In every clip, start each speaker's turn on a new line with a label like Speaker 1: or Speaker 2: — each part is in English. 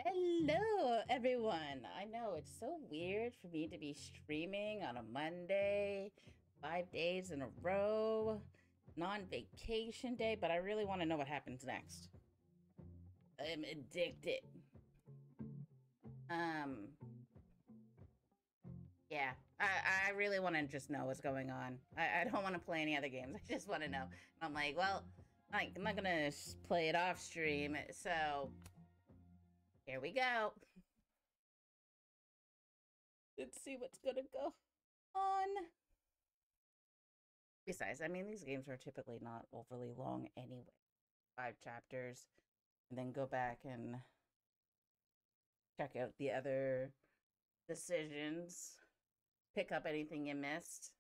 Speaker 1: Hello, everyone. I know it's so weird for me to be streaming on a Monday, 5 days in a row, non-vacation day, but I really want to know what happens next. I'm addicted. Um, yeah, I really want to just know what's going on. I don't want to play any other games. I just want to know. And I'm like, well, I'm not gonna play it off stream, so here we go. Let's see what's gonna go on. Besides, I mean, these games are typically not overly long anyway. 5 chapters, and then go back and check out the other decisions, pick up anything you missed.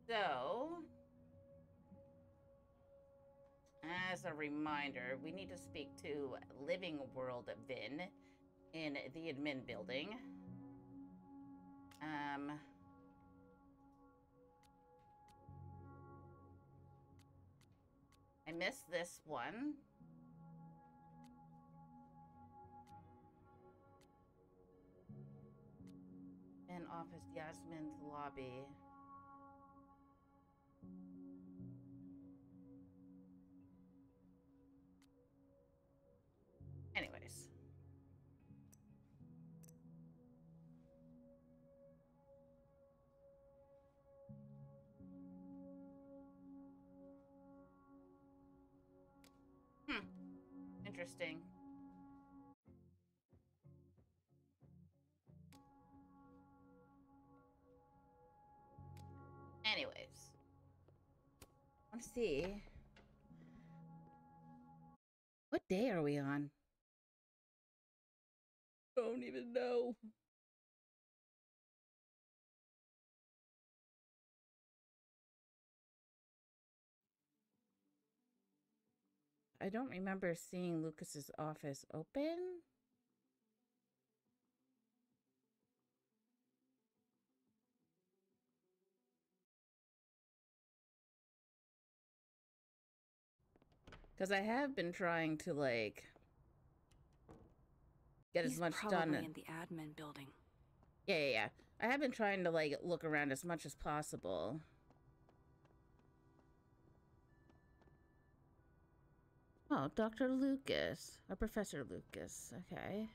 Speaker 1: So, as a reminder, we need to speak to Living World Vin in the admin building. I missed this one. In office, Yasmin's lobby. Anyways. Interesting. Anyways. Let's see. What day are we on? Don't even know. I don't remember seeing Lucas's office open. Because I have been trying to, like, get as much done.
Speaker 2: He's probably in the admin building.
Speaker 1: Yeah. I have been trying to, like, look around as much as possible. Oh, Dr. Lucas. Or Professor Lucas. Okay.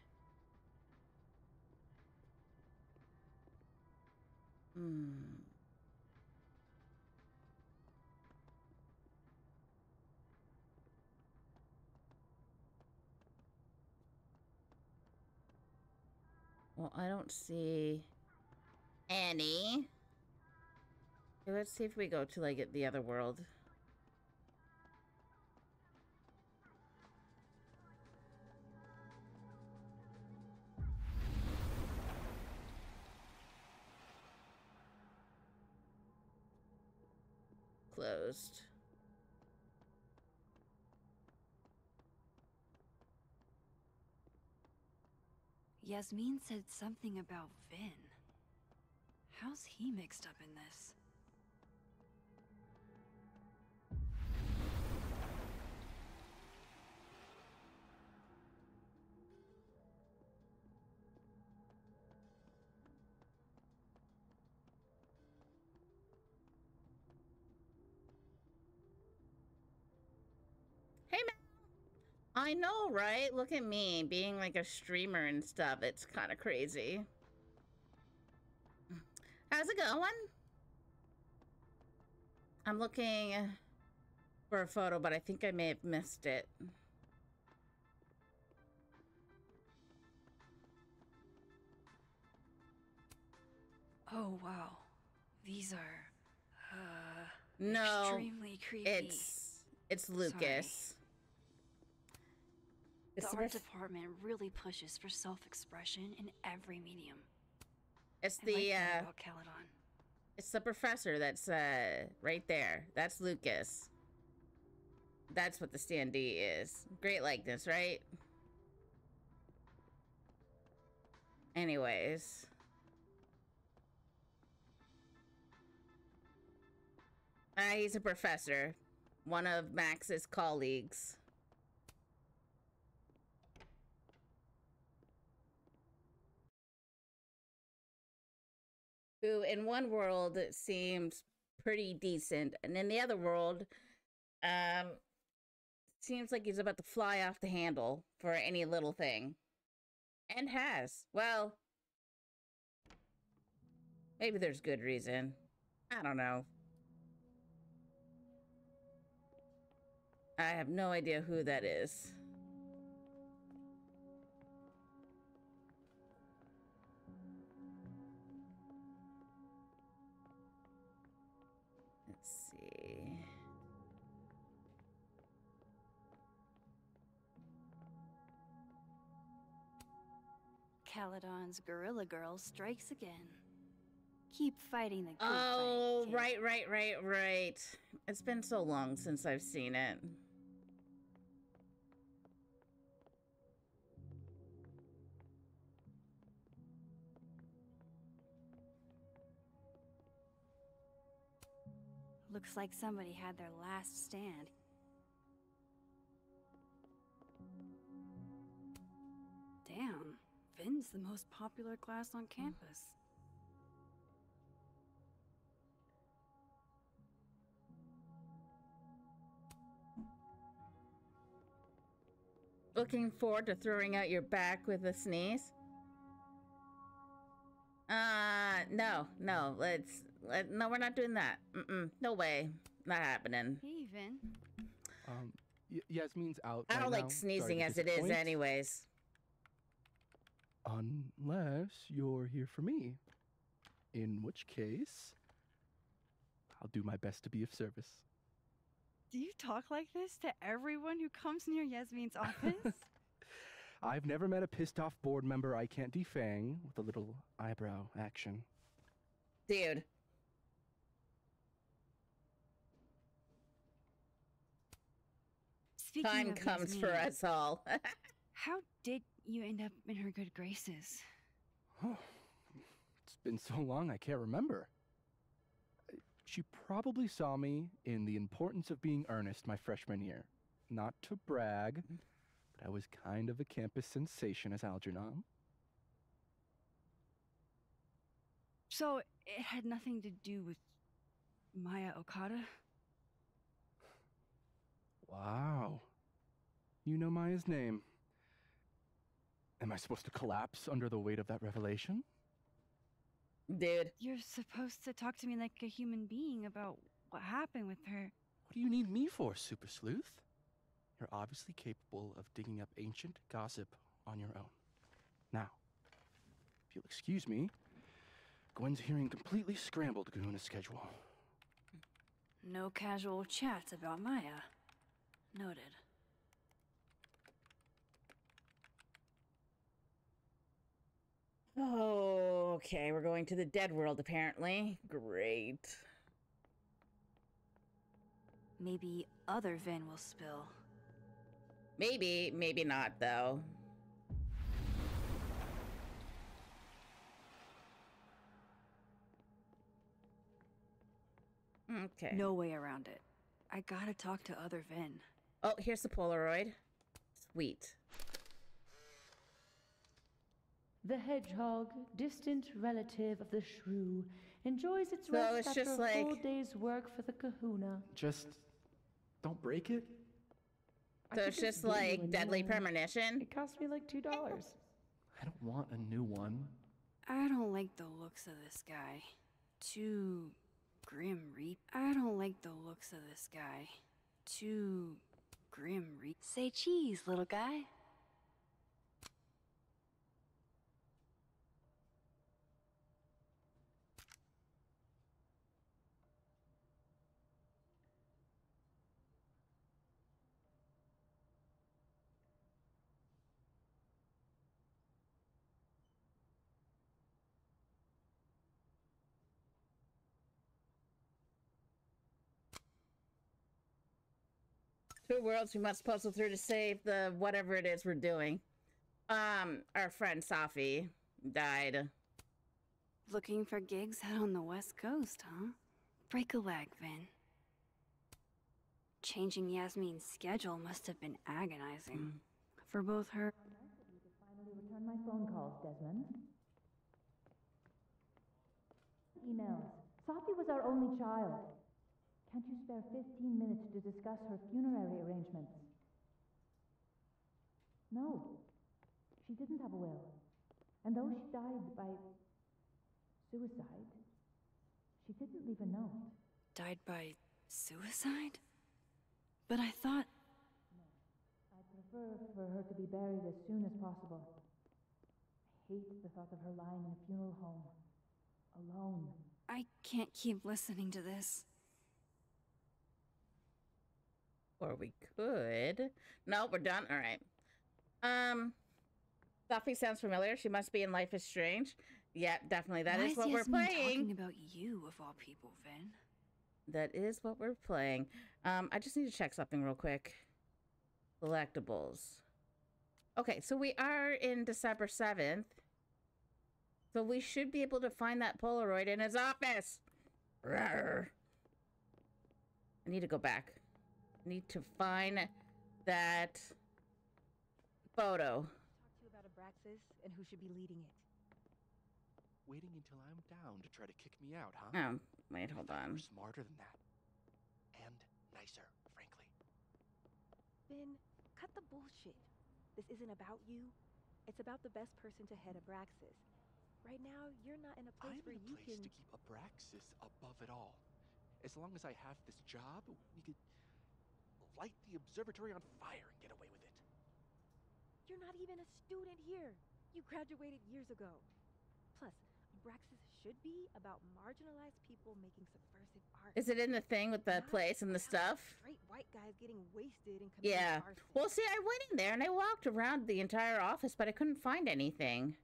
Speaker 1: Well, I don't see any. Okay, let's see if we go to, like, the other world. Closed.
Speaker 2: Yasmin said something about Vin. How's he mixed up in this?
Speaker 1: Hey, man. I know, right? Look at me being like a streamer and stuff. It's kind of crazy. How's it going? I'm looking for a photo, but I think I may have missed it.
Speaker 2: Oh, wow. These are,
Speaker 1: No,
Speaker 2: extremely creepy.
Speaker 1: It's Lucas.
Speaker 2: The art department really pushes for self-expression in every medium.
Speaker 1: It's it's the professor that's right there. That's Lucas. That's what the standee is. Great likeness, right? Anyways. He's a professor. One of Max's colleagues. Who, in one world, seems pretty decent. And in the other world, seems like he's about to fly off the handle for any little thing. And has. Well, maybe there's good reason. I don't know. I have no idea who that is. Let's see.
Speaker 2: Caledon's Gorilla Girl strikes again. Keep fighting the good
Speaker 1: Oh,
Speaker 2: fight, kid.
Speaker 1: right. It's been so long since I've seen it.
Speaker 2: Looks like somebody had their last stand. Damn, Vin's the most popular class on campus.
Speaker 1: Looking forward to throwing out your back with a sneeze? No, no, no, we're not doing that. No way. Not happening.
Speaker 2: Hey, Vin.
Speaker 3: Yasmin's out
Speaker 1: I
Speaker 3: right
Speaker 1: don't
Speaker 3: now.
Speaker 1: like sneezing
Speaker 3: Sorry to
Speaker 1: as it is
Speaker 3: disappoint.
Speaker 1: anyways.
Speaker 3: Unless you're here for me. In which case, I'll do my best to be of service.
Speaker 2: Do you talk like this to everyone who comes near Yasmin's office?
Speaker 3: I've never met a pissed off board member I can't defang with a little eyebrow action.
Speaker 1: Dude.
Speaker 2: Speaking
Speaker 1: Time
Speaker 2: of
Speaker 1: comes
Speaker 2: Yasmin,
Speaker 1: for us all.
Speaker 2: how did you end up in her good graces?
Speaker 3: Oh, it's been so long I can't remember. She probably saw me in The Importance of Being Earnest my freshman year. Not to brag, but I was kind of a campus sensation as Algernon.
Speaker 2: So it had nothing to do with Maya Okada?
Speaker 3: Wow. You know Maya's name. Am I supposed to collapse under the weight of that revelation?
Speaker 1: Dude.
Speaker 2: You're supposed to talk to me like a human being about what happened with her.
Speaker 3: What do you need me for, Super Sleuth? You're obviously capable of digging up ancient gossip on your own. Now, if you'll excuse me, Gwen's hearing completely scrambled Kahuna schedule.
Speaker 2: No casual chats about Maya. Noted.
Speaker 1: Oh, okay. We're going to the dead world, apparently. Great.
Speaker 2: Maybe other Vin will spill.
Speaker 1: Maybe, maybe not, though. Okay.
Speaker 2: No way around it. I gotta talk to other Vin.
Speaker 1: Oh, here's the Polaroid. Sweet.
Speaker 4: The hedgehog, distant relative of the shrew, enjoys its
Speaker 1: So
Speaker 4: rest
Speaker 1: it's
Speaker 4: after
Speaker 1: just
Speaker 4: a
Speaker 1: like-
Speaker 4: full day's work for the kahuna.
Speaker 3: Just don't break it.
Speaker 4: I
Speaker 1: So
Speaker 4: could
Speaker 1: it's just
Speaker 4: get you a
Speaker 1: like
Speaker 4: new
Speaker 1: deadly
Speaker 4: one.
Speaker 1: premonition.
Speaker 4: It cost me like $2.
Speaker 3: I don't want a new one.
Speaker 2: I don't like the looks of this guy. Too grim reap. I don't like the looks of this guy. Too grim reap. Say cheese, little guy.
Speaker 1: Two worlds we must puzzle through to save the whatever it is we're doing. Our friend Safi died.
Speaker 2: Looking for gigs out on the West Coast, huh? Break a leg, Vin. Changing Yasmin's schedule must have been agonizing. For both her...
Speaker 4: Finally return my phone calls, Desmond. Emails. Safi was our only child. Can't you spare 15 minutes to discuss her funerary arrangements? No. She didn't have a will. And though she died by suicide, she didn't leave a note.
Speaker 2: Died by suicide? But I thought...
Speaker 4: I'd prefer for her to be buried as soon as possible. I hate the thought of her lying in a funeral home, alone.
Speaker 2: I can't keep listening to this.
Speaker 1: Or we could. No, we're done. All right. Safi sounds familiar. She must be in Life is Strange. Yeah, definitely. That is what we're playing.
Speaker 2: Talking about you, of all people, Vin.
Speaker 1: That is what we're playing. I just need to check something real quick. Collectibles. Okay, so we are in December 7th. So we should be able to find that Polaroid in his office. Rawr. I need to go back. I need to find that photo.
Speaker 5: Talk to you about Abraxas and who should be leading it.
Speaker 3: Waiting until I'm down to try to kick me out, huh?
Speaker 1: Wait, hold on.
Speaker 3: We're smarter than that. And nicer, frankly.
Speaker 5: Finn, cut the bullshit. This isn't about you. It's about the best person to head Abraxas. Right now, you're not in a place where you can...
Speaker 3: to keep Abraxas above it all. As long as I have this job, we could light the observatory on fire and get away with it.
Speaker 5: You're not even a student here. You graduated years ago. Plus, Abraxas should be about marginalized people making subversive art.
Speaker 1: Is it in the thing with the place and the stuff?
Speaker 5: Straight white guys getting wasted and committing
Speaker 1: Yeah.
Speaker 5: arson.
Speaker 1: Well, see, I went in there and I walked around the entire office, but I couldn't find anything.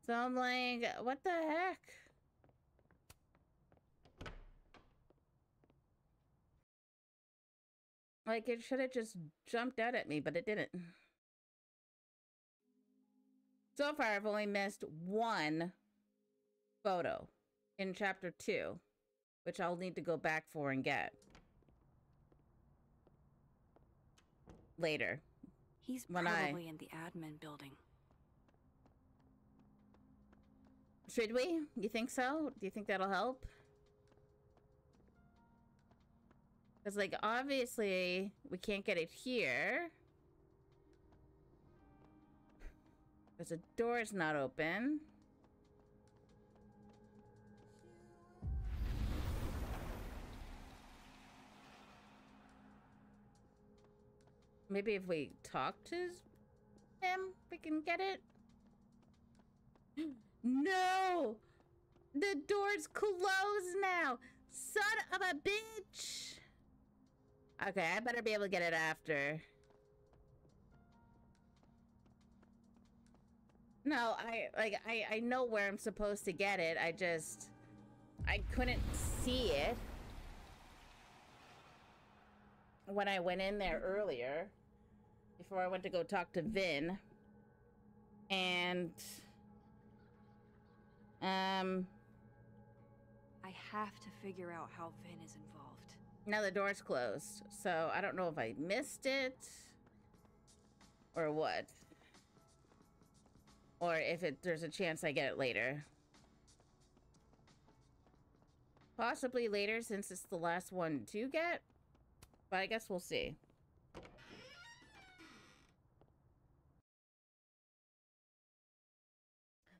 Speaker 1: So I'm like, what the heck? Like, it should have just jumped out at me, but it didn't. So far, I've only missed one photo in chapter 2, which I'll need to go back for and get later.
Speaker 2: He's
Speaker 1: When
Speaker 2: probably in the admin building.
Speaker 1: Should we? You think so? Do you think that'll help? Because, like, obviously, we can't get it here. Because the door's not open. Maybe if we talk to him, we can get it. No! The door's closed now! Son of a bitch! Okay, I better be able to get it after. No, I know where I'm supposed to get it. I couldn't see it when I went in there earlier before I went to go talk to Vin. And
Speaker 2: I have to figure out how Vin is involved.
Speaker 1: now the door's closed, so I don't know if I missed it or what. Or if there's a chance I get it later. Possibly later, since it's the last one to get. But I guess we'll see.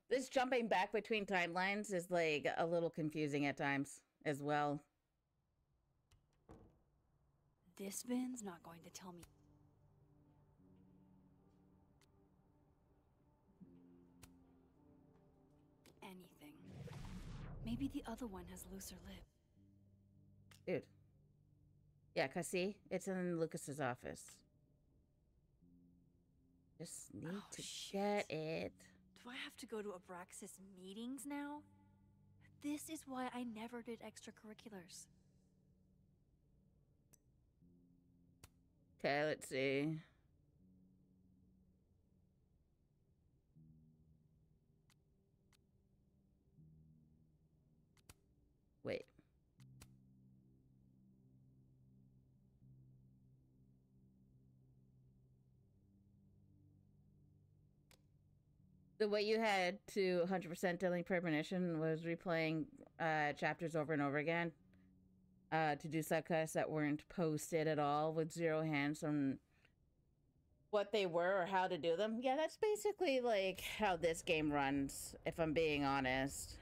Speaker 1: This jumping back between timelines is, like, a little confusing at times as well.
Speaker 2: This Vin's not going to tell me. Anything. Maybe the other one has looser lips.
Speaker 1: Dude. Yeah, cause see, it's in Lucas's office. Just need
Speaker 2: Oh,
Speaker 1: to
Speaker 2: shit.
Speaker 1: get it.
Speaker 2: Do I have to go to Abraxas meetings now? This is why I never did extracurriculars.
Speaker 1: Okay, let's see. Wait. So what you had to 100% delete premonition was replaying chapters over and over again to do subcasts that weren't posted at all with zero hands on what they were or how to do them. Yeah, that's basically like how this game runs, if I'm being honest.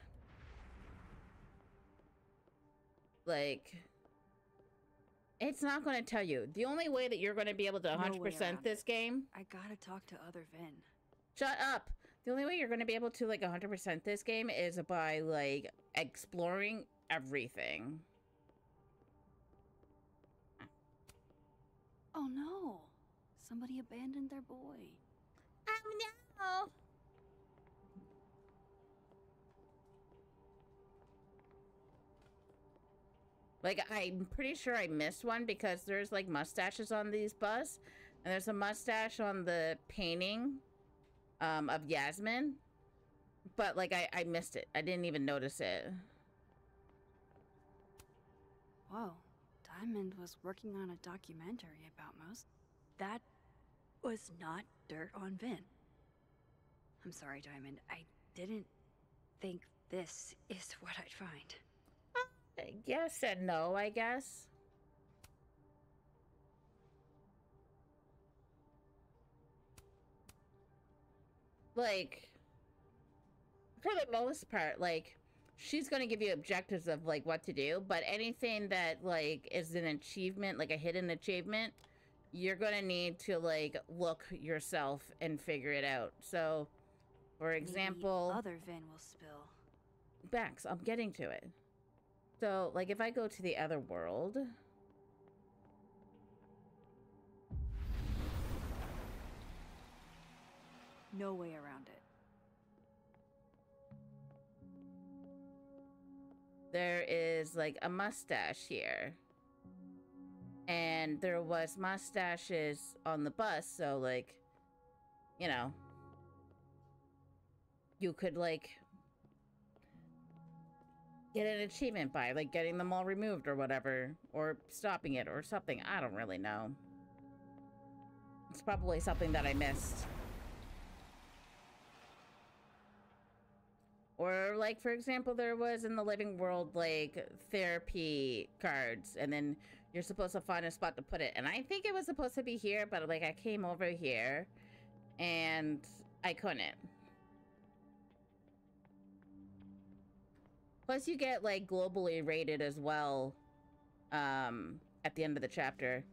Speaker 1: Like, it's not going to tell you. The only way that you're going to be able to 100% this game...
Speaker 2: I gotta talk to other Vin.
Speaker 1: Shut up! The only way you're going to be able to, like, 100% this game is by, like, exploring everything.
Speaker 2: Oh no! Somebody abandoned their boy.
Speaker 1: Oh no! Like, I'm pretty sure I missed one because there's, like, mustaches on these bus. And there's a mustache on the painting of Yasmin. But, like, I missed it. I didn't even notice it.
Speaker 2: Whoa. Diamond was working on a documentary about most. That was not dirt on Vin. I'm sorry, Diamond. I didn't think this is what I'd find.
Speaker 1: Yes and no, I guess. Like, for the most part, like, she's gonna give you objectives of, like, what to do, but anything that, like, is an achievement, like a hidden achievement, you're gonna need to, like, look yourself and figure it out. So, for example...
Speaker 2: Maybe other Vin will spill.
Speaker 1: Bax, I'm getting to it. So, like, if I go to the other world...
Speaker 2: No way around it.
Speaker 1: There is, like, a mustache here. And there was mustaches on the bus, so, like, you know... You could, like... get an achievement by, like, getting them all removed or whatever. Or stopping it or something. I don't really know. It's probably something that I missed. Or, like, for example, there was in the living world, like, therapy cards. And then you're supposed to find a spot to put it. And I think it was supposed to be here, but, like, I came over here. And I couldn't. Plus, you get, like, globally rated as well, at the end of the chapter.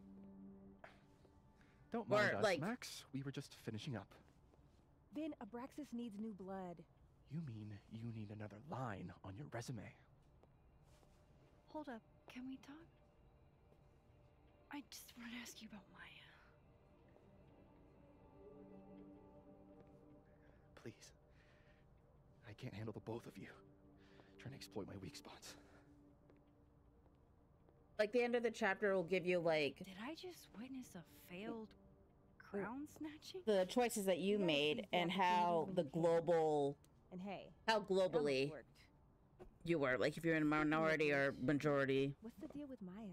Speaker 3: Don't mind us,
Speaker 1: like,
Speaker 3: Max. We were just finishing up.
Speaker 5: Vin, Abraxas needs new blood.
Speaker 3: You mean you need another line on your resume?
Speaker 2: Hold up. Can we talk? I just want to ask you about Maya.
Speaker 3: Please. I can't handle the both of you. Trying to exploit my weak spots.
Speaker 1: Like, the end of the chapter will give you, like...
Speaker 2: Did I just witness a failed crown snatching?
Speaker 1: the choices that you
Speaker 5: Yes,
Speaker 1: made and
Speaker 5: exactly.
Speaker 1: how the global...
Speaker 5: And hey,
Speaker 1: how
Speaker 5: that almost
Speaker 1: globally
Speaker 5: worked.
Speaker 1: you were. Like, if you're in a minority or majority.
Speaker 5: What's the deal with Maya?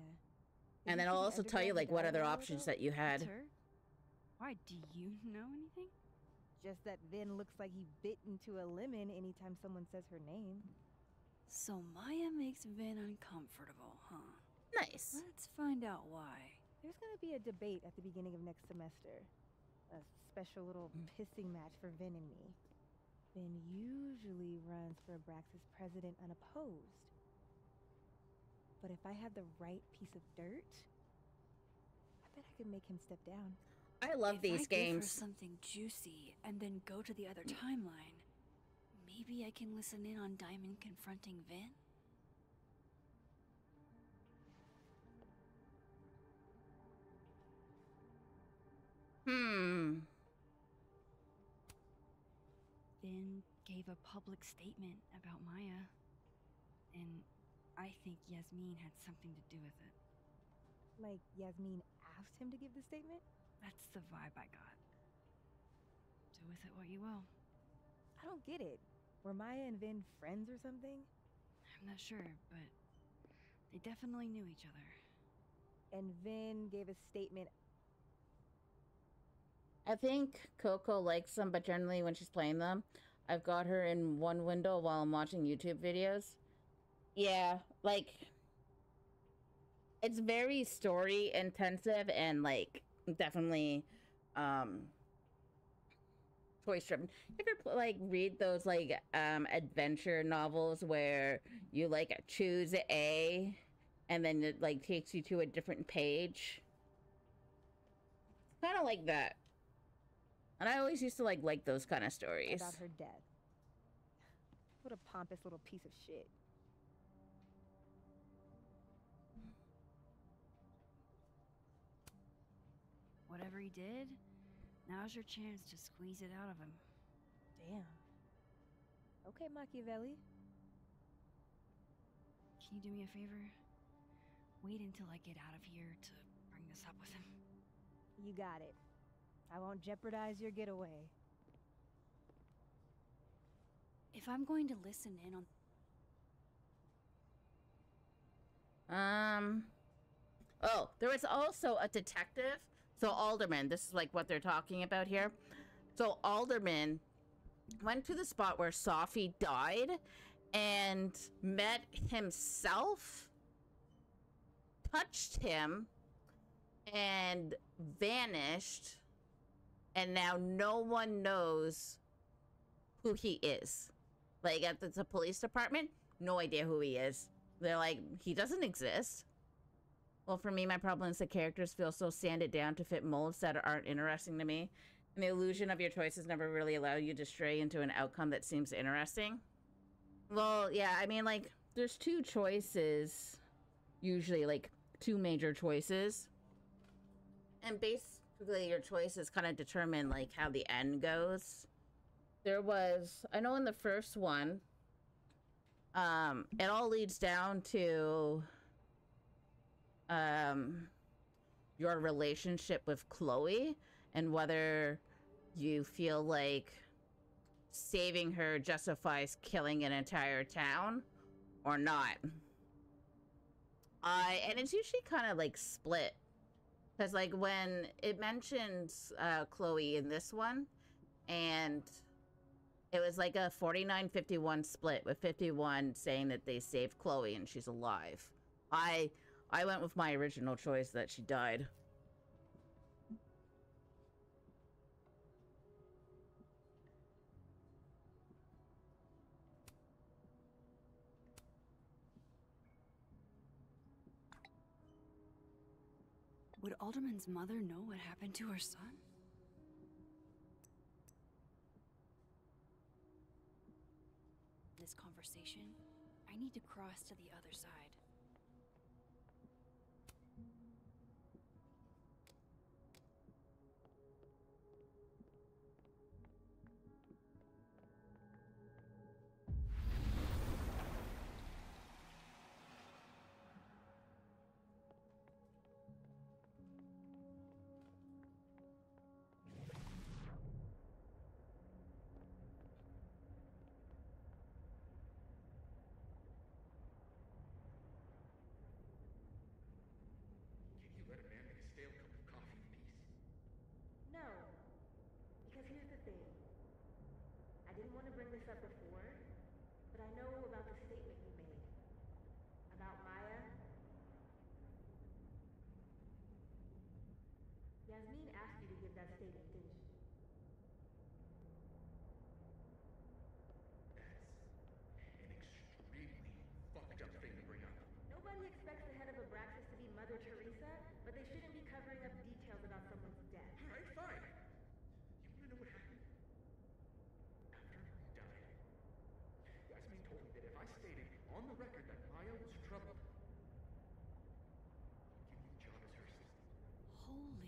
Speaker 1: And
Speaker 5: Isn't
Speaker 1: then
Speaker 5: she
Speaker 1: I'll
Speaker 5: the
Speaker 1: also tell you,
Speaker 5: undergrad
Speaker 1: like,
Speaker 5: who
Speaker 1: what
Speaker 5: died a
Speaker 1: other
Speaker 5: while
Speaker 1: options
Speaker 5: ago?
Speaker 1: that you had.
Speaker 2: It's her? Why, do you know anything?
Speaker 5: Just that Vin looks like he bit into a lemon anytime someone says her name.
Speaker 2: So Maya makes Vin uncomfortable, huh?
Speaker 1: Nice.
Speaker 2: Let's find out why.
Speaker 5: There's gonna be a debate at the beginning of next semester. A special little pissing match for Vin and me. Vin usually runs for Abraxas president unopposed. But if I had the right piece of dirt, I bet I could make him step down.
Speaker 1: I love these
Speaker 2: If I give her
Speaker 1: games.
Speaker 2: something juicy and then go to the other timeline, maybe I can listen in on Diamond confronting Vin? Vin gave a public statement about Maya, and I think Yasmin had something to do with it.
Speaker 5: Like Yasmin asked him to give the statement?
Speaker 2: That's the vibe I got. Do with it what you will.
Speaker 5: I don't get it. Were Maya and Vin friends or something?
Speaker 2: I'm not sure, but they definitely knew each other.
Speaker 5: And Vin gave a statement
Speaker 1: I think Coco likes them, but generally when she's playing them, I've got her in one window while I'm watching YouTube videos. Yeah, like, it's very story intensive and, like, definitely, choice driven. You ever, like, read those, like, adventure novels where you, like, choose A and then it, like, takes you to a different page? Kind of like that. And I always used to like those kind of stories.
Speaker 5: About her death. What a pompous little piece of shit.
Speaker 2: Whatever he did, now's your chance to squeeze it out of him.
Speaker 5: Damn. Okay, Machiavelli.
Speaker 2: Can you do me a favor? Wait until I get out of here to bring this up with him.
Speaker 5: You got it. I won't jeopardize your getaway.
Speaker 2: If I'm going to listen in on...
Speaker 1: Oh, there was also a detective. So Alderman, this is like what they're talking about here. So Alderman went to the spot where Safi died and met himself, touched him, and vanished. And now no one knows who he is. Like, at the police department, no idea who he is. They're like, he doesn't exist. Well, for me, my problem is the characters feel so sanded down to fit molds that aren't interesting to me. And the illusion of your choices never really allow you to stray into an outcome that seems interesting. Well, yeah, I mean, like, there's two choices. Usually, like, two major choices. And basically, your choices kind of determine, like, how the end goes. There was, I know in the first one, it all leads down to your relationship with Chloe and whether you feel like saving her justifies killing an entire town or not. And it's usually kind of like split, because like when it mentions Chloe in this one, and it was like a 49-51 split, with 51 saying that they saved Chloe and she's alive. I went with my original choice that she died.
Speaker 2: Would Alderman's mother know what happened to her son? This conversation, I need to cross to the other side.
Speaker 3: Can you let a man make a stale cup of coffee in peace?
Speaker 5: No. Because here's the thing. I didn't want to bring this up before, but I know about the statement you made. About Maya. Yasmin asked you to give that statement, didn't she?
Speaker 3: That's an extremely fucked up thing to bring up.
Speaker 5: Nobody expects the head of Abraxas to be Mother Teresa, but they shouldn't be covering up details about someone's death.
Speaker 3: Alright, fine. You wanna know what happened? After he died, Yasmin told me that if I stated on the record that Maya was troubled, he'd give me the job as her assistant.
Speaker 2: Holy...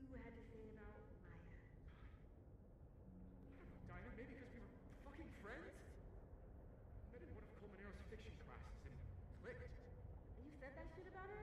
Speaker 5: You had to say about Maya.
Speaker 3: I don't know, Dinah, maybe because we were fucking friends? I met in one of Colmenaro's fiction classes and clicked.
Speaker 5: And you said that shit about her?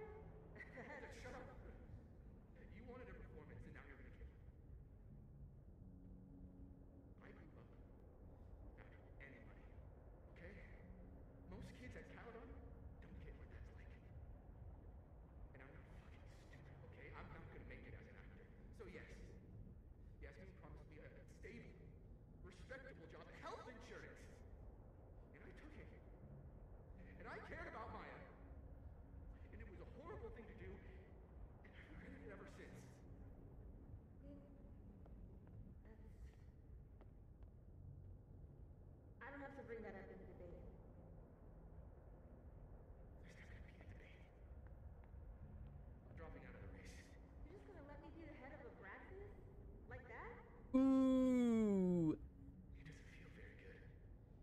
Speaker 1: Ooh.
Speaker 3: It doesn't feel very good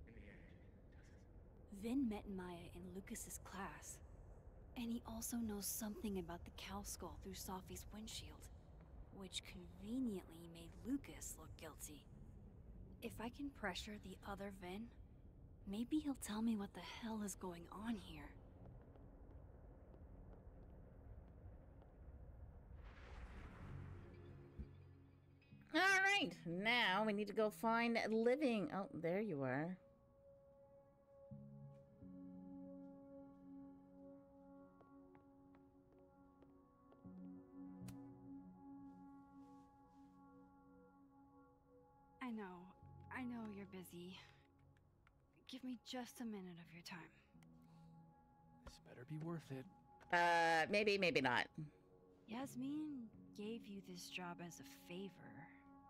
Speaker 3: in the end, does it?
Speaker 2: Vin met Maya in Lucas's class, and he also knows something about the cow skull through Safi's windshield, which conveniently made Lucas look guilty. If I can pressure the other Vin, maybe he'll tell me what the hell is going on here.
Speaker 1: All right, now we need to go find living. Oh, there you are.
Speaker 2: I know you're busy. Give me just a minute of your time.
Speaker 3: This better be worth it.
Speaker 1: Maybe, maybe not.
Speaker 2: Yasmin gave you this job as a favor,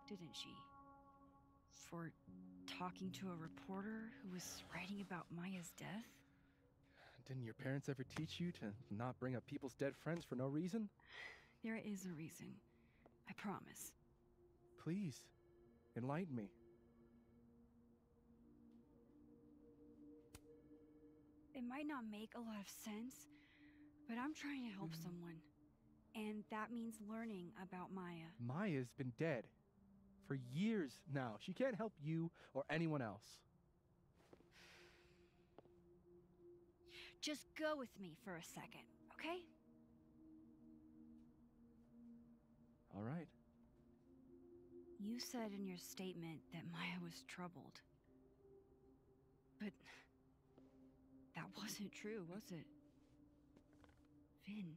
Speaker 2: didn't she? For talking to a reporter who was writing about Maya's death?
Speaker 3: Didn't your parents ever teach you to not bring up people's dead friends for no reason?
Speaker 2: There is a reason. I promise.
Speaker 3: Please, enlighten me.
Speaker 2: It might not make a lot of sense, but I'm trying to help someone. And that means learning about Maya.
Speaker 3: Maya's been dead for years now. She can't help you or anyone else.
Speaker 2: Just go with me for a second, okay?
Speaker 3: All right.
Speaker 2: You said in your statement that Maya was troubled. But that wasn't true, was it? Vin,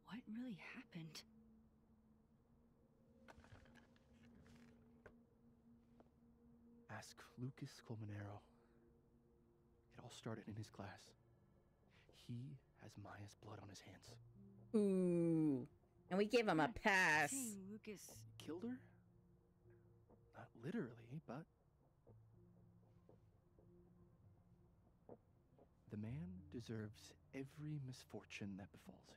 Speaker 2: what really happened?
Speaker 3: Ask Lucas Colmenero. It all started in his class. He has Maya's blood on his hands.
Speaker 1: Ooh. And we gave him a pass.
Speaker 2: Saying Lucas
Speaker 3: Killed her? Not literally, but... The man deserves every misfortune that befalls him.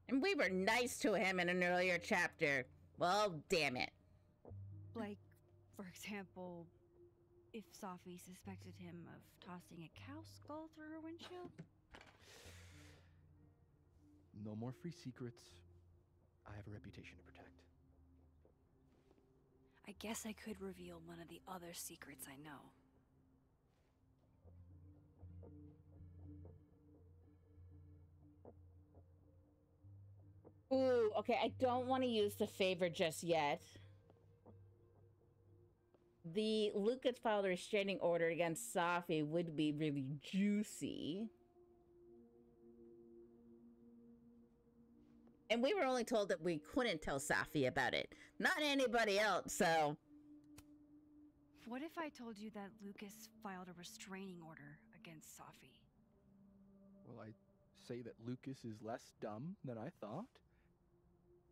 Speaker 1: And we were nice to him in an earlier chapter. Well, damn it.
Speaker 2: Like, for example, if Safi suspected him of tossing a cow skull through her windshield?
Speaker 3: No more free secrets. I have a reputation to protect.
Speaker 2: I guess I could reveal one of the other secrets I know.
Speaker 1: Ooh, okay, I don't want to use the favor just yet. The Lucas filed a restraining order against Safi would be really juicy. And we were only told that we couldn't tell Safi about it. Not anybody else, so...
Speaker 2: What if I told you that Lucas filed a restraining order against Safi?
Speaker 3: Will I say that Lucas is less dumb than I thought?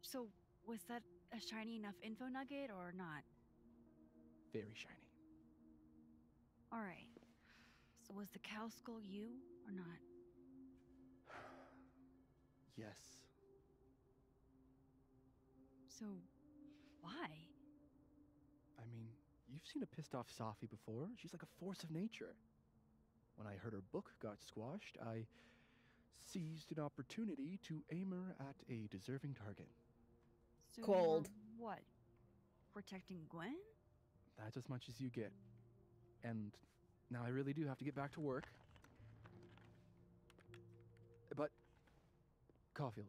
Speaker 2: So, was that a shiny enough info nugget or not?
Speaker 3: Very shiny.
Speaker 2: Alright. So was the cow skull you or not?
Speaker 3: Yes.
Speaker 2: So, why?
Speaker 3: I mean, you've seen a pissed off Safi before. She's like a force of nature. When I heard her book got squashed, I seized an opportunity to aim her at a deserving target.
Speaker 2: So
Speaker 1: Cold.
Speaker 2: you were what? Protecting Gwen?
Speaker 3: That's as much as you get. And now I really do have to get back to work. But, Caulfield,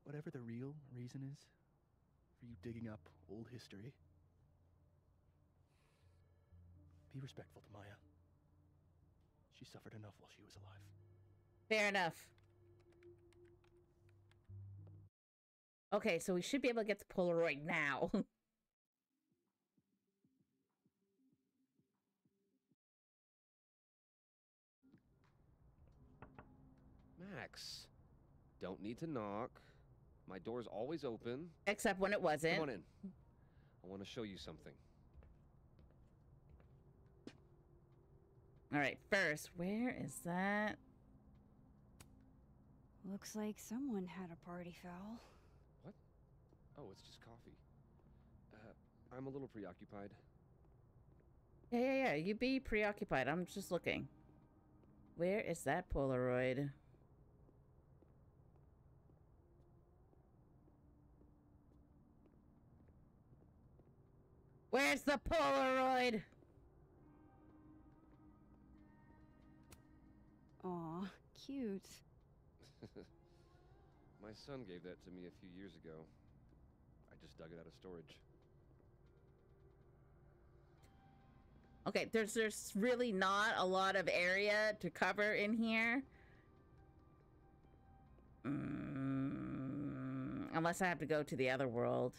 Speaker 3: whatever the real reason is for you digging up old history, be respectful to Maya. She suffered enough while she was alive.
Speaker 1: Fair enough. Okay, so we should be able to get the Polaroid now.
Speaker 6: Max, don't need to knock. My door's always open.
Speaker 1: Except when it wasn't.
Speaker 6: Come on in. I want to show you something.
Speaker 1: All right, first, where is that?
Speaker 2: Looks like someone had a party foul.
Speaker 6: What? Oh, it's just coffee. I'm a little preoccupied.
Speaker 1: Yeah. You be preoccupied. I'm just looking. Where is that Polaroid? Where's the Polaroid?
Speaker 2: Aw, cute.
Speaker 6: My son gave that to me a few years ago. I just dug it out of storage.
Speaker 1: Okay, there's really not a lot of area to cover in here. Unless I have to go to the other world.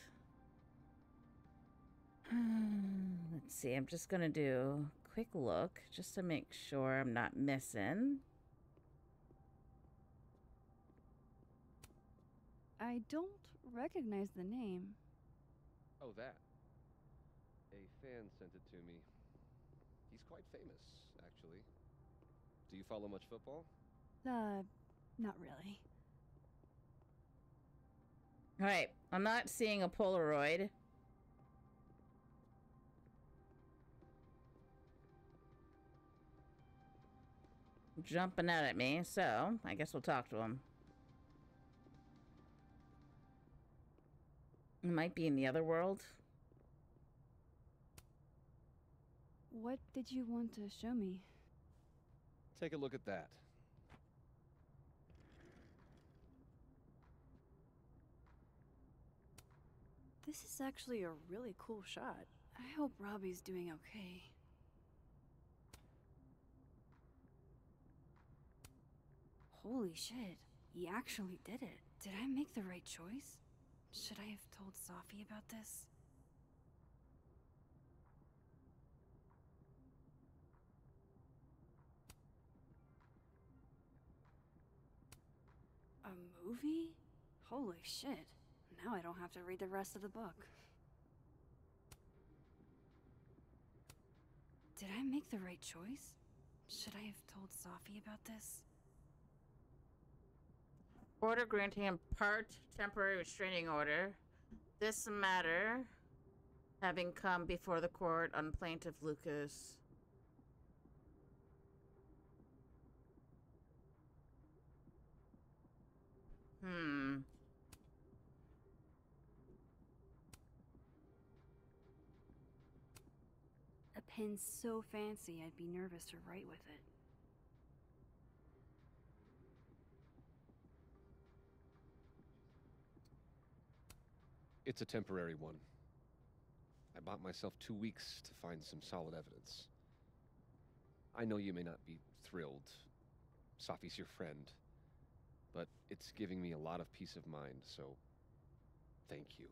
Speaker 1: Let's see, I'm just gonna do a quick look just to make sure I'm not missing.
Speaker 2: I don't recognize the name.
Speaker 6: Oh, that. A fan sent it to me. He's quite famous, actually. Do you follow much football?
Speaker 2: Not really.
Speaker 1: All right, I'm not seeing a Polaroid. Jumping out at me, so I guess we'll talk to him. It might be in the other world.
Speaker 2: What did you want to show me?
Speaker 6: Take a look at that.
Speaker 2: This is actually a really cool shot. I hope Robbie's doing okay. Holy shit, he actually did it. Did I make the right choice? Should I have told Safi about this? A movie? Holy shit. Now I don't have to read the rest of the book. Did I make the right choice? Should I have told Safi about this?
Speaker 1: Order granting in part temporary restraining order. This matter having come before the court on plaintiff Lucas.
Speaker 2: A pen so fancy I'd be nervous to write with it.
Speaker 6: It's a temporary one. I bought myself 2 weeks to find some solid evidence. I know you may not be thrilled. Safi's your friend. But it's giving me a lot of peace of mind, so thank you.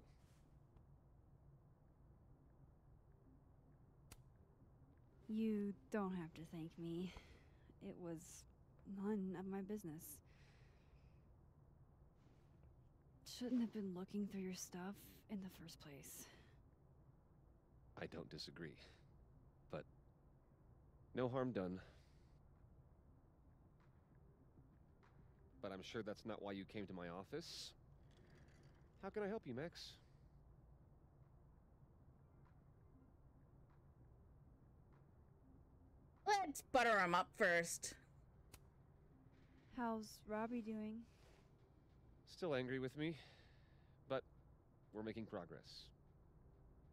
Speaker 2: You don't have to thank me. It was none of my business. Shouldn't have been looking through your stuff in the first place.
Speaker 6: I don't disagree. But no harm done. But I'm sure that's not why you came to my office. How can I help you, Max?
Speaker 1: Let's butter him up first.
Speaker 2: How's Robbie doing?
Speaker 6: Still angry with me, but we're making progress.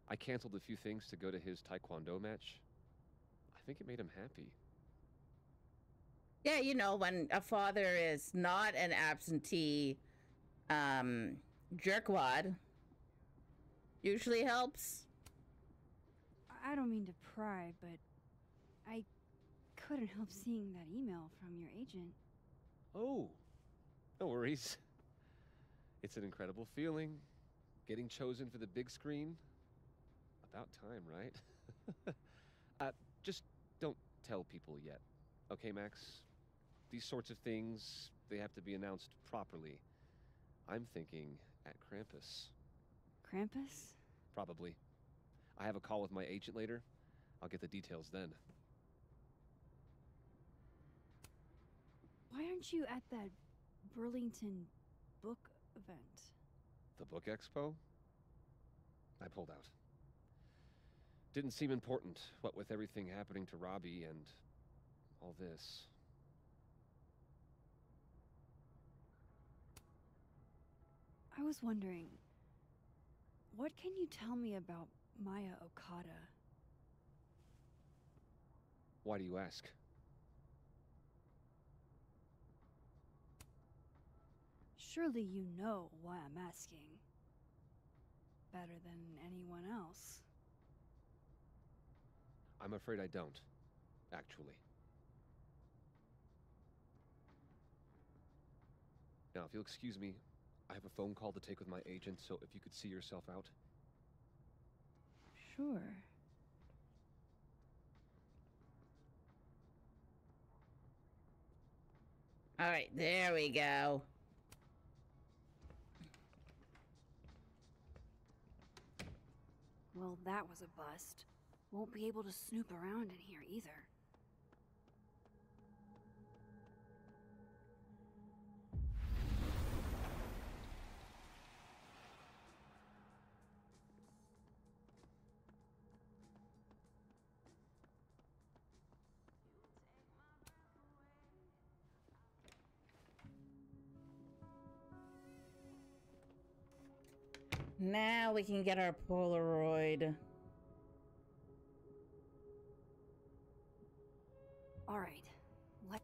Speaker 6: I canceled a few things to go to his taekwondo match. I think it made him happy.
Speaker 1: Yeah, you know, when a father is not an absentee jerkwad, usually helps.
Speaker 2: I don't mean to pry, but I couldn't help seeing that email from your agent.
Speaker 6: Oh, no worries. It's an incredible feeling, getting chosen for the big screen. About time, right? Just don't tell people yet. Okay, Max? These sorts of things, they have to be announced properly. I'm thinking at Krampus.
Speaker 2: Krampus?
Speaker 6: Probably. I have a call with my agent later. I'll get the details then.
Speaker 2: Why aren't you at that Burlington book event?
Speaker 6: The book expo? I pulled out. Didn't seem important, what with everything happening to Robbie and all this.
Speaker 2: I was wondering, what can you tell me about Maya Okada?
Speaker 6: Why do you ask?
Speaker 2: Surely you know why I'm asking. Better than anyone else.
Speaker 6: I'm afraid I don't, actually. Now, if you'll excuse me, I have a phone call to take with my agent, so if you could see yourself out.
Speaker 2: Sure.
Speaker 1: All right, there we go.
Speaker 2: Well, that was a bust. Won't be able to snoop around in here either.
Speaker 1: Now we can get our Polaroid.
Speaker 2: All right. Let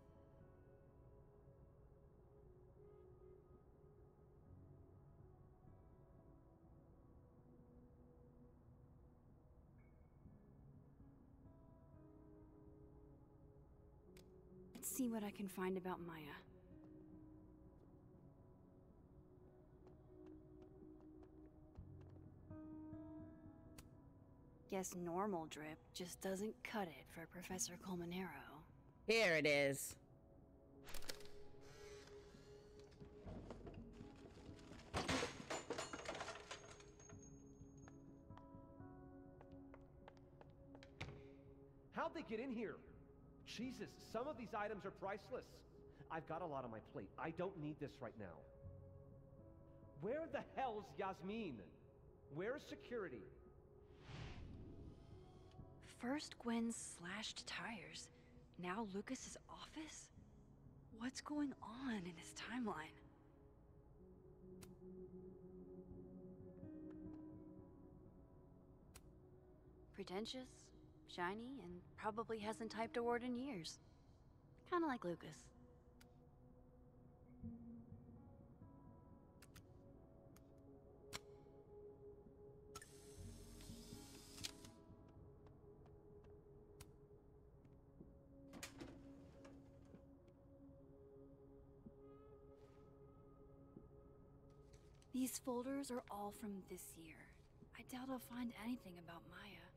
Speaker 2: Let's see what I can find about Maya. Guess normal drip just doesn't cut it for Professor Colmenero.
Speaker 1: Here it is.
Speaker 7: How'd they get in here? Jesus, some of these items are priceless. I've got a lot on my plate. I don't need this right now. Where the hell's Yasmin? Where's security?
Speaker 2: First Gwen's slashed tires, now Lucas's office? What's going on in his timeline? Pretentious, shiny, and probably hasn't typed a word in years. Kinda like Lucas. These folders are all from this year. I doubt I'll find anything about Maya.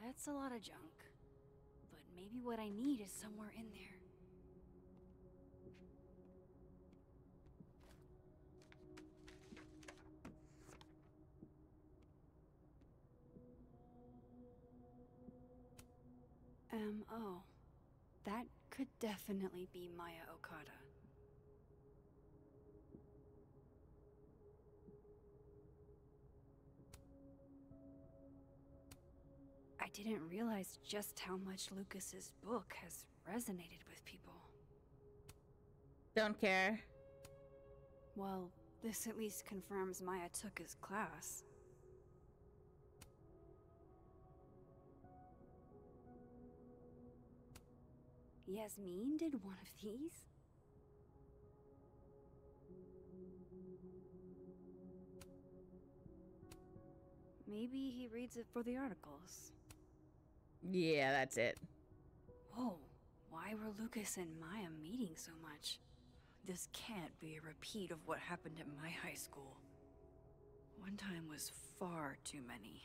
Speaker 2: That's a lot of junk. But maybe what I need is somewhere in there. Oh. That could definitely be Maya Okada. I didn't realize just how much Lucas's book has resonated with people.
Speaker 1: Don't care.
Speaker 2: Well, this at least confirms Maya took his class. Yasmin did one of these? Maybe he reads it for the articles.
Speaker 1: Yeah, that's it.
Speaker 2: Whoa, why were Lucas and Maya meeting so much? This can't be a repeat of what happened at my high school. One time was far too many.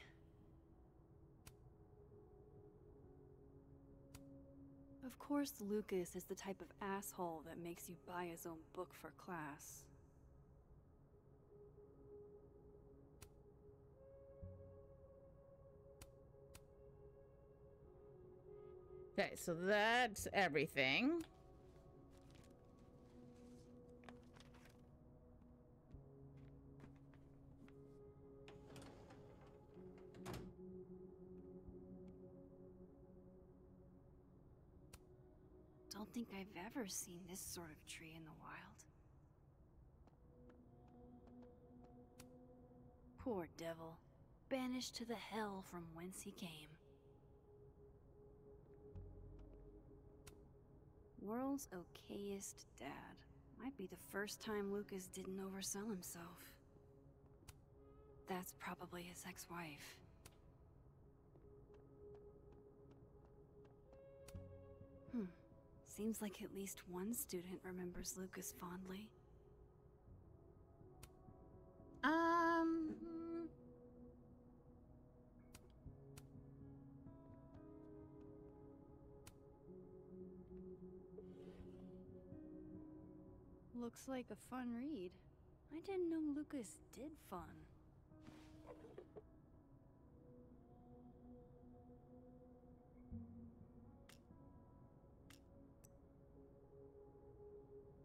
Speaker 2: Of course, Lucas is the type of asshole that makes you buy his own book for class.
Speaker 1: Okay, so that's everything.
Speaker 2: Don't think I've ever seen this sort of tree in the wild. Poor devil, banished to the hell from whence he came. World's okayest dad. Might be the first time Lucas didn't oversell himself. That's probably his ex-wife. Seems like at least one student remembers Lucas fondly. Looks like a fun read. I didn't know Lucas did fun.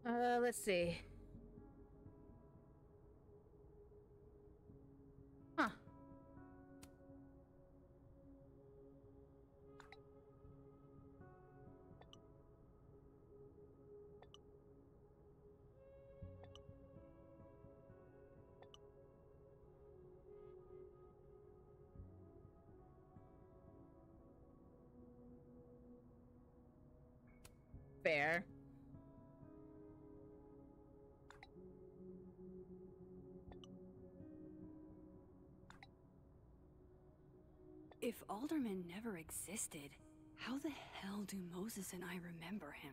Speaker 1: Let's see. Huh. Fair.
Speaker 2: If Alderman never existed, how the hell do Moses and I remember him?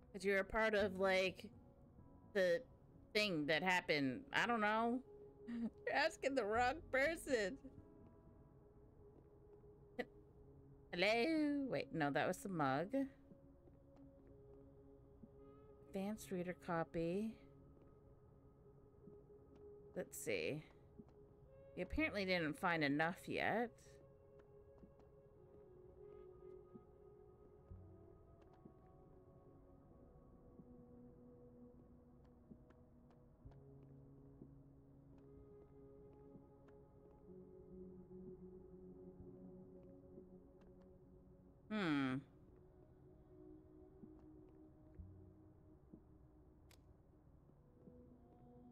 Speaker 1: Because you're a part of, like, the thing that happened. I don't know. You're asking the wrong person. Hello? Wait, no, that was the mug. Advanced reader copy. Let's see. You apparently didn't find enough yet.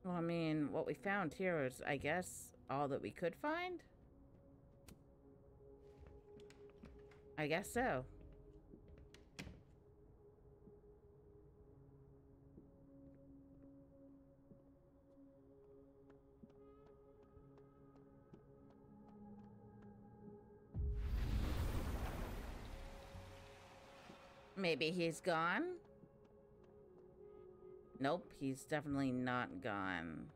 Speaker 1: Well, I mean, what we found here is, I guess, all that we could find? I guess so. Maybe he's gone? Nope, he's definitely not gone.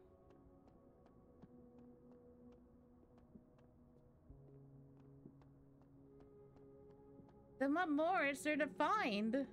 Speaker 1: Then what more is there to find?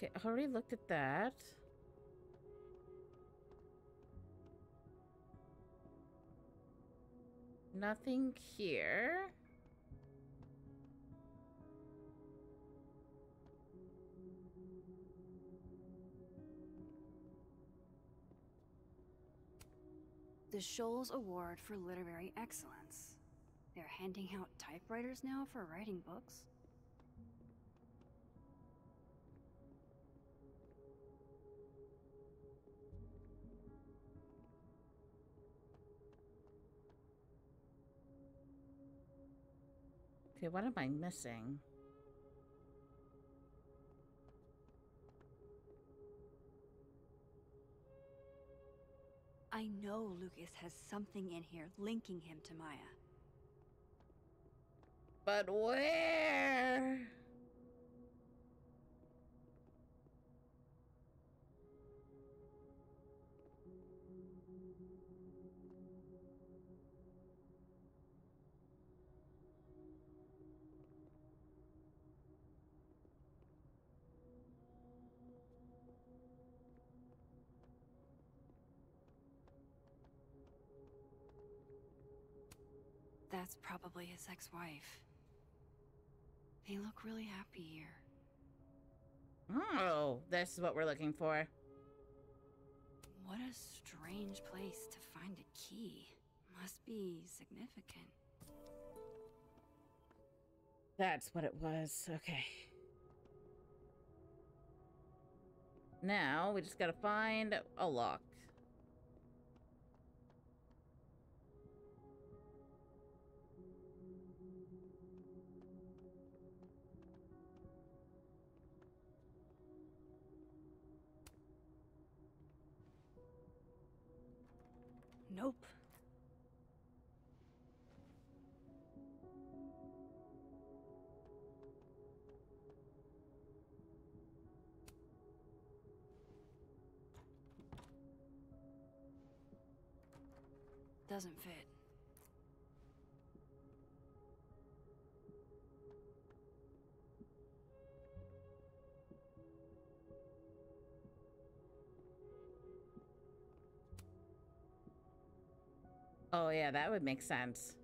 Speaker 1: Okay, I already looked at that. Nothing here.
Speaker 2: The Shoals Award for Literary Excellence. They're handing out typewriters now for writing books?
Speaker 1: Okay, what am I missing?
Speaker 2: I know Lucas has something in here linking him to Maya.
Speaker 1: But where?
Speaker 2: That's probably his ex-wife. They look really happy here.
Speaker 1: Oh, this is what we're looking for.
Speaker 2: What a strange place to find a key. Must be significant.
Speaker 1: That's what it was. Okay. Now we just gotta find a lock.
Speaker 2: Nope. Doesn't fit.
Speaker 1: Oh yeah, that would make sense.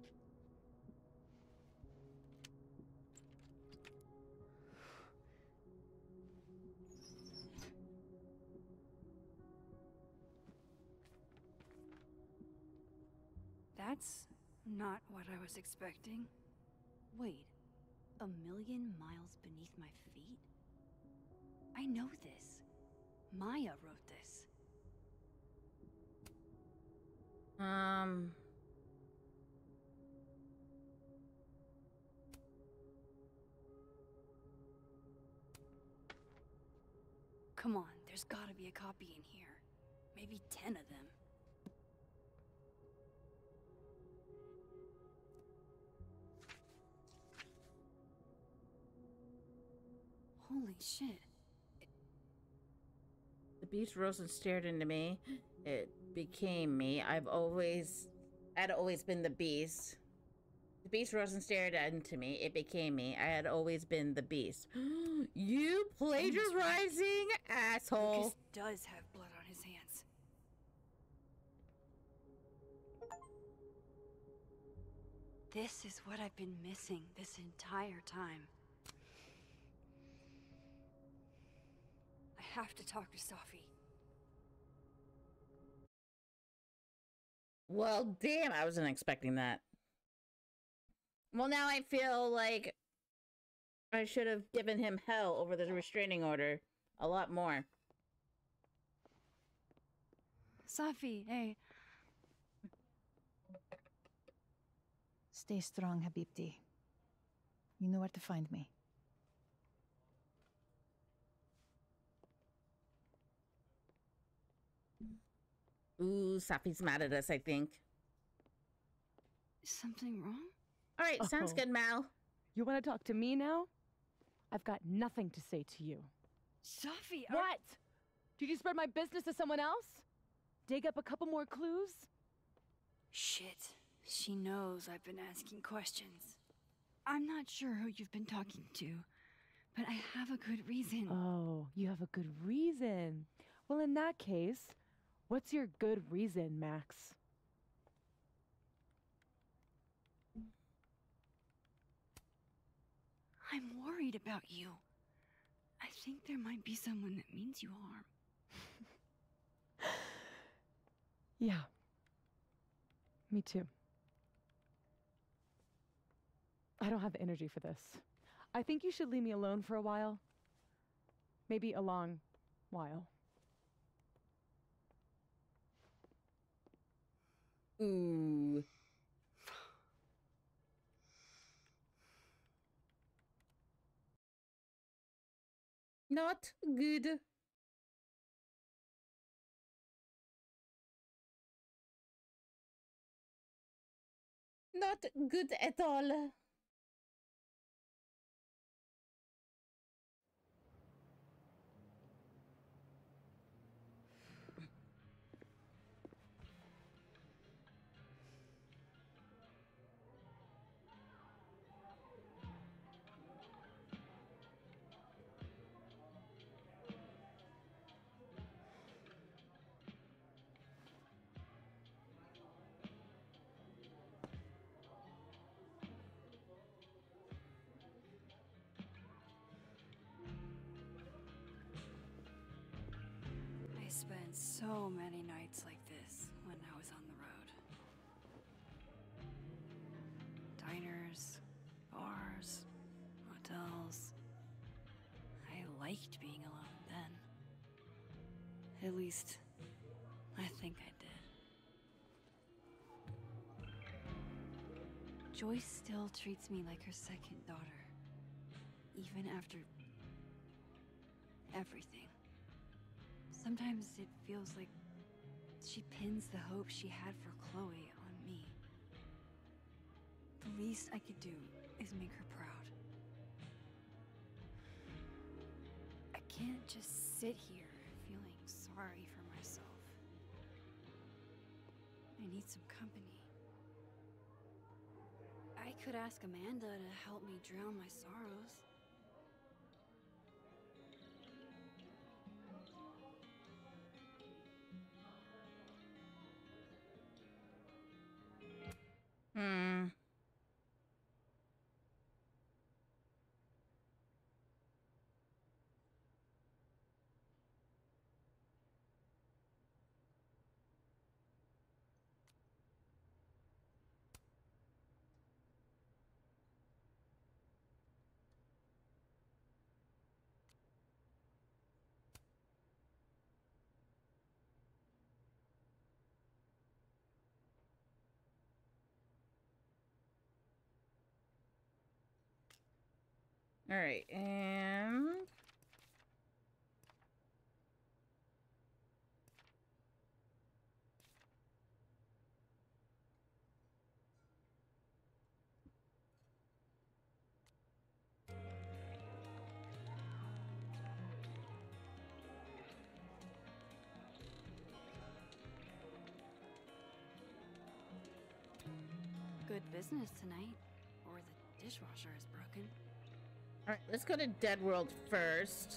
Speaker 2: That's not what I was expecting. Wait, 1,000,000 miles beneath my feet? I know this. Maya wrote this. Come on, there's gotta be a copy in here. Maybe 10 of them. Holy shit.
Speaker 1: The beast rose and stared into me. It became me. I'd always been the beast. The beast rose and stared into me. It became me. I had always been the beast. You plagiarizing asshole.
Speaker 2: Lucas does have blood on his hands. This is what I've been missing this entire time. I have to talk to Safi.
Speaker 1: Well, damn, I wasn't expecting that. Well, now I feel like I should have given him hell over the restraining order a lot more.
Speaker 2: Safi, hey.
Speaker 4: Stay strong, Habibti. You know where to find me.
Speaker 1: Ooh, Safi's mad at us, I think.
Speaker 2: Is something wrong?
Speaker 1: All right, sounds
Speaker 8: Oh.
Speaker 1: good, Mal.
Speaker 8: You want to talk to me now? I've got nothing to say to you.
Speaker 2: Safi,
Speaker 8: What? Did you spread my business to someone else? Dig up a couple more clues?
Speaker 2: Shit. She knows I've been asking questions. I'm not sure who you've been talking to, but I have a good reason.
Speaker 8: Oh, you have a good reason. Well, in that case, what's your good reason, Max?
Speaker 2: I'm worried about you. I think there might be someone that means you harm.
Speaker 8: Yeah. Me too. I don't have the energy for this. I think you should leave me alone for a while. Maybe a long while.
Speaker 1: Ooh. Not good. Not good at all.
Speaker 2: I spent so many nights like this when I was on the road. Diners, bars, hotels. I liked being alone then. At least, I think I did. Joyce still treats me like her second daughter. Even after everything. Sometimes it feels like she pins the hope she had for Chloe on me. The least I could do is make her proud. I can't just sit here feeling sorry for myself. I need some company. I could ask Amanda to help me drown my sorrows.
Speaker 1: Hmm. All right, and
Speaker 2: Good business tonight, or the dishwasher is broken.
Speaker 1: all right, let's go to Dead World first.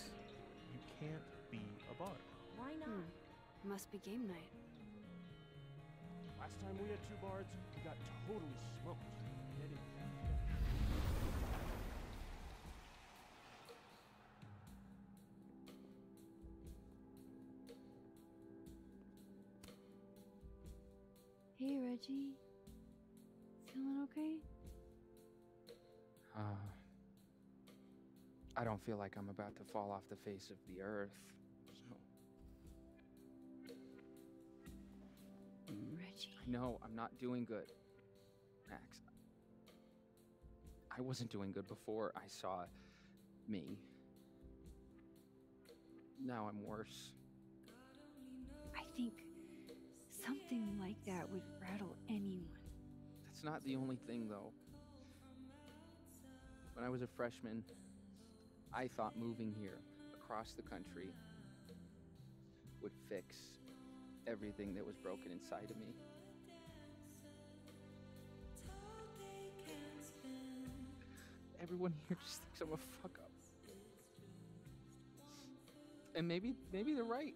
Speaker 9: You can't be a bar.
Speaker 5: Why not?
Speaker 2: Must be game night.
Speaker 9: Last time we had 2 bards, we got totally smoked. They didn't-
Speaker 2: Hey, Reggie. Feeling okay?
Speaker 3: I don't feel like I'm about to fall off the face of the earth. So
Speaker 2: Reggie.
Speaker 3: I know I'm not doing good, Max. I wasn't doing good before I saw me. Now I'm worse.
Speaker 2: I think something like that would rattle anyone.
Speaker 3: That's not the only thing, though. When I was a freshman, I thought moving here across the country would fix everything that was broken inside of me. Everyone here just thinks I'm a fuck up. And maybe they're right.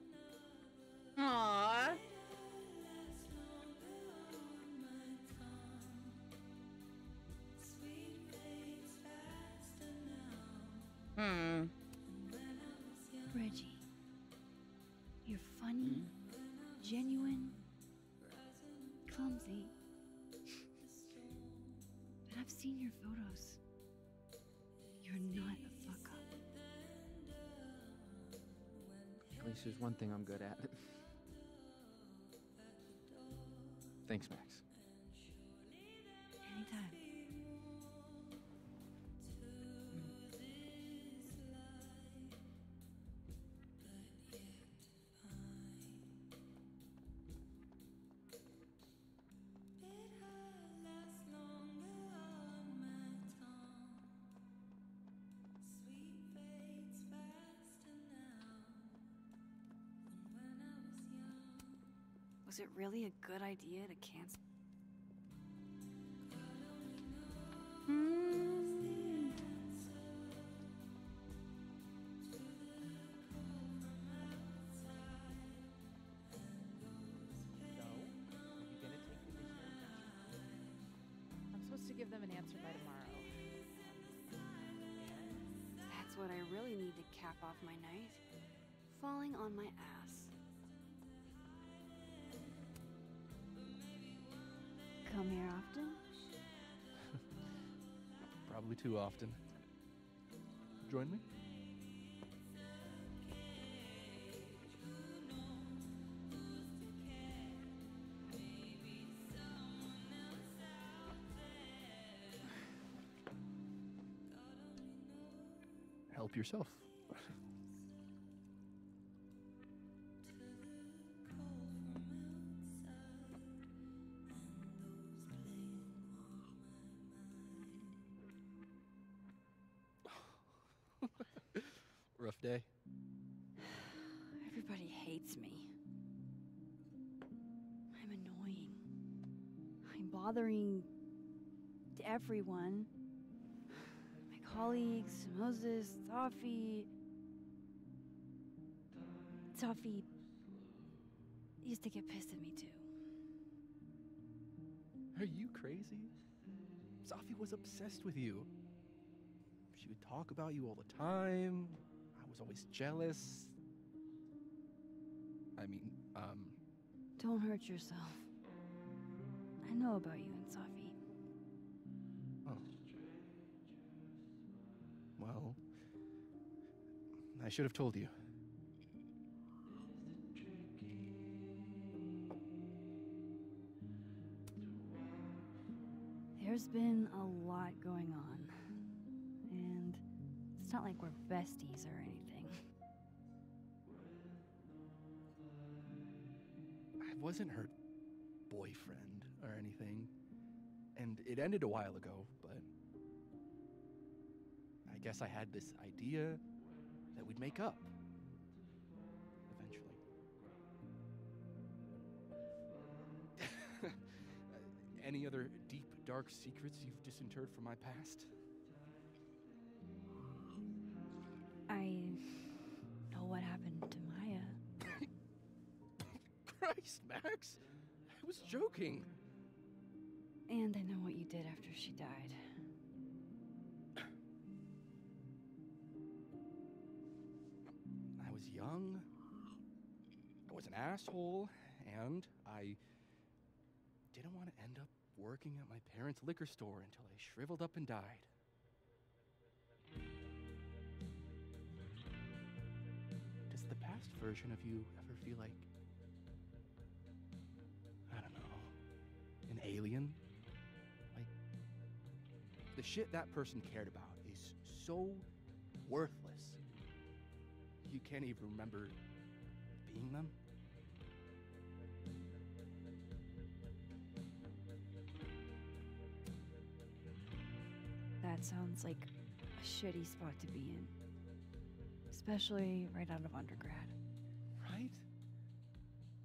Speaker 1: Aww.
Speaker 2: Reggie, you're funny, genuine, clumsy. But I've seen your photos. You're not a fuck up.
Speaker 3: At least there's one thing I'm good at. Thanks, Max.
Speaker 2: Anytime. Was it really a good idea to cancel?
Speaker 4: I'm supposed to give them an answer by tomorrow.
Speaker 2: That's what I really need to cap off my night. Falling on my ass. Come here often?
Speaker 3: Probably too often. Join me? Help yourself. Rough day.
Speaker 2: Everybody hates me. I'm annoying. I'm bothering everyone. My colleagues, Moses, Safi. Safi used to get pissed at me too.
Speaker 3: Are you crazy? Safi was obsessed with you. She would talk about you all the time. I was always jealous. I mean,
Speaker 2: Don't hurt yourself. I know about you and Safi.
Speaker 3: Oh. Well, I should have told you.
Speaker 2: There's been a lot going on. And it's not like we're besties or anything.
Speaker 3: I wasn't her boyfriend or anything. And it ended a while ago, but I guess I had this idea that we'd make up. Eventually. Any other deep, dark secrets you've disinterred from my past?
Speaker 2: I know what happened to Maya.
Speaker 3: Christ, Max! I was joking.
Speaker 2: And I know what you did after she died.
Speaker 3: I was young. I was an asshole, and I didn't want to end up working at my parents' liquor store until I shriveled up and died. Does the past version of you ever feel like, I don't know, an alien? Like, the shit that person cared about is so worthless. You can't even remember being them?
Speaker 2: That sounds like a shitty spot to be in. Especially right out of undergrad.
Speaker 3: Right?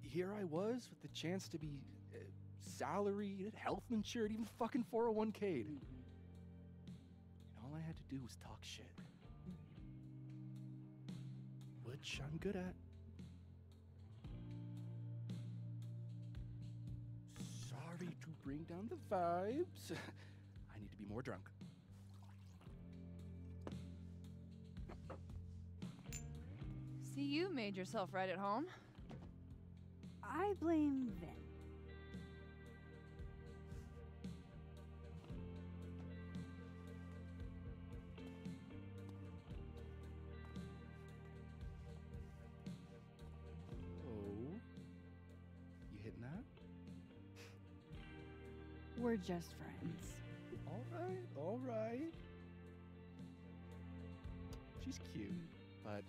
Speaker 3: Here I was with the chance to be salaried, health insured, even fucking 401k'd. And all I had to do was talk shit. Which I'm good at. Sorry to bring down the vibes. I need to be more drunk.
Speaker 10: See, you made yourself right at home.
Speaker 2: I blame Vin.
Speaker 3: Oh? You hitting that?
Speaker 2: We're just friends.
Speaker 3: All right. She's cute, but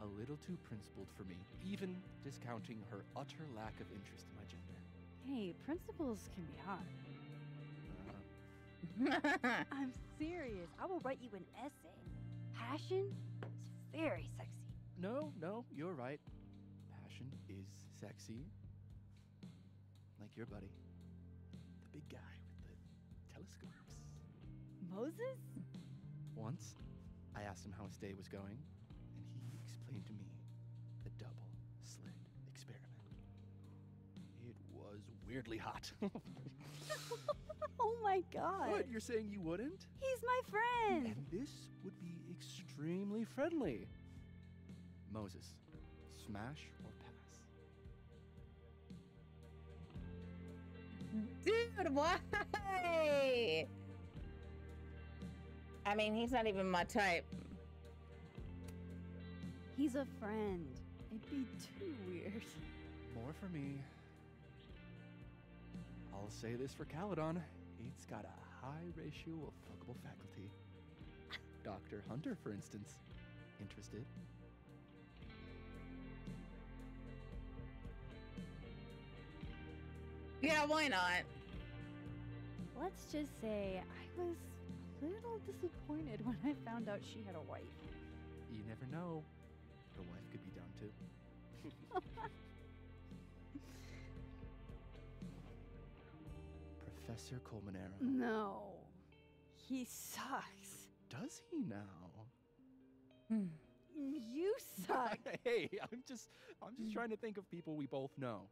Speaker 3: a little too principled for me, even discounting her utter lack of interest in my gender.
Speaker 2: Hey, principals can be hot. I'm serious. I will write you an essay. Passion is very sexy.
Speaker 3: No, you're right. Passion is sexy. like your buddy. The big guy with the telescopes.
Speaker 2: Moses?
Speaker 3: Once, I asked him how his day was going, and he explained to me the double slit experiment. It was weirdly hot.
Speaker 2: Oh my god.
Speaker 3: What? You're saying you wouldn't?
Speaker 2: He's my friend.
Speaker 3: And this would be extremely friendly. Moses, smash or pass?
Speaker 1: Dude, why? I mean, he's not even my type.
Speaker 2: He's a friend. It'd be too weird.
Speaker 3: More for me. I'll say this for Caledon. It's got a high ratio of fuckable faculty. Dr. Hunter, for instance. Interested?
Speaker 1: Yeah, why not?
Speaker 2: Let's just say I was a little disappointed when I found out she had a wife.
Speaker 3: You never know. The wife could be down too. Professor Colmenero.
Speaker 2: No. He sucks.
Speaker 3: Does he now?
Speaker 2: You suck.
Speaker 3: Hey, I'm just trying to think of people we both know.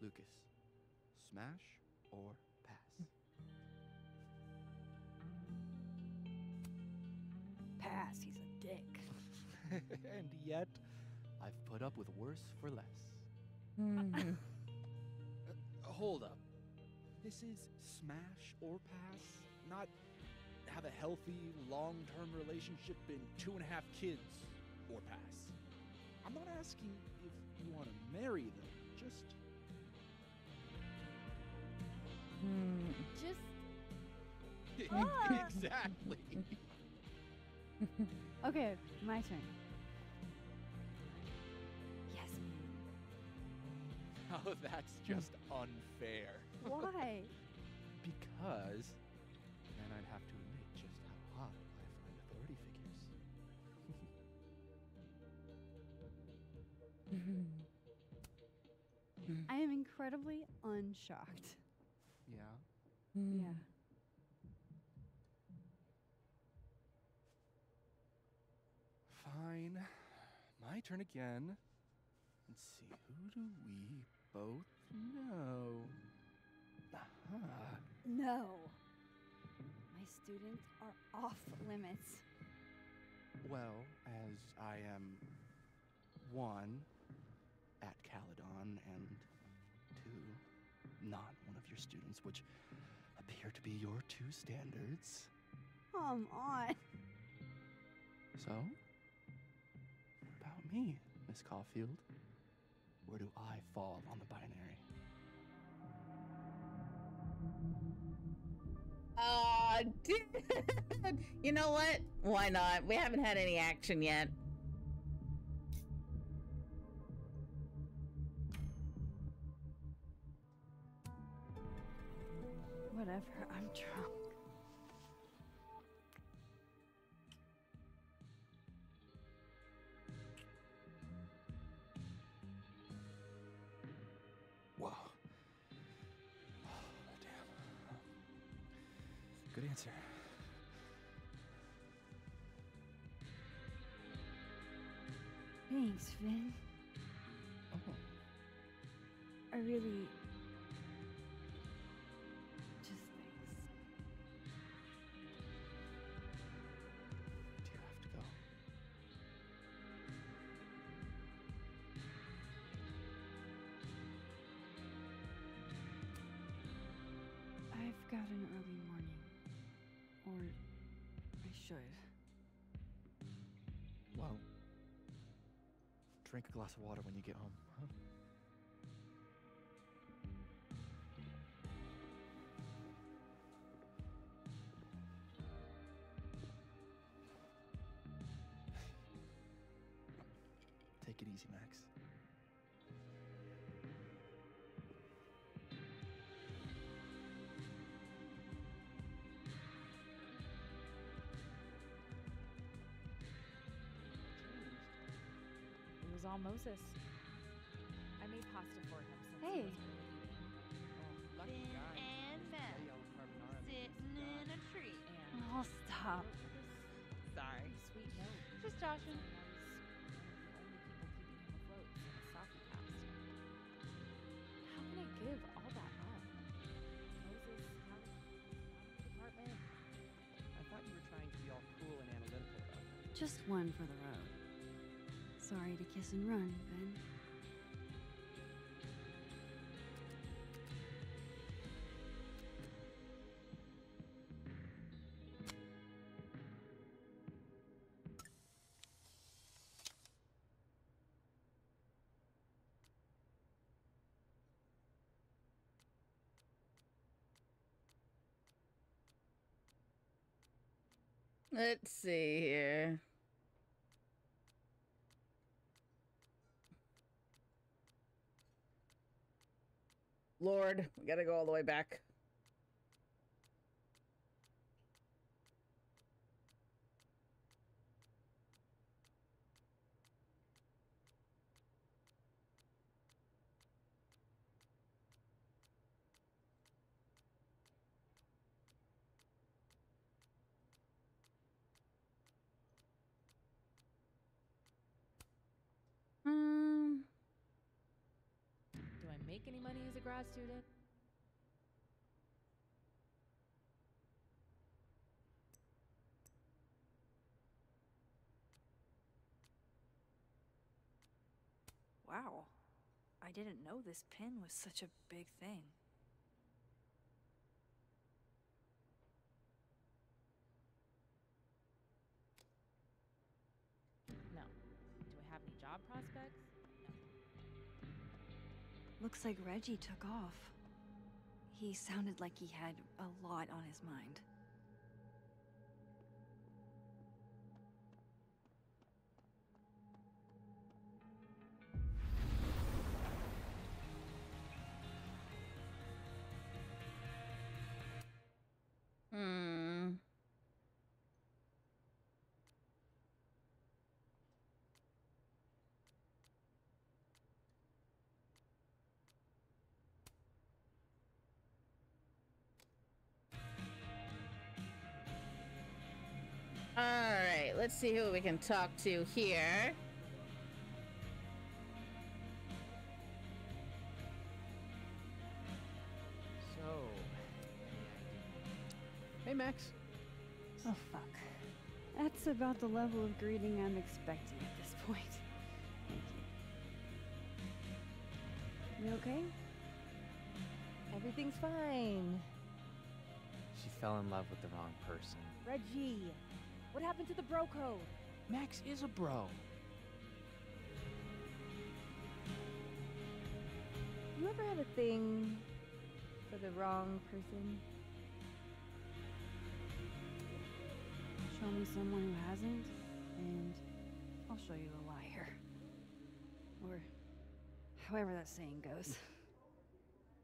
Speaker 3: Lucas, smash or pass?
Speaker 2: Pass. He's a dick.
Speaker 3: And yet, I've put up with worse for less. Hold up. This is smash or pass, not have a healthy, long-term relationship and 2.5 kids or pass. I'm not asking if you want to marry them, just...
Speaker 2: Just...
Speaker 3: Exactly.
Speaker 2: Okay, my turn. Yasmin.
Speaker 3: Oh, that's just unfair.
Speaker 2: Why?
Speaker 3: Because then I'd have to admit just how hot I find authority figures.
Speaker 2: I am incredibly unshocked.
Speaker 3: Yeah?
Speaker 2: Yeah.
Speaker 3: Fine. My turn again. Let's see, who do we both know? Aha.
Speaker 2: No. My students are off limits.
Speaker 3: Well, as I am 1 at Caledon and 2 not one of your students, which appear to be your 2 standards.
Speaker 2: Come on.
Speaker 3: So, what about me, Miss Caulfield? Where do I fall on the binary?
Speaker 1: Dude. You know what? Why not? We haven't had any action yet.
Speaker 2: Whatever, I'm drunk.
Speaker 3: Whoa. Oh, damn. Good answer.
Speaker 2: Thanks, Finn.
Speaker 3: Oh.
Speaker 2: I really... Just thanks.
Speaker 3: Do you have to go?
Speaker 2: I've got an early morning. Or I should.
Speaker 3: Well, drink a glass of water when you get home, huh? Take it easy, Max.
Speaker 4: It was all Moses. I made pasta for him since
Speaker 2: Hey.
Speaker 4: he was early.
Speaker 10: Tashin.
Speaker 8: Safi passed. How can I give all that up? Moses, how department?
Speaker 11: I thought you were trying to be all cool and analytical about that.
Speaker 2: Just one for the road. Sorry to kiss and run, Ben.
Speaker 1: Let's see here. Lord, we gotta go all the way back.
Speaker 8: Do I make any money as a grad student?
Speaker 2: Wow. I didn't know this pin was such a big thing.
Speaker 8: No. Do I have any job prospects?
Speaker 2: Looks like Reggie took off. He sounded like he had a lot on his mind.
Speaker 1: All right, let's see who we can talk to here.
Speaker 11: So,
Speaker 3: Hey, Max.
Speaker 2: Oh, fuck. That's about the level of greeting I'm expecting at this point. Thank you.
Speaker 5: You okay? Everything's fine.
Speaker 11: she fell in love with the wrong person.
Speaker 5: Reggie, what happened to the bro code?
Speaker 11: Max is a bro.
Speaker 5: You ever have a thing for the wrong person?
Speaker 2: Show me someone who hasn't, and I'll show you a liar. Or however that saying goes.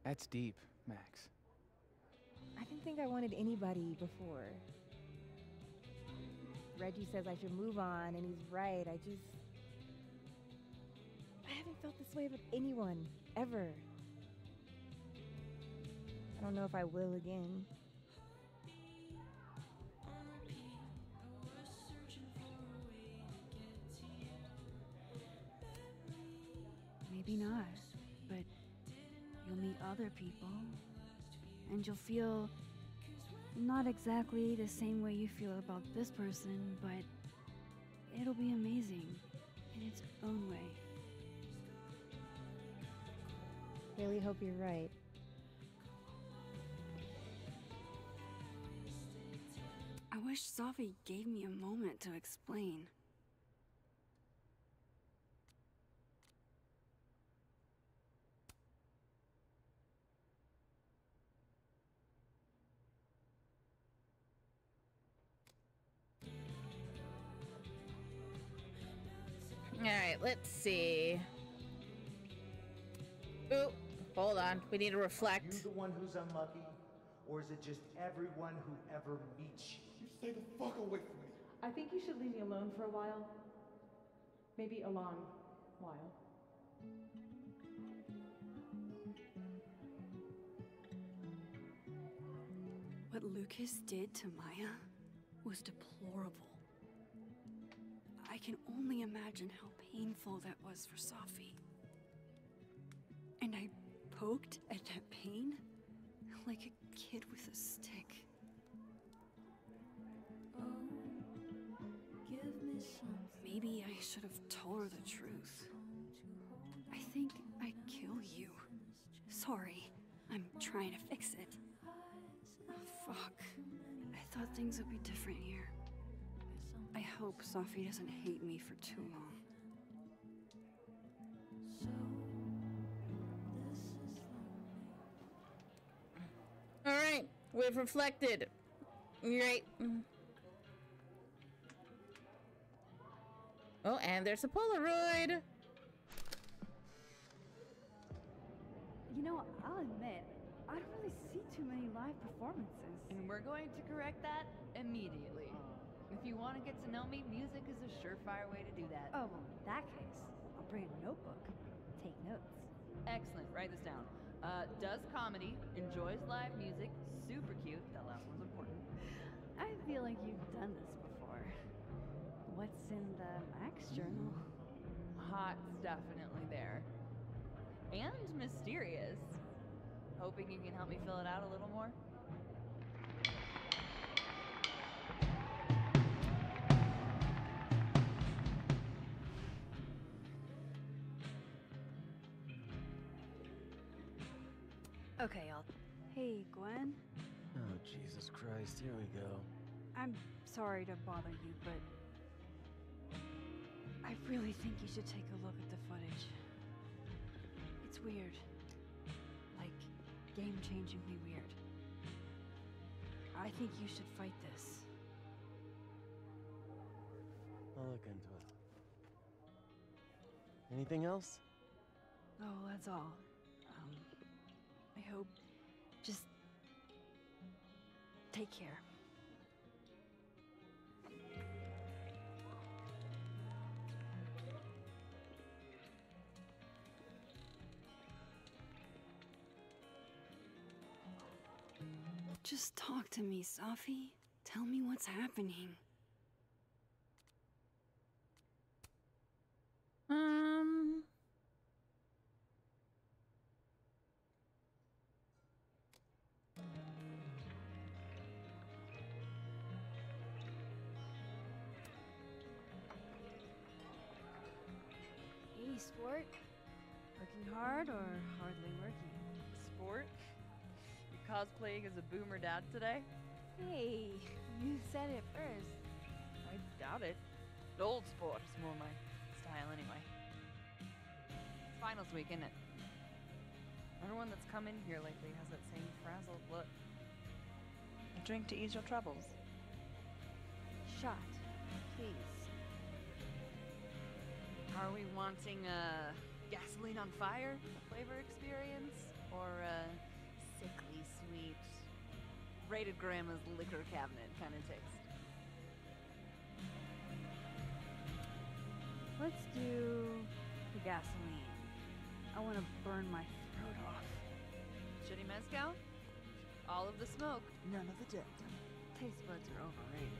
Speaker 11: That's deep, Max.
Speaker 5: I didn't think I wanted anybody before. Reggie says I should move on, and he's right. I haven't felt this way about anyone, ever. I don't know if I will again.
Speaker 2: Maybe not, but you'll meet other people, and you'll feel not exactly the same way you feel about this person, but it'll be amazing in its own way.
Speaker 5: Really hope you're right.
Speaker 2: I wish Safi gave me a moment to explain.
Speaker 1: All right, let's see. Ooh, hold on. We need to reflect.
Speaker 12: Are you the one who's unlucky? Or is it just everyone who ever meets you? You stay the fuck away from me.
Speaker 8: I think you should leave me alone for a while. Maybe a long while.
Speaker 2: What Lucas did to Maya was deplorable. I can only imagine how painful that was for Safi. And I poked at that pain like a kid with a stick. Maybe I should have told her the truth. I think I'd kill you. Sorry, I'm trying to fix it. Oh, fuck. I thought things would be different here. I hope Safi doesn't hate me for too long.
Speaker 1: All right, we've reflected. Right. Oh, and there's a Polaroid.
Speaker 2: You know, I'll admit, I don't really see too many live performances.
Speaker 10: And we're going to correct that immediately. If you want to get to know me, music is a surefire way to do that.
Speaker 2: Oh, well, in that case, I'll bring a notebook. Take notes.
Speaker 10: Excellent, write this down. Does comedy, enjoys live music, super cute, that last one's important.
Speaker 2: I feel like you've done this before. What's in the Max journal?
Speaker 10: Hot's definitely there. And mysterious. Hoping you can help me fill it out a little more.
Speaker 2: Okay, Hey, Gwen.
Speaker 9: Oh, Jesus Christ, here we go.
Speaker 2: I'm sorry to bother you, but I really think you should take a look at the footage. It's weird. Like, game-changingly weird. I think you should fight this.
Speaker 9: I'll look into it. Anything else?
Speaker 2: Oh, that's all. I hope... Just... take care. Just talk to me, Safi. Tell me what's happening. Hey, sport. Working hard or hardly working?
Speaker 10: Sport? You cosplaying as a boomer dad today?
Speaker 2: Hey, you said it first.
Speaker 10: I doubt it. Old sport is more my style anyway. It's finals week, isn't it? Everyone that's come in here lately has that same frazzled look. A drink to ease your troubles.
Speaker 2: Shot, please.
Speaker 10: Are we wanting gasoline on fire flavor experience? Or sickly sweet, rated grandma's liquor cabinet kind of taste?
Speaker 2: Let's do the gasoline. I want to burn my throat off.
Speaker 10: Shitty mezcal? All of the smoke, none of the dip.
Speaker 2: Taste buds are overrated.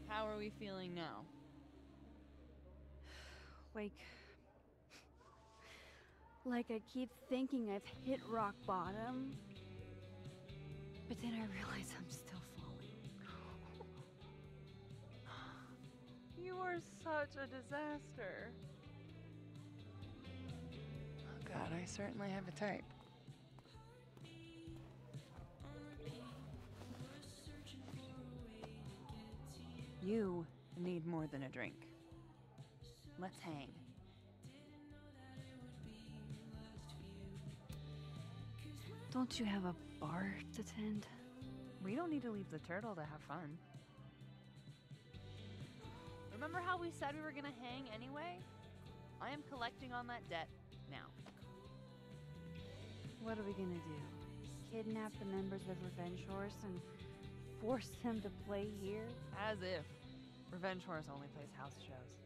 Speaker 10: How are we feeling now?
Speaker 2: Like I keep thinking I've hit rock bottom, but then I realize I'm still falling.
Speaker 10: You are such a disaster. Oh God, I certainly have a type. You need more than a drink. Let's hang.
Speaker 2: Don't you have a bar to tend?
Speaker 10: We don't need to leave the turtle to have fun. Remember how we said we were gonna hang anyway? I am collecting on that debt now.
Speaker 2: What are we gonna do? Kidnap the members of Revenge Horse and force them to play here?
Speaker 10: As if. Revenge Horse only plays house shows.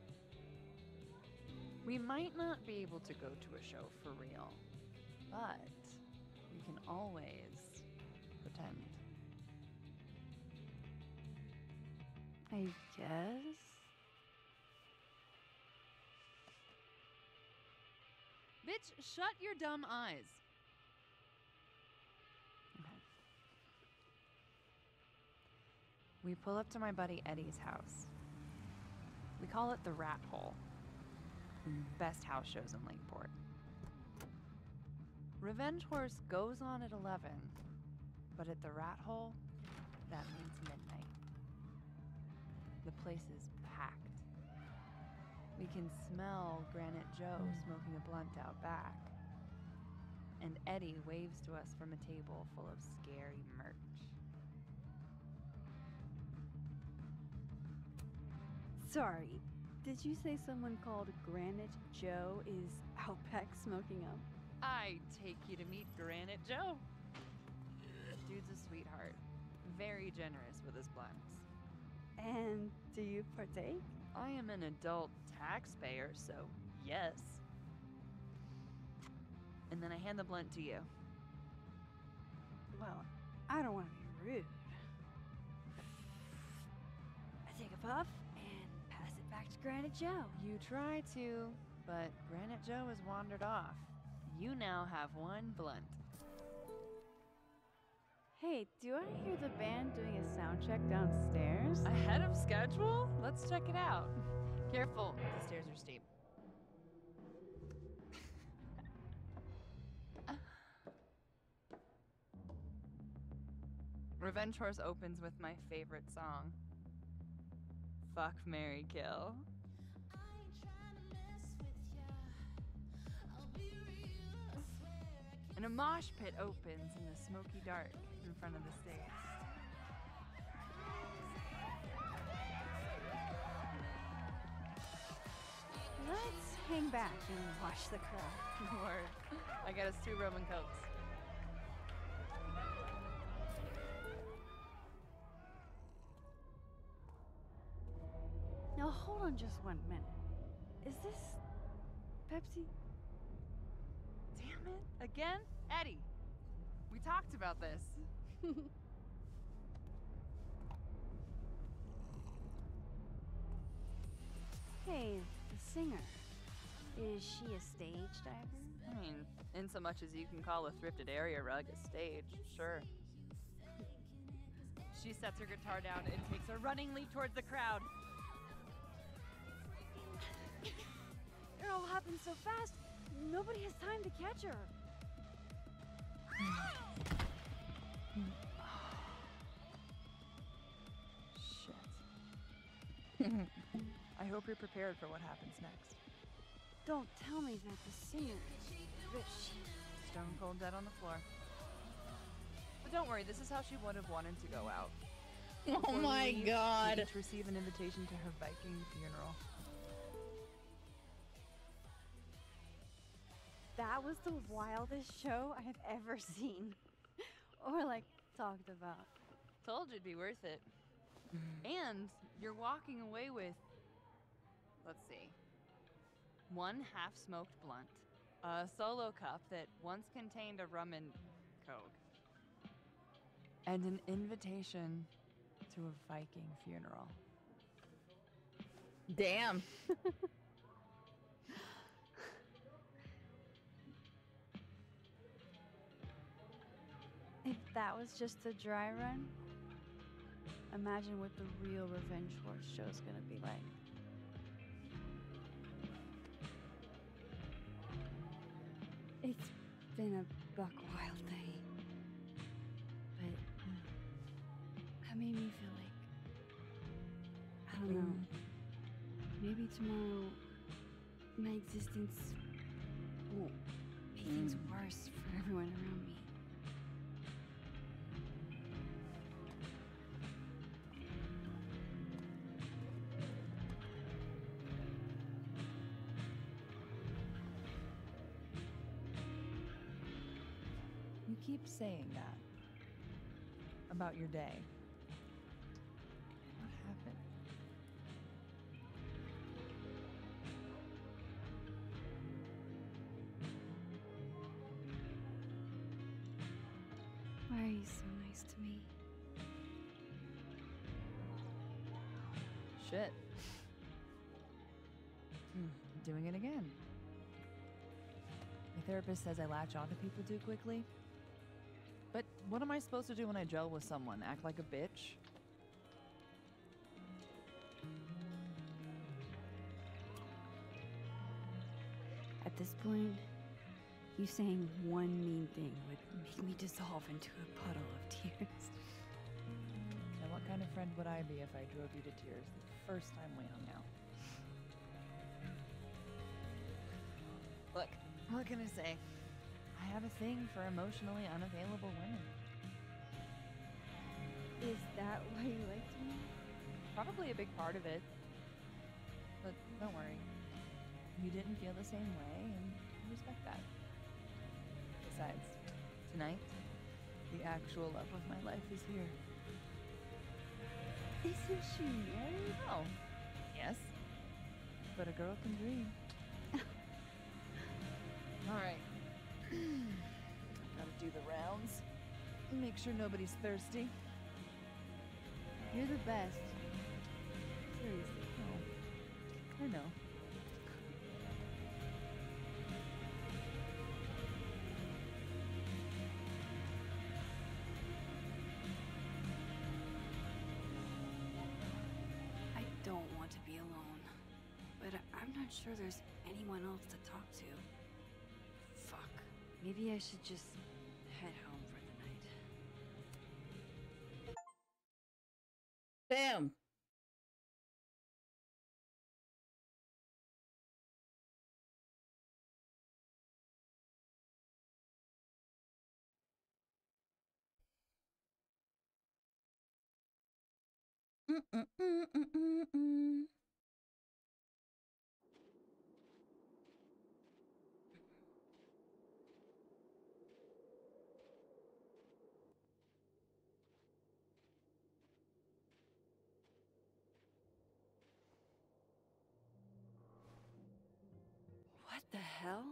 Speaker 10: We might not be able to go to a show for real, But we can always pretend.
Speaker 2: I guess?
Speaker 10: Bitch, shut your dumb eyes. Okay. We pull up to my buddy Eddie's house. We call it the Rat Hole. Best house shows in Lakeport. Revenge Horse goes on at 11, but at the Rat Hole, that means midnight. The place is packed. We can smell Granite Joe smoking a blunt out back. And Eddie waves to us from a table full of scary merch.
Speaker 2: Sorry, did you say someone called Granite Joe is out back smoking up?
Speaker 10: I take you to meet Granite Joe. Dude's a sweetheart. Very generous with his blunts.
Speaker 2: And do you partake?
Speaker 10: I am an adult taxpayer, so yes. And then I hand the blunt to you.
Speaker 2: Well, I don't want to be rude. I take a puff and pass it back to Granite Joe.
Speaker 10: You try to, but Granite Joe has wandered off. You now have one blunt.
Speaker 2: Hey, do I hear the band doing a sound check downstairs?
Speaker 10: Ahead of schedule? Let's check it out. Careful, the stairs are steep. Revenge Horse opens with my favorite song. Fuck, marry, kill. And a mosh pit opens in the smoky dark in front of the stage.
Speaker 2: Let's hang back and watch the crowd.
Speaker 10: Word. I got us 2 rum and cokes.
Speaker 2: Now hold on just 1 minute. Is this Pepsi?
Speaker 10: Damn it. Again? Eddie, we talked about this.
Speaker 2: Hey, the singer. Is she a stage diver?
Speaker 10: I mean, in so much as you can call a thrifted area rug a stage, sure. She sets her guitar down and takes a running leap towards the crowd.
Speaker 2: It all happened so fast, nobody has time to catch her.
Speaker 10: Shit. I hope you're prepared for what happens next.
Speaker 2: Don't tell me that the singer, that she...
Speaker 10: Stone cold dead on the floor. But don't worry, this is how she would have wanted to go out.
Speaker 1: Oh
Speaker 10: Before we
Speaker 1: my
Speaker 10: leave,
Speaker 1: God.
Speaker 10: we each receive an invitation to her Viking funeral.
Speaker 2: That was the wildest show I have ever seen. Or, like, talked about.
Speaker 10: Told you it'd be worth it. And you're walking away with, let's see, 1 half-smoked blunt, a solo cup that once contained a rum and coke, and an invitation to a Viking funeral.
Speaker 1: Damn.
Speaker 2: If that was just a dry run, imagine what the real Revenge Horse show's gonna be like. It's been a buck wild day. But that made me feel like, I don't know, maybe tomorrow my existence won't make things worse for everyone around me.
Speaker 10: You keep saying that about your day. What happened?
Speaker 2: why he's so nice to me.
Speaker 10: Shit. Doing it again. My therapist says I latch onto people too quickly. But what am I supposed to do when I gel with someone? Act like a bitch?
Speaker 2: At this point, you saying one mean thing would make me dissolve into a puddle of tears.
Speaker 10: And what kind of friend would I be if I drove you to tears the first time we hung out? Look, what can I say? I have a thing for emotionally unavailable women.
Speaker 5: Is that why you liked me?
Speaker 10: Probably a big part of it. But don't worry. You didn't feel the same way, and I respect that. Besides, tonight, the actual love of my life is here.
Speaker 5: Isn't she married?
Speaker 10: Oh, yes. But a girl can dream. All right. Gotta do the rounds. Make sure nobody's thirsty.
Speaker 5: You're the best. Seriously.
Speaker 10: Oh, I know.
Speaker 2: I don't want to be alone, but I'm not sure there's anyone else to talk to. Fuck. Maybe I should just head home for the night.
Speaker 1: Boom. Mm-mm-mm-mm-mm-mm.
Speaker 2: What the hell?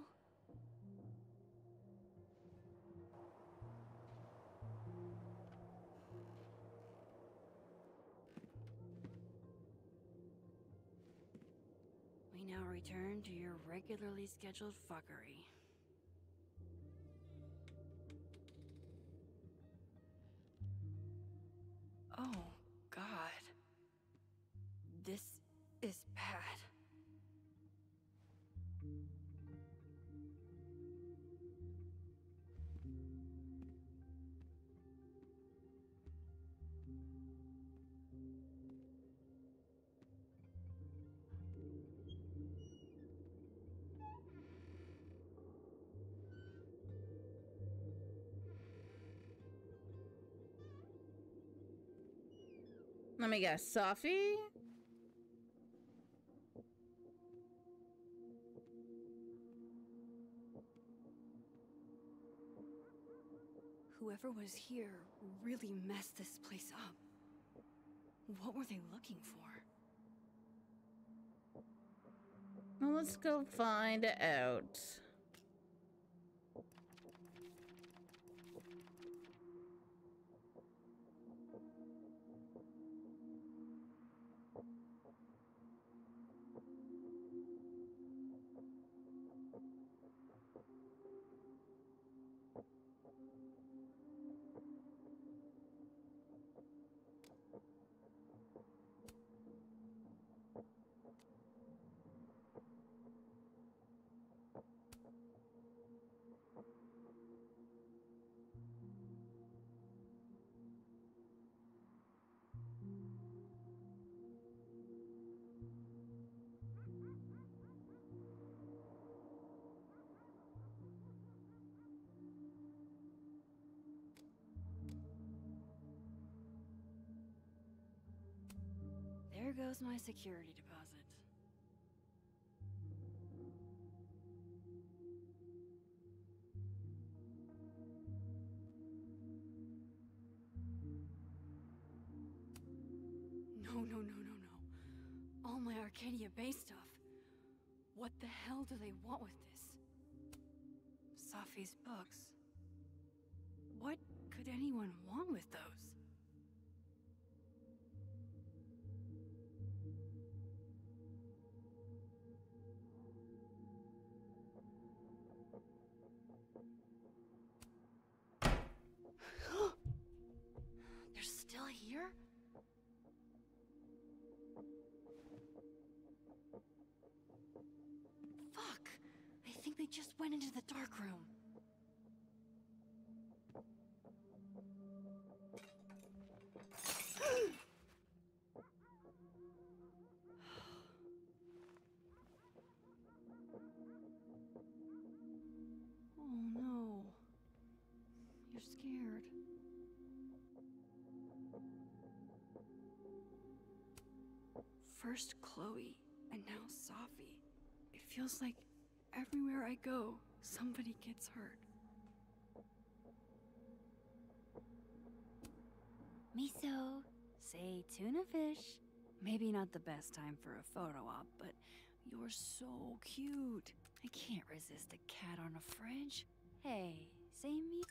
Speaker 2: We now return to your regularly scheduled fuckery. Oh, God. This is bad.
Speaker 1: Let me guess, Safi?
Speaker 2: Whoever was here really messed this place up. What were they looking for?
Speaker 1: Well, let's go find out.
Speaker 2: There goes my security deposit. No. All my Arcadia Bay stuff. What the hell do they want with this? Safi's books. What could could anyone want with those? They're still here? Fuck! I think they just went into the dark room. Oh no. You're scared. First Chloe, and now Safi. It feels like everywhere I go, somebody gets hurt. Miso, say tuna fish. Maybe not the best time for a photo op, but you're so cute. I can't resist a cat on a fridge. Hey, say me.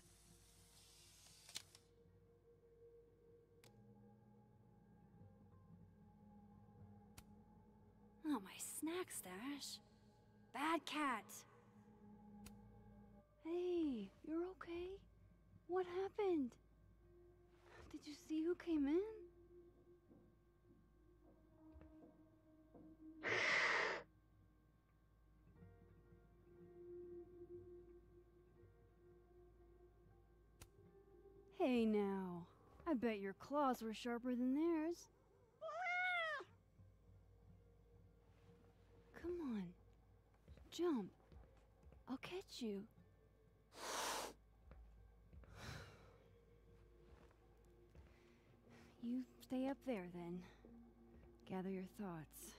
Speaker 2: Oh, my snack stash. Bad cat. Hey, you're okay? What happened? Did you see who came in? Hey now, I bet your claws were sharper than theirs. Come on, jump. I'll catch you. You stay up there then. Gather your thoughts.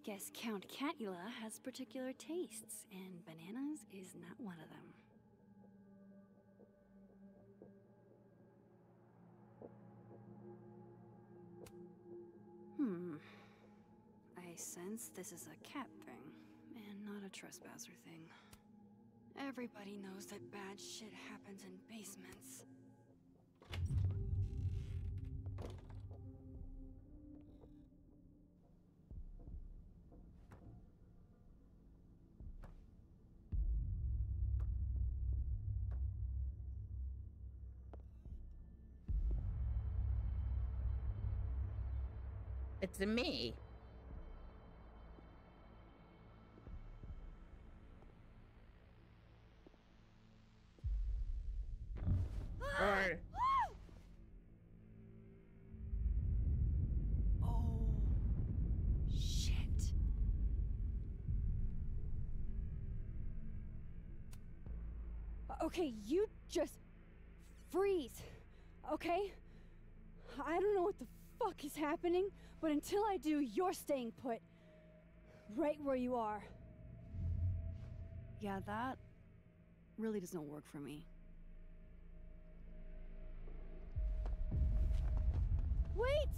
Speaker 2: Guess Count Catula has particular tastes, and bananas is not one of them. I sense this is a cat thing, and not a trespasser thing. Everybody knows that bad shit happens in basements.
Speaker 1: It's me. Or
Speaker 2: Oh, shit. Okay, you just freeze, okay? I don't know what the fuck is happening, but until I do, you're staying put. Right where you are. Yeah, that really doesn't work for me. Wait!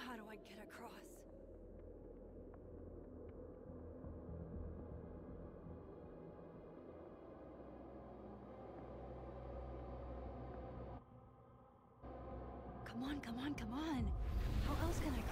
Speaker 2: How do I get across? Come on, come on, come on. How else can I cross?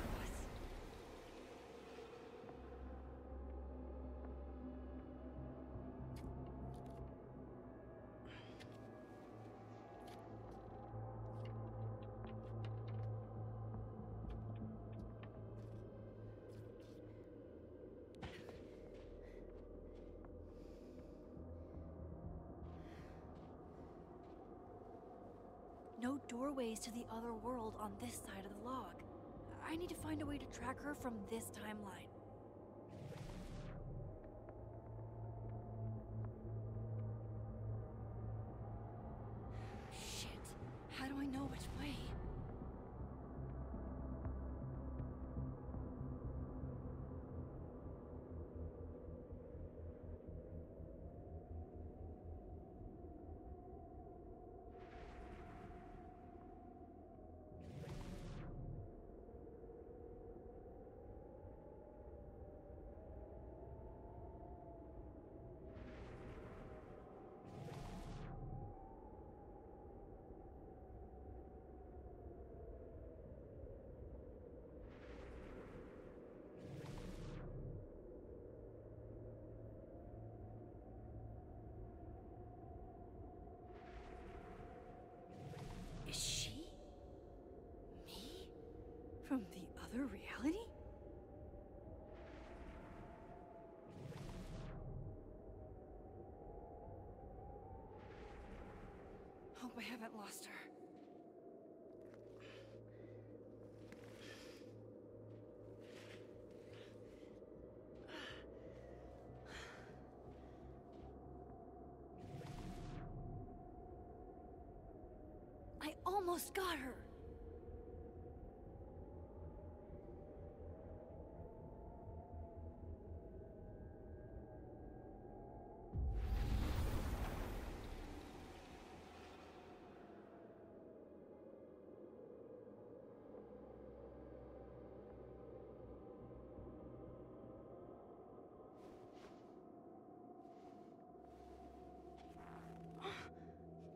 Speaker 2: No doorways to the other world on this side of the log. I need to find a way to track her from this timeline. Shit. How do I know which way? Is she? Me? From the other reality? Hope I haven't lost her. I almost got her!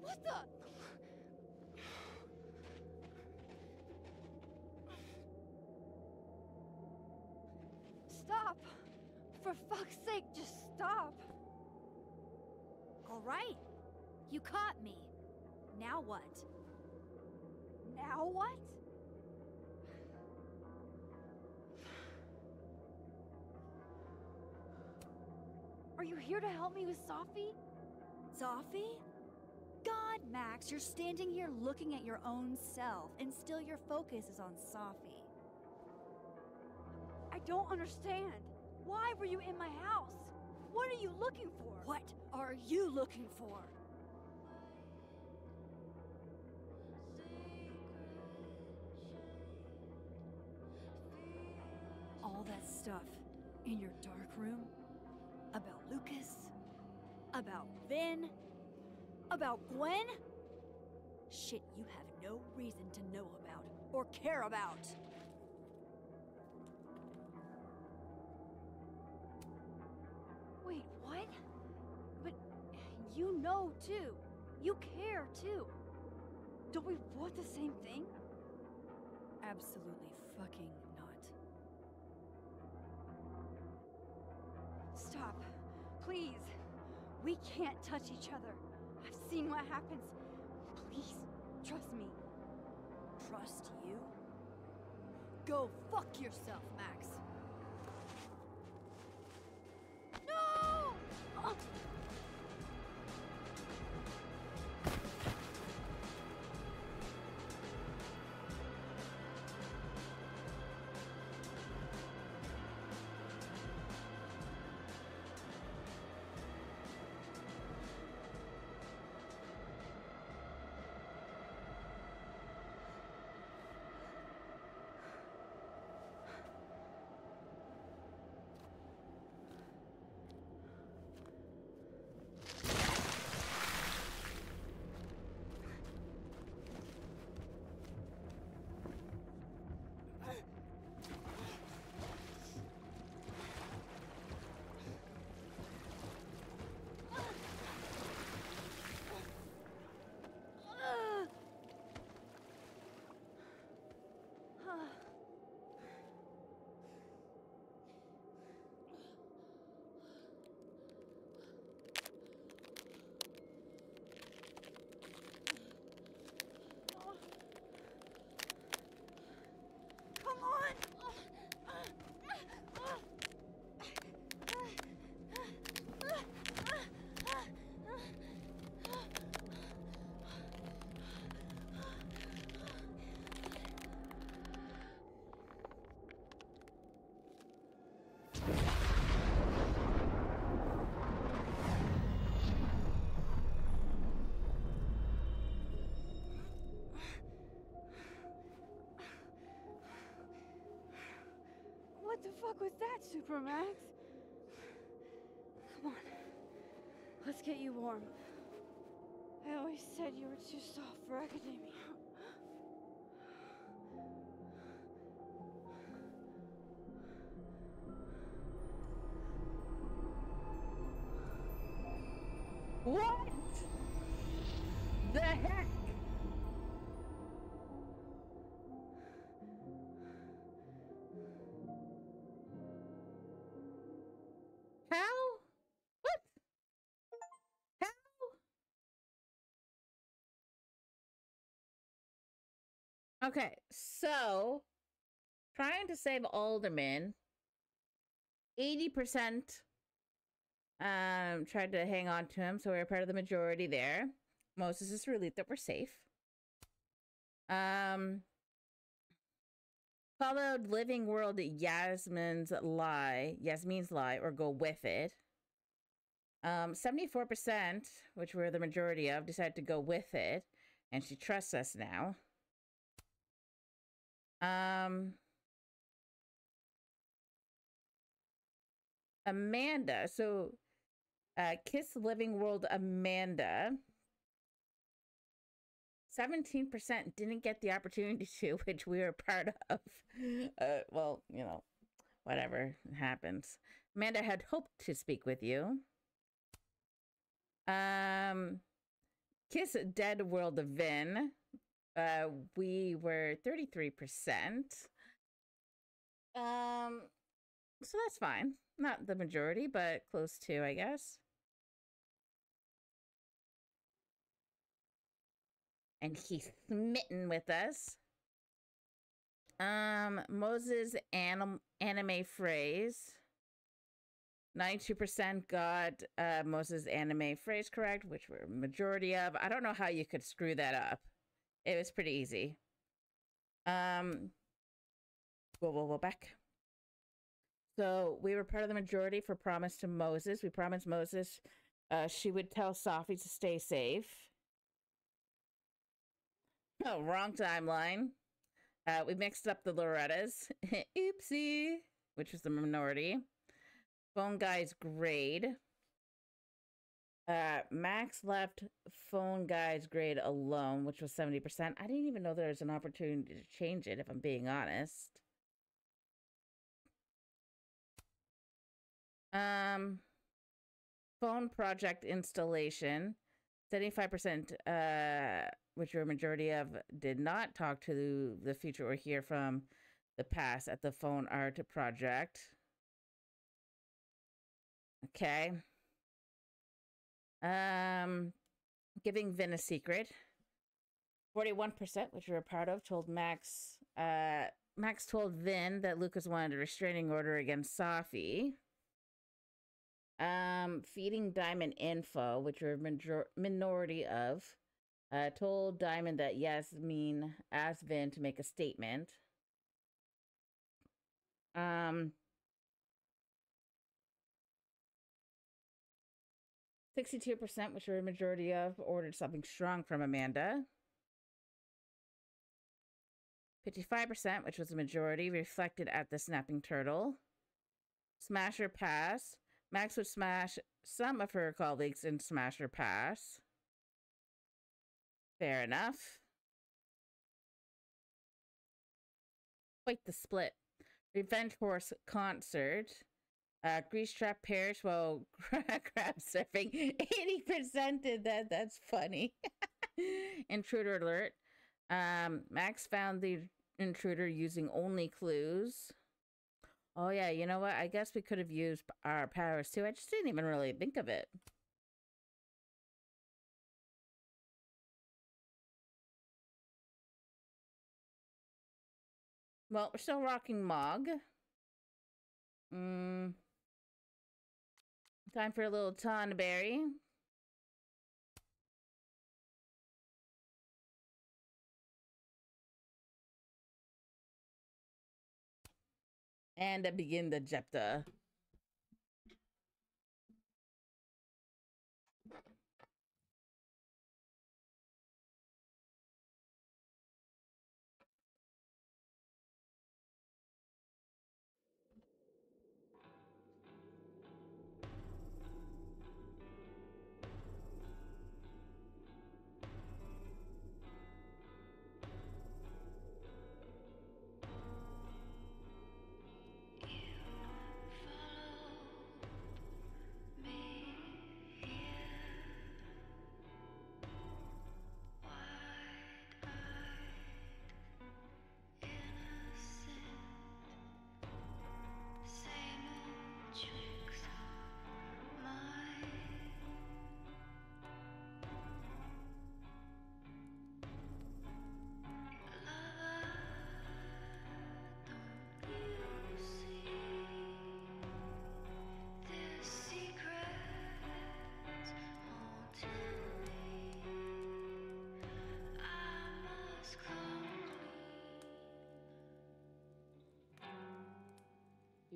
Speaker 2: What the? Stop! For fuck's sake, just stop!
Speaker 13: All right. You caught me. Now what?
Speaker 2: Now what? Are you here to help me with Safi?
Speaker 13: Safi? God, Max, you're standing here looking at your own self, and still your focus is on Safi.
Speaker 2: I don't understand. Why were you in my house? What are you looking for?
Speaker 13: What are you looking for? All that stuff in your dark room about Lucas, about Vin, about Gwen? Shit you have no reason to know about or care about.
Speaker 2: Wait, what? But you know too. You care too. Don't we want the same thing?
Speaker 13: Absolutely fucking not.
Speaker 2: Stop. Please. We can't touch each other. I've seen what happens. Please, trust me.
Speaker 13: Trust you? Go fuck yourself, Max.
Speaker 2: No! What the fuck was that, Supermax? Come on. Let's get you warm. I always said you were too soft for academia.
Speaker 1: What the heck? How? What? How? Okay, so trying to save Alderman, 80% tried to hang on to him, so we were part of the majority there. Moses is relieved that we're safe. Followed Living World Yasmin's lie, or go with it. 74%, which we're the majority of, decided to go with it, and she trusts us now. Amanda, so Kiss Living World Amanda, 17% didn't get the opportunity to, which we were part of. Well, you know, whatever happens. Amanda had hoped to speak with you. Kiss Dead World of Vin, we were 33%. So that's fine. Not the majority, but close to, I guess. And he's smitten with us. Moses anime phrase. 92% got Moses anime phrase correct, which we're majority of. I don't know how you could screw that up. It was pretty easy. We'll back. So we were part of the majority for promise to Moses. We promised Moses she would tell Safi to stay safe. Oh, wrong timeline. We mixed up the Lorettas. Oopsie, which was the minority. Phone guy's grade. Max left phone guy's grade alone, which was 70%. I didn't even know there was an opportunity to change it, if I'm being honest. Phone project installation. 75%, which were a majority of, did not talk to the future or hear from the past at the phone art project. Okay. Giving Vin a secret. 41%, which we're a part of, told Max. Max told Vin that Lucas wanted a restraining order against Safi. Feeding Diamond info, which we're minority of, told Diamond that Yasmin asked Vin to make a statement. 62%, which we're a majority of, ordered something strong from Amanda. 55%, which was a majority, reflected at the snapping turtle. Smasher pass. Max would smash some of her colleagues in Smasher pass. Fair enough. Quite the split. Revenge Horse concert. Grease trap parish while crab surfing. 80% did that. That's funny. Intruder alert. Max found the intruder using only clues. Oh yeah, you know what? I guess we could have used our powers too. I just didn't even really think of it. Well, we're still rocking Mog. Time for a little Tonberry. And begin the chapter.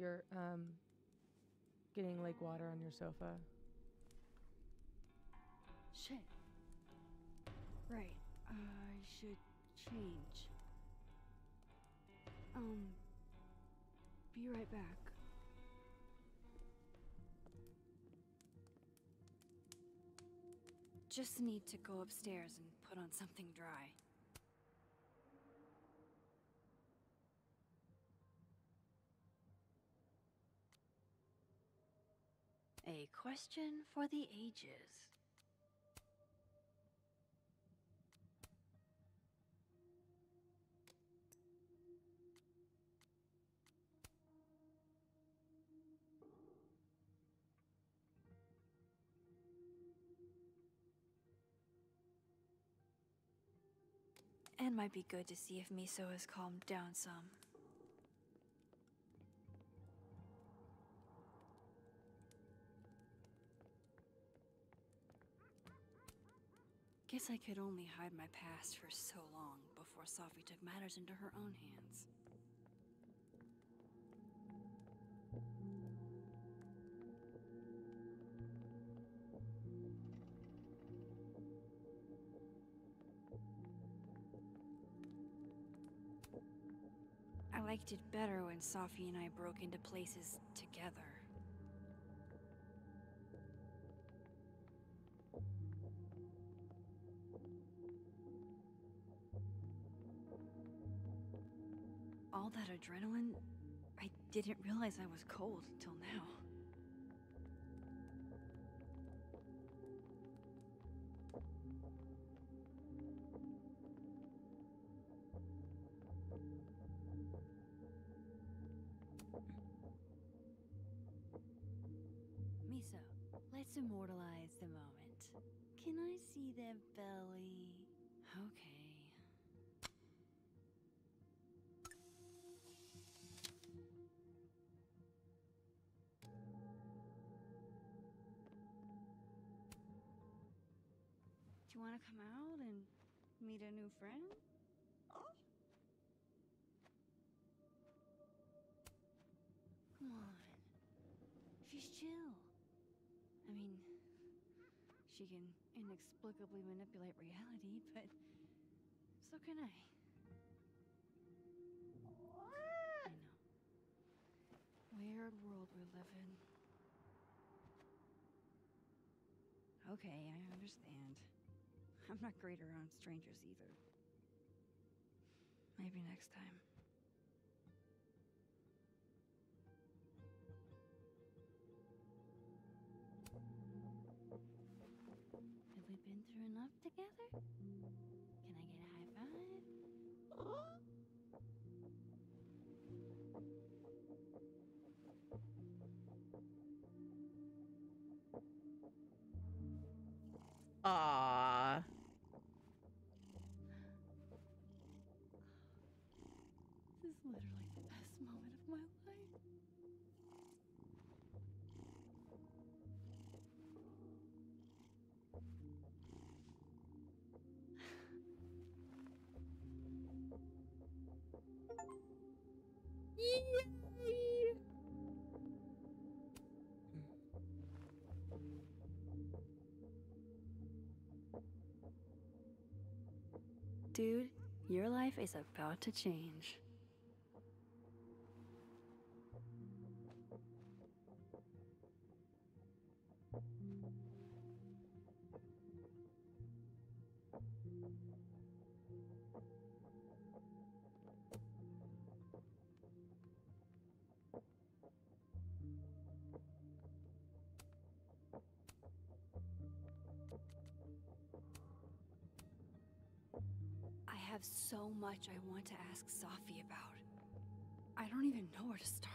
Speaker 8: You're, getting lake water on your sofa.
Speaker 2: Shit. Right. I should change. Be right back. Just need to go upstairs and put on something dry. A question for the ages. And might be good to see if Miso has calmed down some. Guess I could only hide my past for so long before Safi took matters into her own hands. I liked it better when Safi and I broke into places together. All that adrenaline, I didn't realize I was cold till now. Miso, let's immortalize the moment. Can I see their belly? Okay. Do you want to come out and meet a new friend? Come on. She's chill. I mean, she can inexplicably manipulate reality, but so can I. I know. Weird world we live in. Okay, I understand. I'm not great around strangers either. Maybe next time. Have we been through enough together? Can I get a high five?
Speaker 1: Aww.
Speaker 2: This is literally the best moment of my life.
Speaker 1: Yay!
Speaker 2: Dude, your life is about to change. I have so much I want to ask Safi about. I don't even know where to start.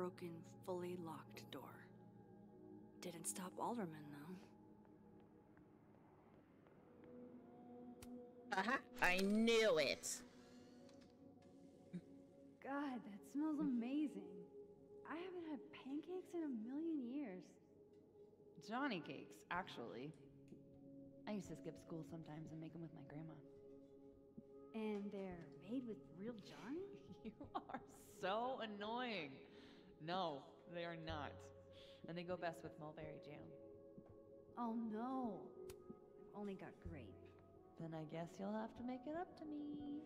Speaker 2: broken, fully locked door. Didn't stop Alderman, though.
Speaker 1: I knew it.
Speaker 2: God, that smells amazing. I haven't had pancakes in a million years.
Speaker 10: Johnny cakes, actually. I used to skip school sometimes and make them with my grandma.
Speaker 2: And they're made with real Johnny?
Speaker 10: You are so annoying. No, they are not. And they go best with mulberry jam.
Speaker 2: Oh no. I've only got grape.
Speaker 10: Then I guess you'll have to make it up to me.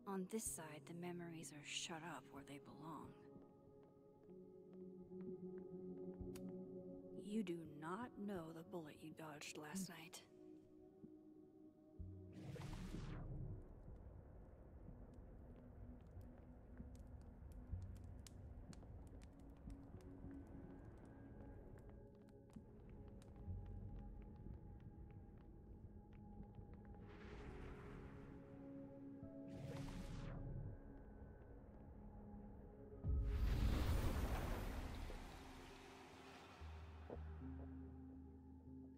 Speaker 2: On this side, the memories are shut up where they belong. You do not know the bullet you dodged last night.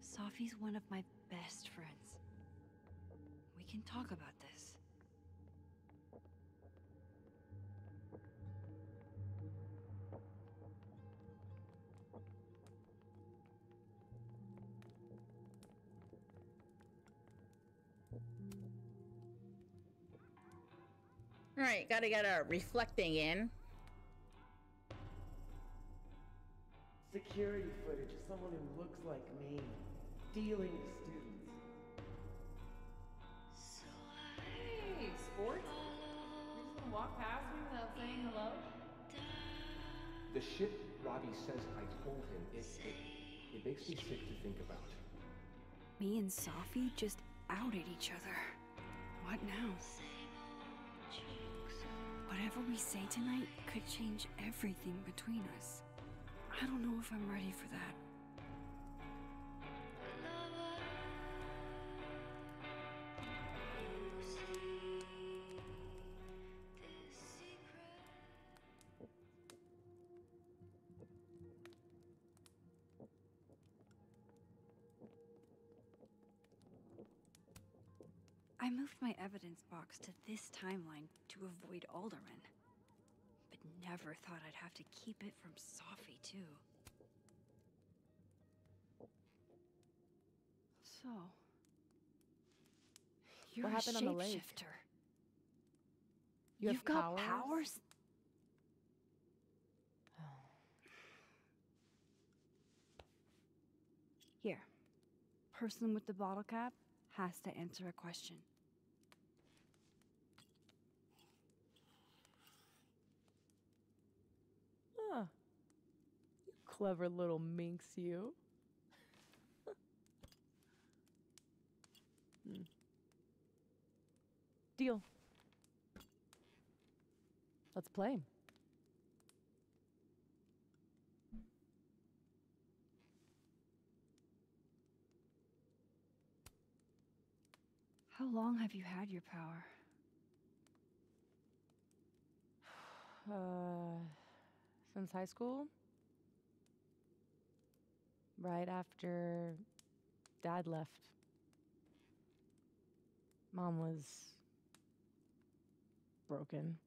Speaker 2: Safi's one of my best friends. We can talk about this.
Speaker 1: All right, gotta get our reflecting in.
Speaker 14: Security footage of someone who looks like me, dealing with students.
Speaker 10: Hey, sports? You're just gonna walk past me without saying hello?
Speaker 7: The shit Robbie says I told him, it makes me sick to think about.
Speaker 2: Me and Safi just outed each other. What now? Whatever we say tonight could change everything between us. I don't know if I'm ready for that. I moved my evidence box to this timeline to avoid Alderman, but never thought I'd have to keep it from Safi, too. So, you're
Speaker 8: What happened
Speaker 2: a
Speaker 8: on the lake?
Speaker 2: shapeshifter.
Speaker 8: You've
Speaker 2: got powers? Here, person with the bottle cap has to answer a question.
Speaker 8: Huh. You clever little minx, you. Deal. Let's play.
Speaker 2: How long have you had your power?
Speaker 8: Since high school? Right after Dad left. Mom was broken.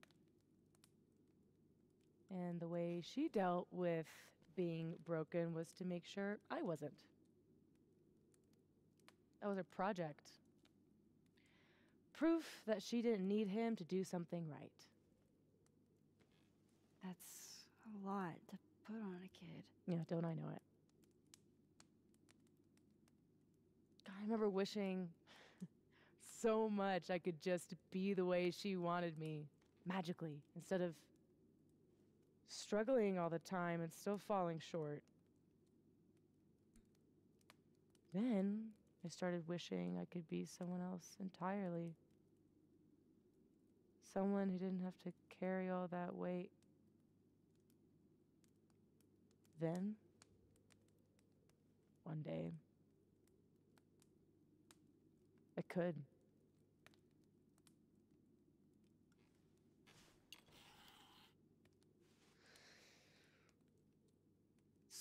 Speaker 8: And the way she dealt with being broken was to make sure I wasn't. That was her project. Proof that she didn't need him to do something right.
Speaker 2: That's a lot to put on a kid.
Speaker 8: Yeah, don't I know it? God, I remember wishing so much I could just be the way she wanted me, magically, instead of struggling all the time and still falling short. Then I started wishing I could be someone else entirely. Someone who didn't have to carry all that weight. Then, one day, I could.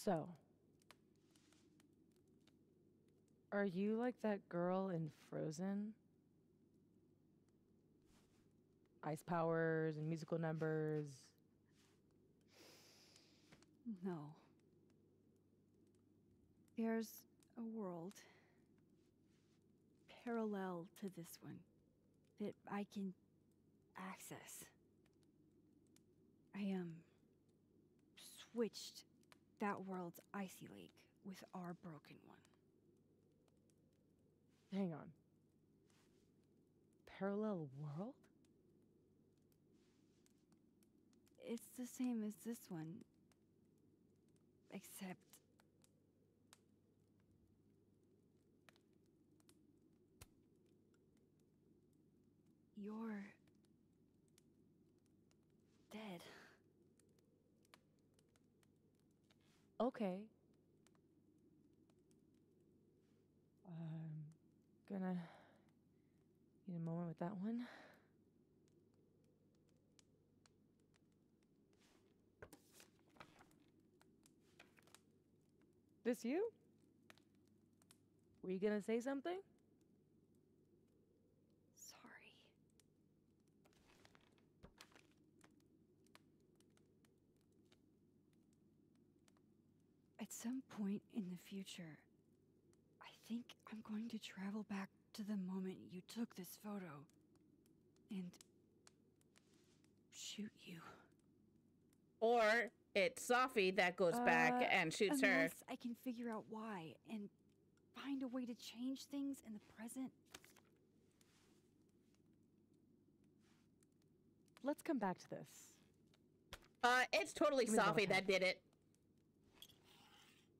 Speaker 8: So, are you like that girl in Frozen? Ice powers and musical numbers.
Speaker 13: No. There's a world parallel to this one that I can access. I switched that world's icy lake with our broken one.
Speaker 8: Hang on. Parallel world?
Speaker 13: It's the same as this one, except you're dead.
Speaker 8: Okay. I'm gonna need a moment with that one. This you? Were you gonna say something?
Speaker 13: Sorry. At some point in the future, I think I'm going to travel back to the moment you took this photo and shoot you.
Speaker 1: Or it's Safi that goes back and shoots her.
Speaker 13: Unless I can figure out why and find a way to change things in the present.
Speaker 8: Let's come back to this.
Speaker 1: It's totally
Speaker 8: Give me the
Speaker 1: Safi
Speaker 8: bullet
Speaker 1: that did it.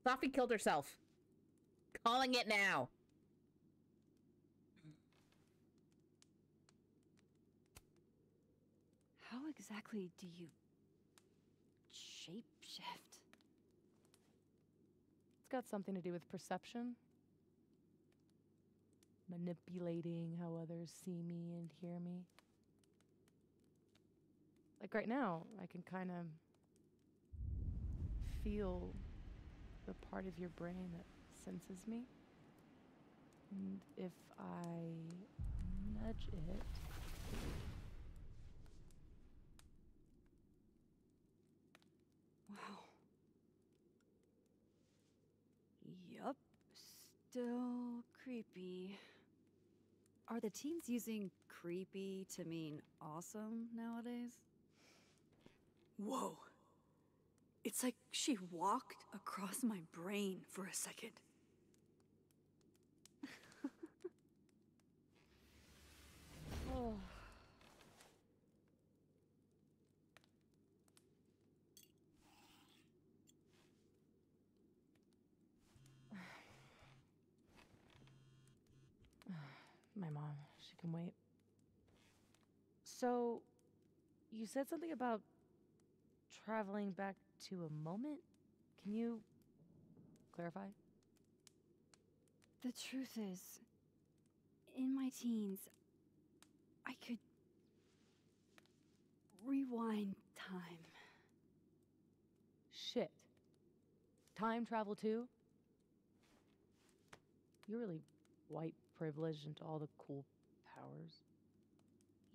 Speaker 1: Safi killed herself. Calling it now.
Speaker 13: How exactly do you shapeshift?
Speaker 8: It's got something to do with perception. Manipulating how others see me and hear me. Like right now, I can kind of feel the part of your brain that senses me. And if I nudge it,
Speaker 13: Wow. Yup. Still creepy. Are the teens using creepy to mean awesome nowadays? Whoa. It's like she walked across my brain for a second.
Speaker 8: oh. My mom, she can wait. So, you said something about traveling back to a moment? Can you clarify?
Speaker 13: The truth is, in my teens, I could rewind time.
Speaker 8: Shit. Time travel too? You're really white privileged into all the cool powers.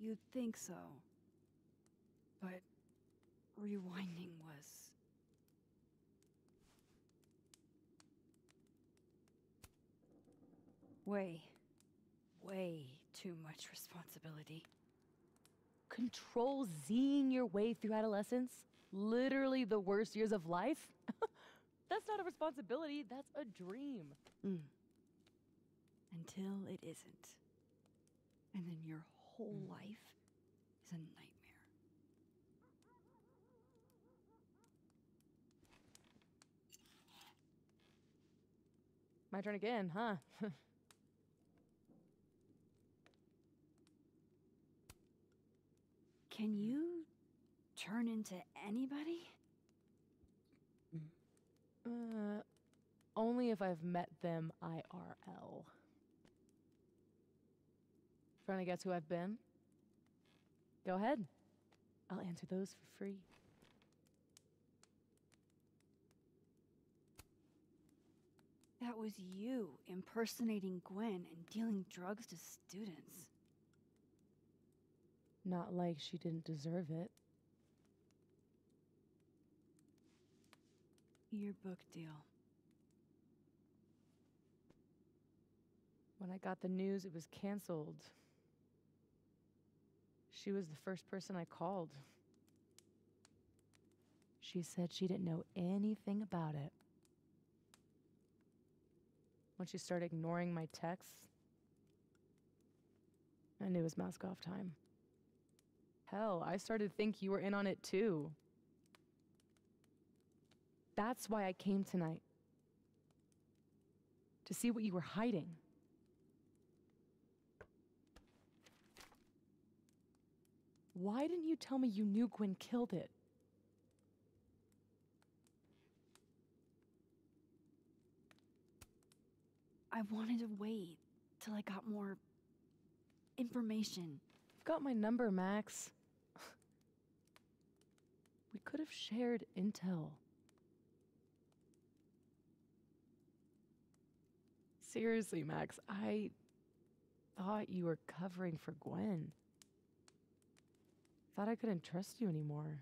Speaker 13: You'd think so. But rewinding was way too much responsibility.
Speaker 8: Control Zing your way through adolescence? Literally the worst years of life? That's not a responsibility, that's a dream.
Speaker 13: Until it isn't. And then your whole life is a nightmare.
Speaker 8: My turn again, huh?
Speaker 13: Can you turn into anybody?
Speaker 8: Only if I've met them IRL. Trying to guess who I've been? Go ahead. I'll answer those for free.
Speaker 13: That was you impersonating Gwen and dealing drugs to students.
Speaker 8: Not like she didn't deserve it.
Speaker 13: Your book deal.
Speaker 8: When I got the news, it was canceled. She was the first person I called. She said she didn't know anything about it. When she started ignoring my texts, I knew it was mask off time. Hell, I started to think you were in on it too. That's why I came tonight. To see what you were hiding. Why didn't you tell me you knew Gwen killed it?
Speaker 13: I wanted to wait till I got more information.
Speaker 8: You've got my number, Max. We could have shared intel. Seriously, Max, I thought you were covering for Gwen. Thought I couldn't trust you anymore.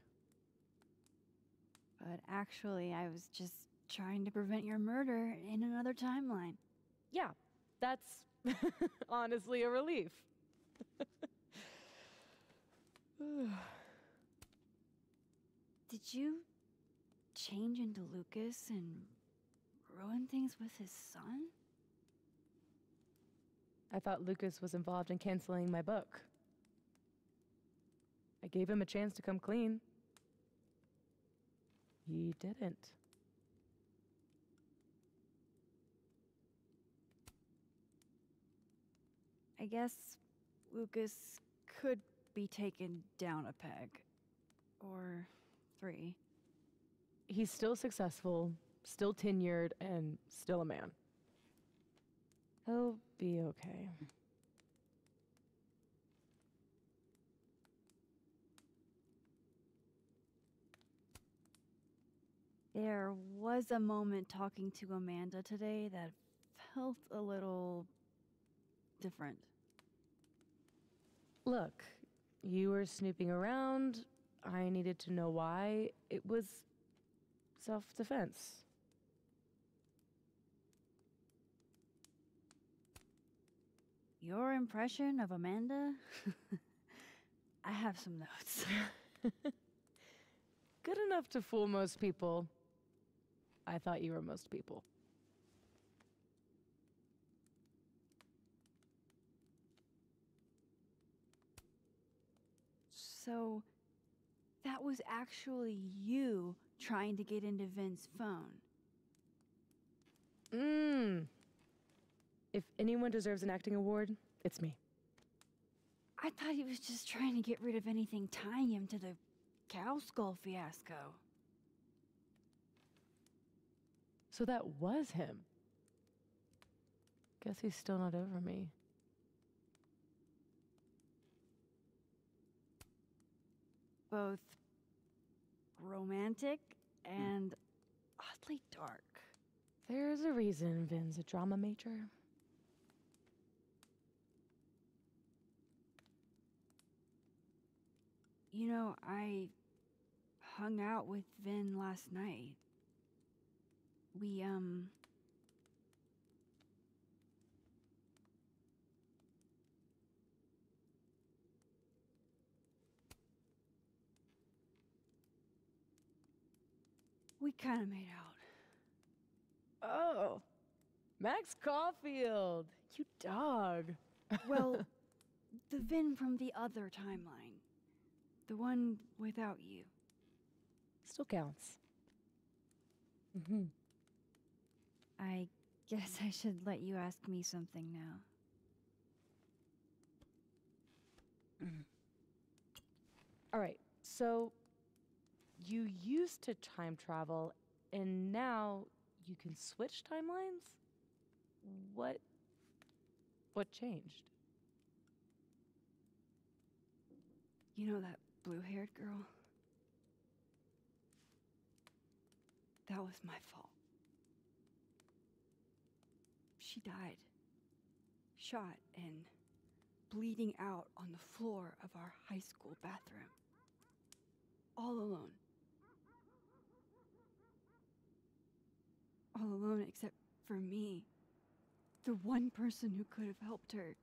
Speaker 13: But actually, I was just trying to prevent your murder in another timeline.
Speaker 8: Yeah, that's honestly a relief.
Speaker 13: Did you change into Lucas and ruin things with his son?
Speaker 8: I thought Lucas was involved in canceling my book. I gave him a chance to come clean. He didn't.
Speaker 13: I guess Lucas could be taken down a peg. Or 3.
Speaker 8: He's still successful, still tenured, and still a man. He'll be okay.
Speaker 13: There was a moment talking to Amanda today that felt a little different.
Speaker 8: Look, you were snooping around. I needed to know why. It was self-defense.
Speaker 13: Your impression of Amanda? I have some notes.
Speaker 8: Good enough to fool most people. I thought you were most people.
Speaker 13: So, that was actually you trying to get into Vin's phone.
Speaker 8: If anyone deserves an acting award, it's me.
Speaker 13: I thought he was just trying to get rid of anything tying him to the cow skull fiasco.
Speaker 8: So that was him. Guess he's still not over me.
Speaker 13: Both romantic and oddly dark.
Speaker 8: There's a reason Vin's a drama major.
Speaker 13: You know, I hung out with Vin last night. We kind of made out.
Speaker 8: Oh, Max Caulfield, you dog.
Speaker 13: Well, the Vin from the other timeline. The one without you.
Speaker 8: Still counts.
Speaker 13: I guess I should let you ask me something now.
Speaker 8: All right, so you used to time travel, and now you can switch timelines? What changed?
Speaker 13: You know that blue-haired girl? That was my fault.
Speaker 2: She died. Shot and bleeding out on the floor of our high school bathroom. All alone. All alone except for me. The one person who could have helped her.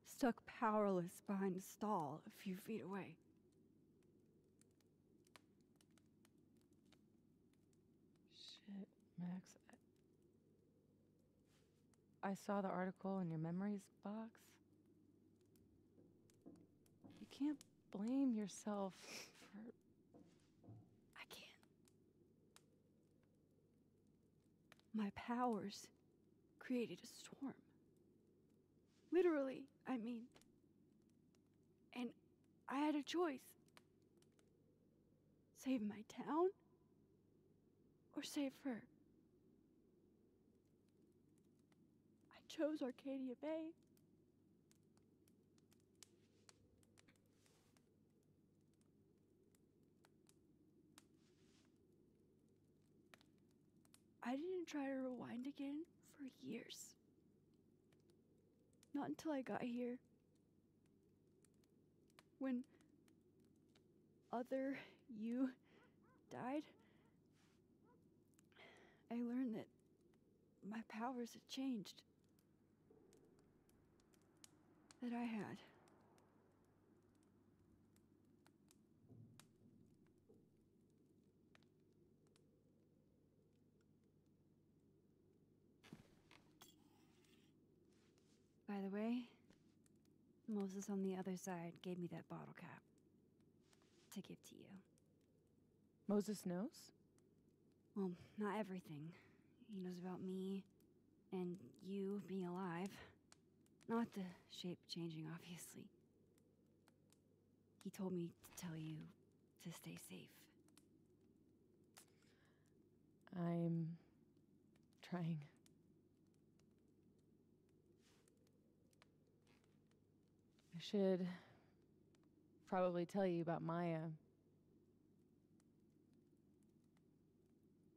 Speaker 2: Stuck powerless behind a stall a few feet away.
Speaker 8: Shit, Max. I saw the article in your memories box. You can't blame yourself for...
Speaker 2: I can't. My powers created a storm. Literally, I mean. And I had a choice. Save my town or save her. I chose Arcadia Bay. I didn't try to rewind again for years. Not until I got here. When other you died, I learned that my powers had changed. That I had. By the way, Moses on the other side gave me that bottle cap to give to you.
Speaker 8: Moses knows?
Speaker 2: Well, not everything. He knows about me and you being alive. Not the shape changing, obviously. He told me to tell you to stay safe.
Speaker 8: I'm trying. I should probably tell you about Maya.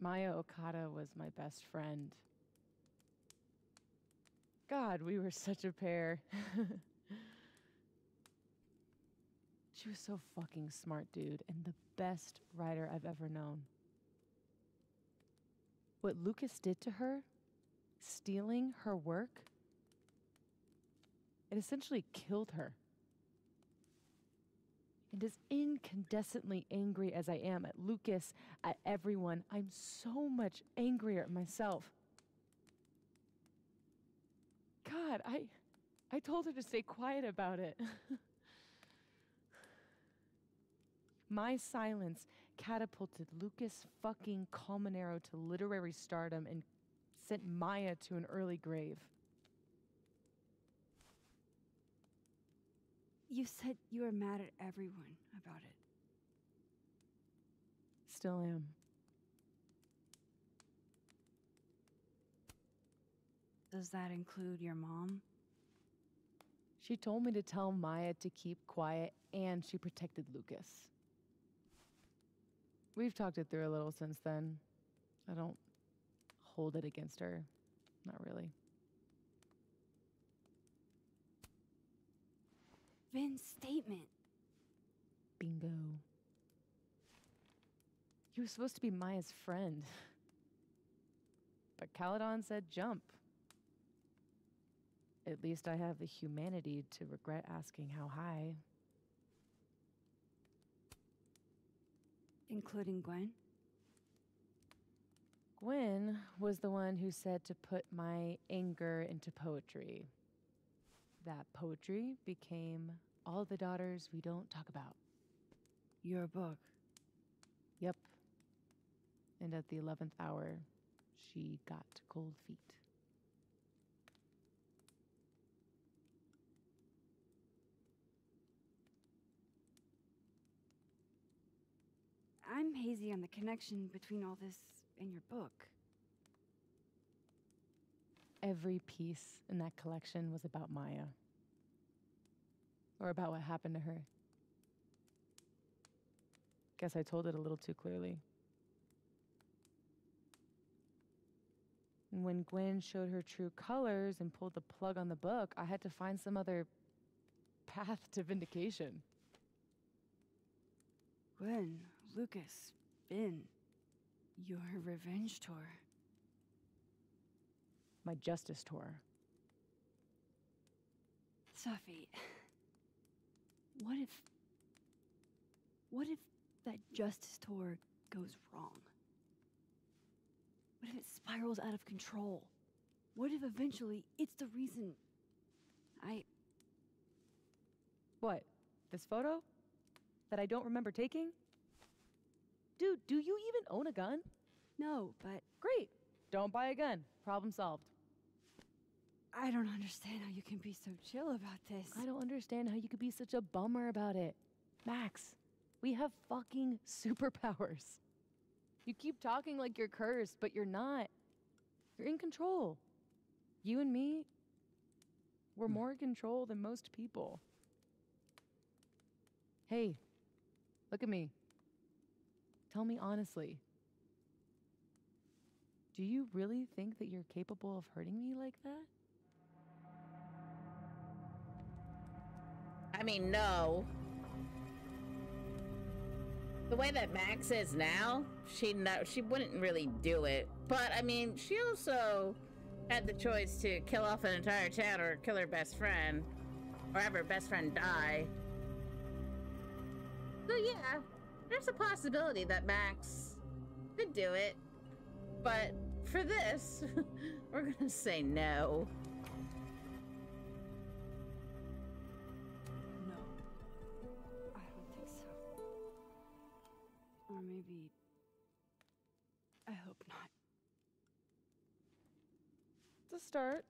Speaker 8: Maya Okada was my best friend. God, we were such a pair. She was so fucking smart, dude, and the best writer I've ever known. What Lucas did to her, stealing her work, it essentially killed her. And as incandescently angry as I am at Lucas, at everyone, I'm so much angrier at myself. God, I told her to stay quiet about it. My silence catapulted Lucas fucking Colmenero to literary stardom and sent Maya to an early grave.
Speaker 2: You said you were mad at everyone about it.
Speaker 8: Still am.
Speaker 2: Does that include your mom?
Speaker 8: She told me to tell Maya to keep quiet, and she protected Lucas. We've talked it through a little since then. I don't hold it against her. Not really.
Speaker 2: Vin's statement.
Speaker 8: Bingo. He was supposed to be Maya's friend. But Caledon said jump. At least I have the humanity to regret asking how high.
Speaker 2: Including Gwen?
Speaker 8: Gwen was the one who said to put my anger into poetry. That poetry became All the Daughters We Don't Talk About.
Speaker 2: Your book?
Speaker 8: Yep. And at the 11th hour, she got cold feet.
Speaker 2: I'm hazy on the connection between all this and your book.
Speaker 8: Every piece in that collection was about Maya. Or about what happened to her. Guess I told it a little too clearly. And when Gwen showed her true colors and pulled the plug on the book, I had to find some other path to vindication.
Speaker 2: Gwen, Lucas, Ben, your revenge tour.
Speaker 8: My justice tour.
Speaker 2: Safi, what if that justice tour goes wrong? What if it spirals out of control? What if eventually it's the reason
Speaker 8: What? This photo? That I don't remember taking? Dude, do you even own a gun?
Speaker 2: No, but
Speaker 8: Great. Don't buy a gun. Problem solved.
Speaker 2: I don't understand how you can be so chill about this.
Speaker 8: I don't understand how you could be such a bummer about it. Max, we have fucking superpowers. You keep talking like you're cursed, but you're not. You're in control. You and me, we're more in control than most people. Hey, look at me. Tell me honestly. Do you really think that you're capable of hurting me like that?
Speaker 1: I mean, no. The way that Max is now, she wouldn't really do it. But, I mean, she also had the choice to kill off an entire town or kill her best friend. Or have her best friend die. So, yeah, there's a possibility that Max could do it. But for this, we're gonna say no.
Speaker 2: No. I don't think so. Or maybe... I hope not.
Speaker 8: To start,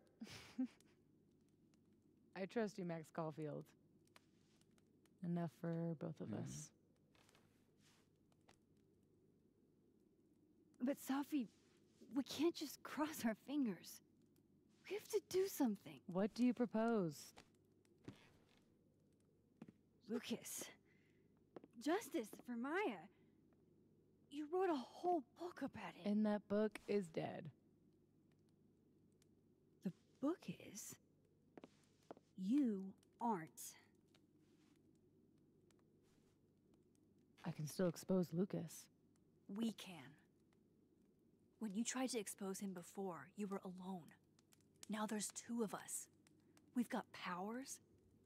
Speaker 8: I trust you, Max Caulfield. Enough for both of us.
Speaker 2: But Safi, we can't just cross our fingers. We have to do something.
Speaker 8: What do you propose?
Speaker 2: Lucas, justice for Maya. You wrote a whole book about it.
Speaker 8: And that book is dead.
Speaker 2: The book is... You aren't.
Speaker 8: I can still expose Lucas.
Speaker 13: We can. When you tried to expose him before, you were alone. Now there's two of us. We've got powers,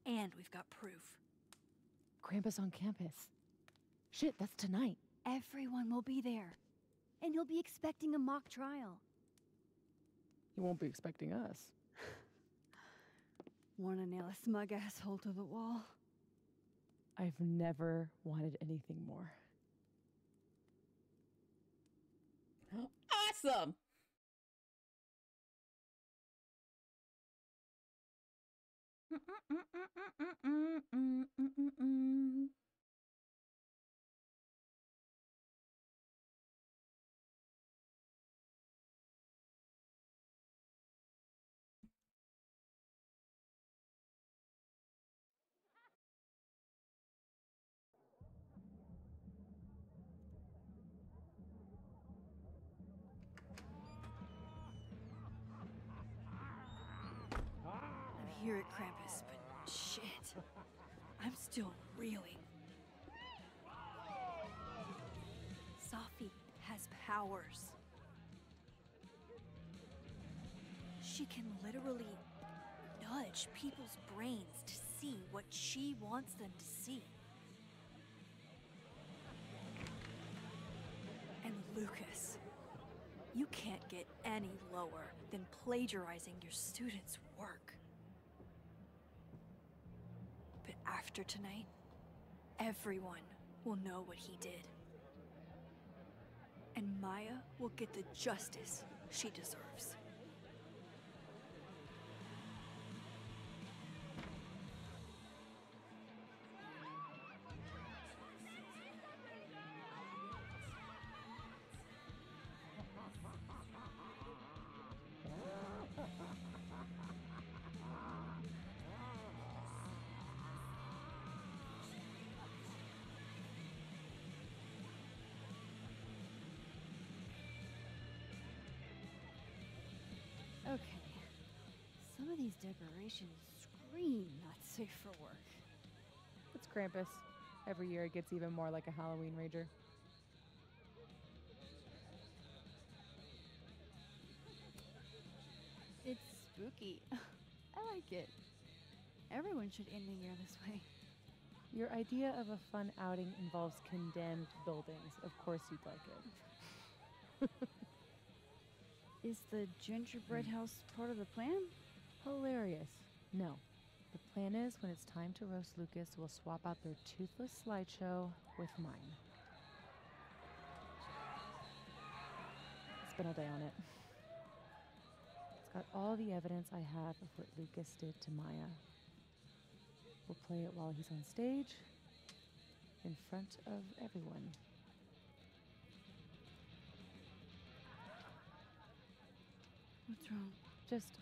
Speaker 13: and we've got proof.
Speaker 8: Krampus on campus. Shit, that's tonight.
Speaker 2: Everyone will be there. And you'll be expecting a mock trial.
Speaker 8: You won't be expecting us.
Speaker 2: Wanna nail a smug asshole to the wall?
Speaker 8: I've never wanted anything more.
Speaker 1: Awesome!
Speaker 13: I'm here at Krampus, but shit. I'm still reeling. Safi has powers. She can literally nudge people's brains to see what she wants them to see. And Lucas, you can't get any lower than plagiarizing your students' work. But after tonight, everyone will know what he did. And Maya will get the justice she deserves. of these decorations scream not safe for work.
Speaker 8: It's Krampus. Every year it gets even more like a Halloween rager.
Speaker 13: It's spooky. I like it. Everyone should end the year this way.
Speaker 8: Your idea of a fun outing involves condemned buildings. Of course you'd like it.
Speaker 13: Is the gingerbread house part of the plan?
Speaker 8: Hilarious. No. The plan is when it's time to roast Lucas, we'll swap out their toothless slideshow with mine. Spent all day on it. It's got all the evidence I have of what Lucas did to Maya. We'll play it while he's on stage, in front of everyone.
Speaker 13: What's wrong?
Speaker 8: Just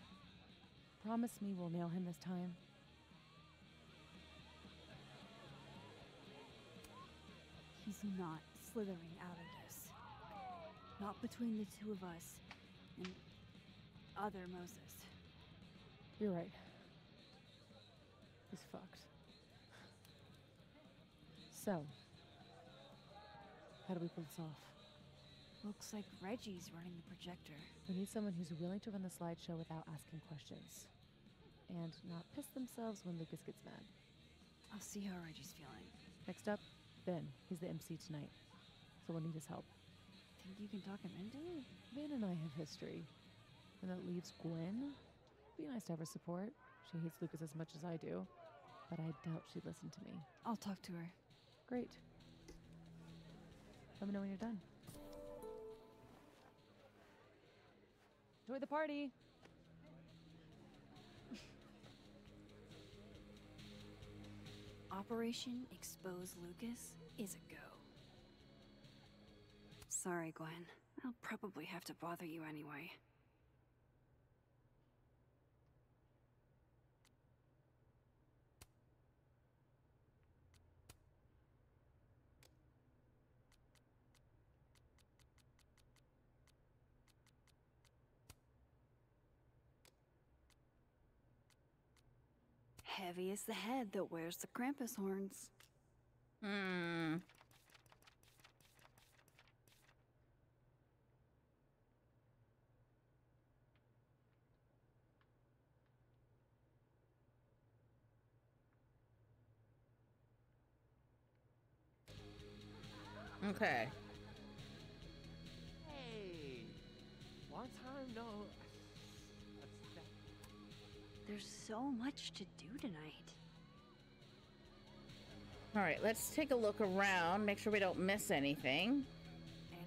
Speaker 8: promise me we'll nail him this time.
Speaker 13: He's not slithering out of this. Not between the two of us and other Moses.
Speaker 8: You're right. He's fucked. So, how do we pull this off?
Speaker 13: Looks like Reggie's running the projector.
Speaker 8: We need someone who's willing to run the slideshow without asking questions. And not piss themselves when Lucas gets mad.
Speaker 13: I'll see how Reggie's feeling.
Speaker 8: Next up, Ben. He's the MC tonight. So we'll need his help.
Speaker 13: Think you can talk him into it?
Speaker 8: Ben and I have history. And that leaves Gwen. Be nice to have her support. She hates Lucas as much as I do. But I doubt she'd listen to me.
Speaker 13: I'll talk to her.
Speaker 8: Great. Let me know when you're done. Enjoy the party!
Speaker 13: Operation Expose Lucas is a go. Sorry, Gwen. I'll probably have to bother you anyway. Heavy is the head that wears the Krampus horns.
Speaker 1: Okay.
Speaker 9: Hey, long time no.
Speaker 13: There's so much to do tonight.
Speaker 1: All right, let's take a look around, make sure we don't miss anything.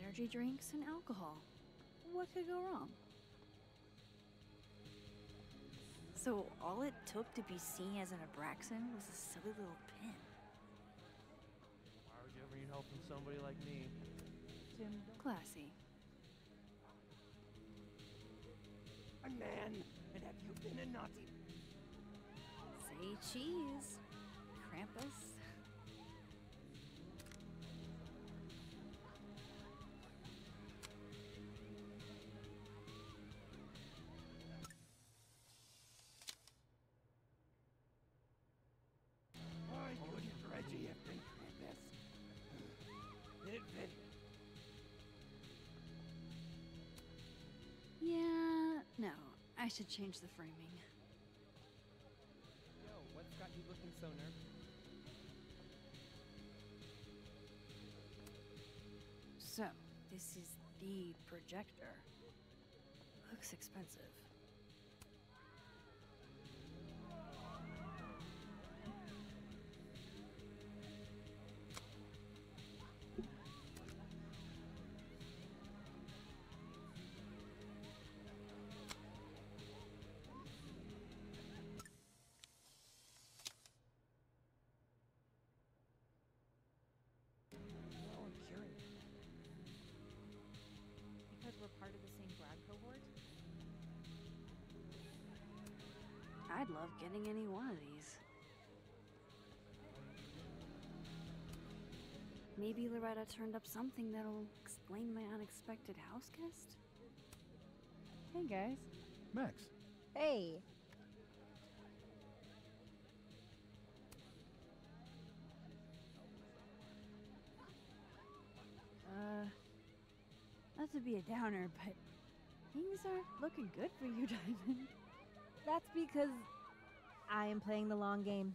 Speaker 13: Energy drinks and alcohol. What could go wrong? So all it took to be seen as an Abraxan was a silly little pin.
Speaker 9: Why would you ever need help from somebody like me?
Speaker 13: Tim, classy.
Speaker 14: A man, and have you been a naughty?
Speaker 13: Say cheese. Krampus.
Speaker 14: Why couldn't Reggie have been Krampus?
Speaker 13: Yeah, no. I should change the framing.
Speaker 11: Yo, what's got you looking so nervous?
Speaker 13: So, this is the projector. Looks expensive.
Speaker 11: Oh, I'm curious. Because we're part of the same grad cohort?
Speaker 13: I'd love getting any one of these. Maybe Loretta turned up something that'll explain my unexpected house guest?
Speaker 8: Hey, guys.
Speaker 3: Max.
Speaker 5: Hey,
Speaker 2: to be a downer, but things aren't looking good for you, Diamond.
Speaker 5: That's because I am playing the long game.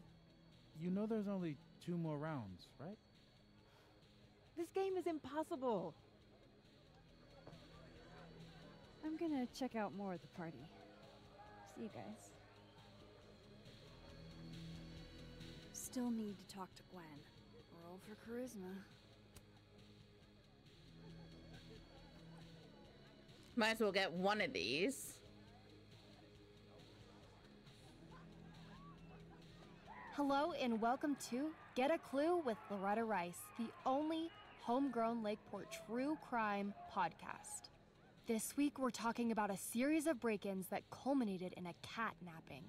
Speaker 15: You know there's only 2 more rounds, right?
Speaker 5: This game is impossible.
Speaker 2: I'm gonna check out more at the party. See you guys. Still need to talk to Gwen. Roll for charisma.
Speaker 1: Might as well get one of these.
Speaker 16: Hello and welcome to Get a Clue with Loretta Rice, the only homegrown Lakeport true crime podcast. This week we're talking about a series of break-ins that culminated in a catnapping.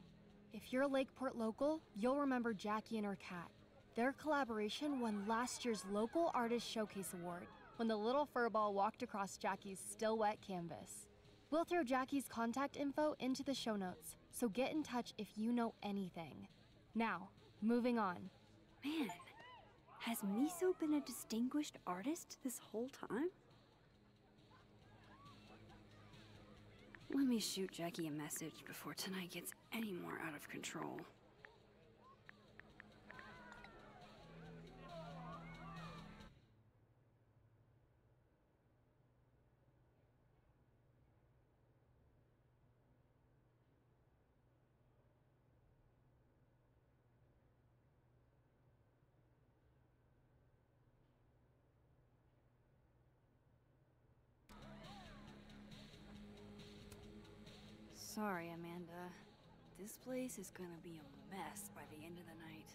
Speaker 16: If you're a Lakeport local, you'll remember Jackie and her cat. Their collaboration won last year's Local Artist Showcase Award when the little furball walked across Jackie's still wet canvas. We'll throw Jackie's contact info into the show notes, so get in touch if you know anything. Now, moving on.
Speaker 13: Man, has Miso been a distinguished artist this whole time?
Speaker 2: Let me shoot Jackie a message before tonight gets any more out of control. Sorry, Amanda. This place is gonna be a mess by the end of the night.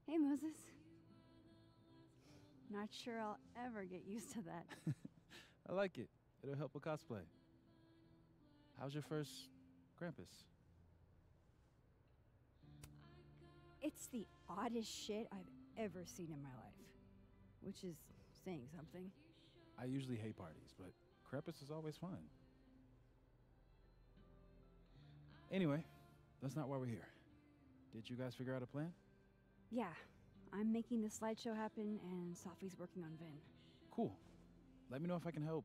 Speaker 2: Hey, Moses. Not sure I'll ever get used to that.
Speaker 15: I like it. It'll help with cosplay. How's your first Krampus?
Speaker 2: It's the oddest shit I've ever seen in my life. Which is saying something.
Speaker 15: I usually hate parties, but Krampus is always fun. Anyway, that's not why we're here. Did you guys figure out a plan?
Speaker 2: Yeah, I'm making the slideshow happen and Safi's working on Vin.
Speaker 15: Cool. Let me know if I can help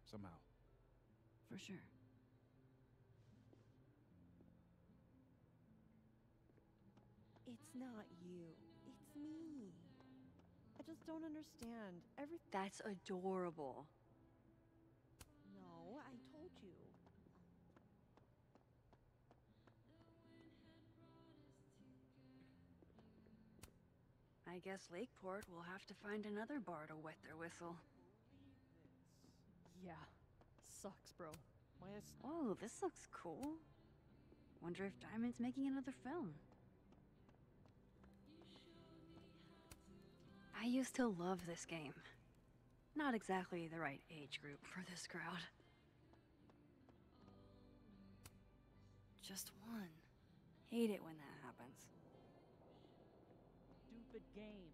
Speaker 15: somehow.
Speaker 2: For sure.
Speaker 17: It's not you. It's me. I just don't understand.
Speaker 2: That's adorable.
Speaker 17: No, I told you.
Speaker 2: I guess Lakeport will have to find another bar to wet their whistle.
Speaker 8: Yeah. Sucks, bro.
Speaker 2: Oh, this looks cool. Wonder if Diamond's making another film. I used to love this game. Not exactly the right age group for this crowd. Just one. Hate it when that happens.
Speaker 11: Stupid game.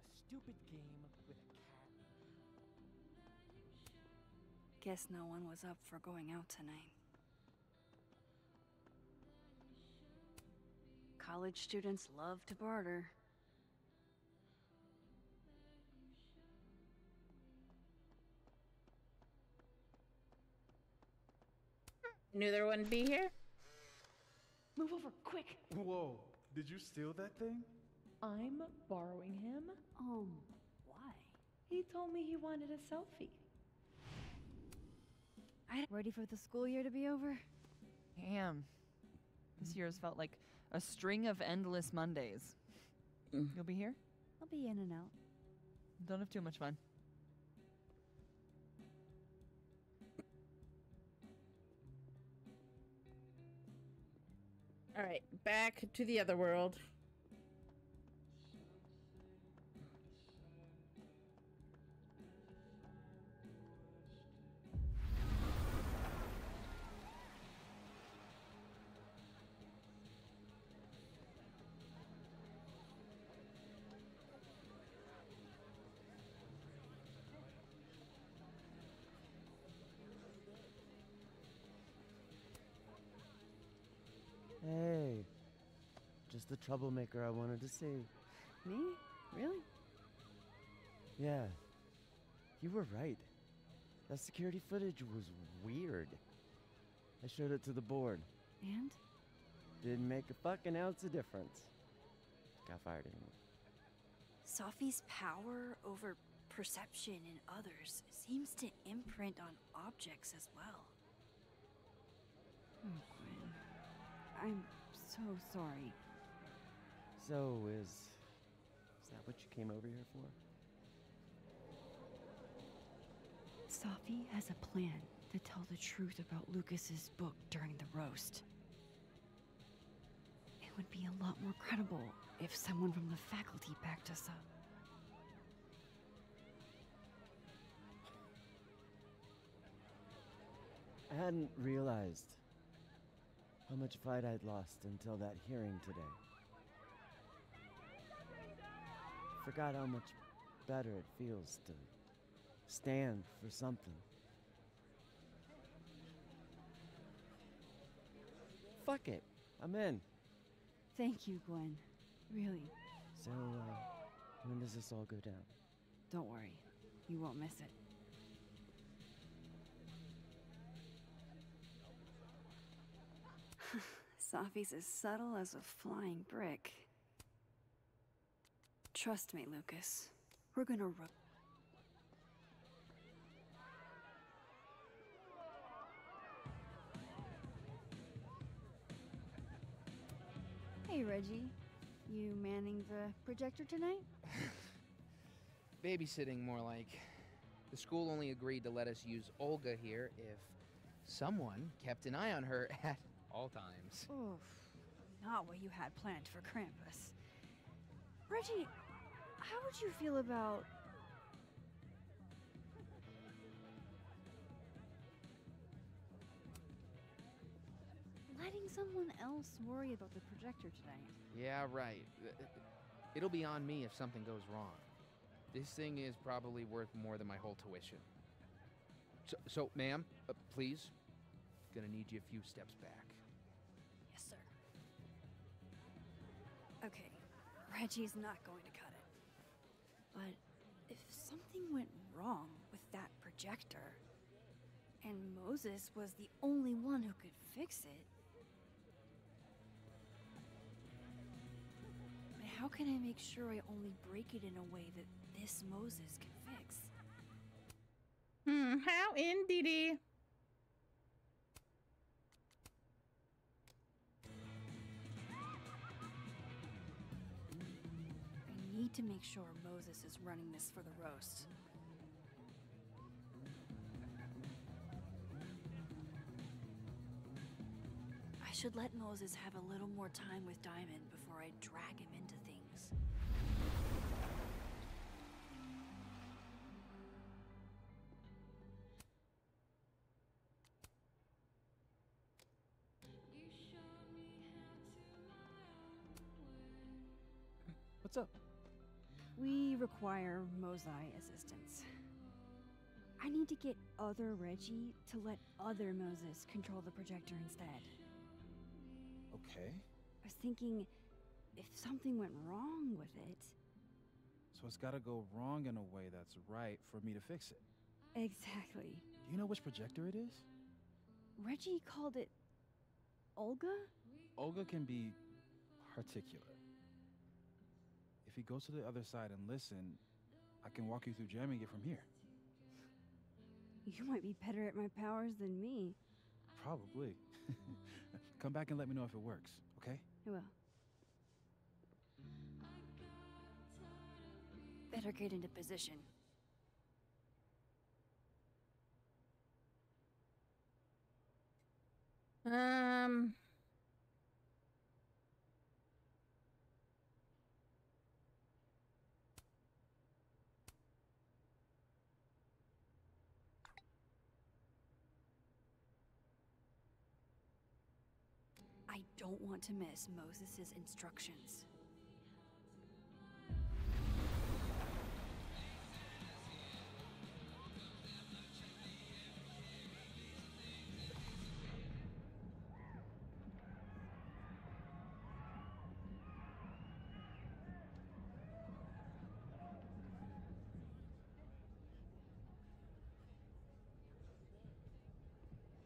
Speaker 11: A stupid game with a cat.
Speaker 2: Guess no one was up for going out tonight. College students love to barter.
Speaker 1: Knew there wouldn't be here.
Speaker 8: Move over, quick!
Speaker 15: Whoa, did you steal that thing?
Speaker 8: I'm borrowing him.
Speaker 2: Why?
Speaker 8: He told me he wanted a selfie.
Speaker 2: Ready for the school year to be over?
Speaker 10: Damn. This year's felt like a string of endless Mondays. You'll be here?
Speaker 2: I'll be in and out.
Speaker 10: Don't have too much fun.
Speaker 1: All right, back to the other world.
Speaker 14: Hey, just the troublemaker I wanted to see.
Speaker 2: Me? Really?
Speaker 14: Yeah, you were right. That security footage was weird. I showed it to the board.
Speaker 2: And?
Speaker 14: Didn't make a fucking ounce of difference. Got fired anyway.
Speaker 13: Safi's power over perception in others seems to imprint on objects as well.
Speaker 2: Oh, Gwen. I'm so sorry.
Speaker 14: So, is that what you came over here for?
Speaker 2: Safi has a plan to tell the truth about Lucas's book during the roast. It would be a lot more credible if someone from the faculty backed us up.
Speaker 14: I hadn't realized how much fight I'd lost until that hearing today. Forgot how much better it feels to stand for something. Fuck it, I'm in.
Speaker 2: Thank you, Gwen. Really.
Speaker 14: So, when does this all go down?
Speaker 2: Don't worry. You won't miss it. Safi's as subtle as a flying brick. Trust me, Lucas. We're gonna Hey, Reggie. You manning the projector tonight?
Speaker 18: Babysitting, more like. The school only agreed to let us use Olga here if someone kept an eye on her at all times.
Speaker 2: Oof. Not what you had planned for Krampus. Reggie, how would you feel about... letting someone else worry about the projector tonight?
Speaker 18: Yeah, right. It'll be on me if something goes wrong. This thing is probably worth more than my whole tuition. So ma'am, please, gonna need you a few steps back.
Speaker 2: Yes, sir. Okay, Reggie's not going to cut it. But if something went wrong with that projector, and Moses was the only one who could fix it, but how can I make sure I only break it in a way that this Moses can fix?
Speaker 1: How indeedy?
Speaker 2: I need to make sure Moses is running this for the roast. I should let Moses have a little more time with Diamond before I drag him into things.
Speaker 15: What's up?
Speaker 2: We require Mosai assistance. I need to get other Reggie to let other Moses control the projector instead.
Speaker 15: Okay.
Speaker 2: I was thinking, if something went wrong with it...
Speaker 15: So it's gotta go wrong in a way that's right for me to fix it.
Speaker 2: Exactly.
Speaker 15: Do you know which projector it is?
Speaker 2: Reggie called it... Olga?
Speaker 15: Olga can be particular. If you go to the other side and listen, I can walk you through jamming it from here.
Speaker 2: You might be better at my powers than me.
Speaker 15: Probably. Come back and let me know if it works, okay?
Speaker 2: I will. Better get into position.
Speaker 13: I don't want to miss Moses' instructions.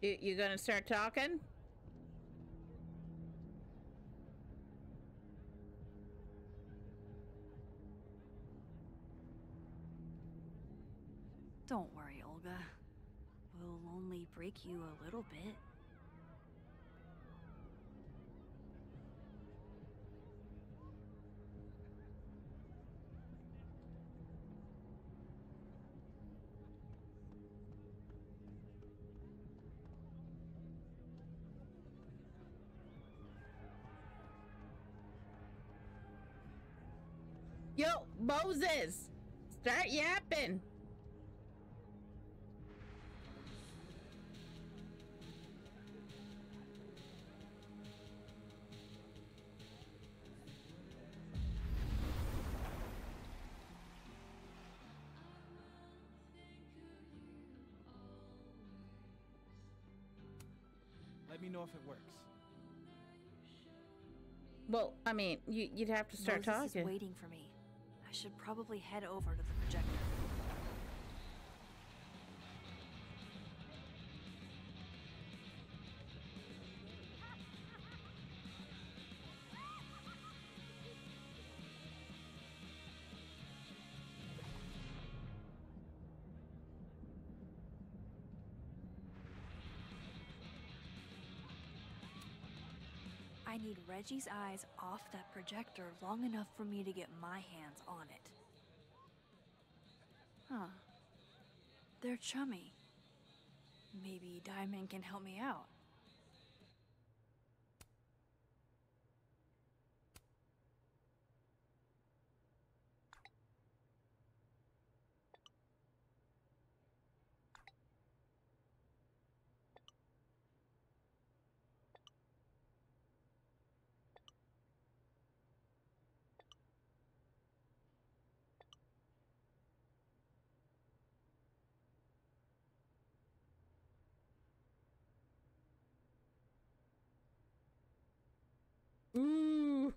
Speaker 1: You gonna start talking?
Speaker 13: Don't worry, Olga. We'll only break you a little bit.
Speaker 1: Yo, Moses! Start yapping!
Speaker 15: Let me know if it works.
Speaker 1: Well, I mean, you'd have to start
Speaker 13: Moses
Speaker 1: talking.
Speaker 13: is waiting for me. I should probably head over to the projector. I need Reggie's eyes off that projector long enough for me to get my hands on it. Huh. They're chummy. Maybe Diamond can help me out.
Speaker 1: Ooh.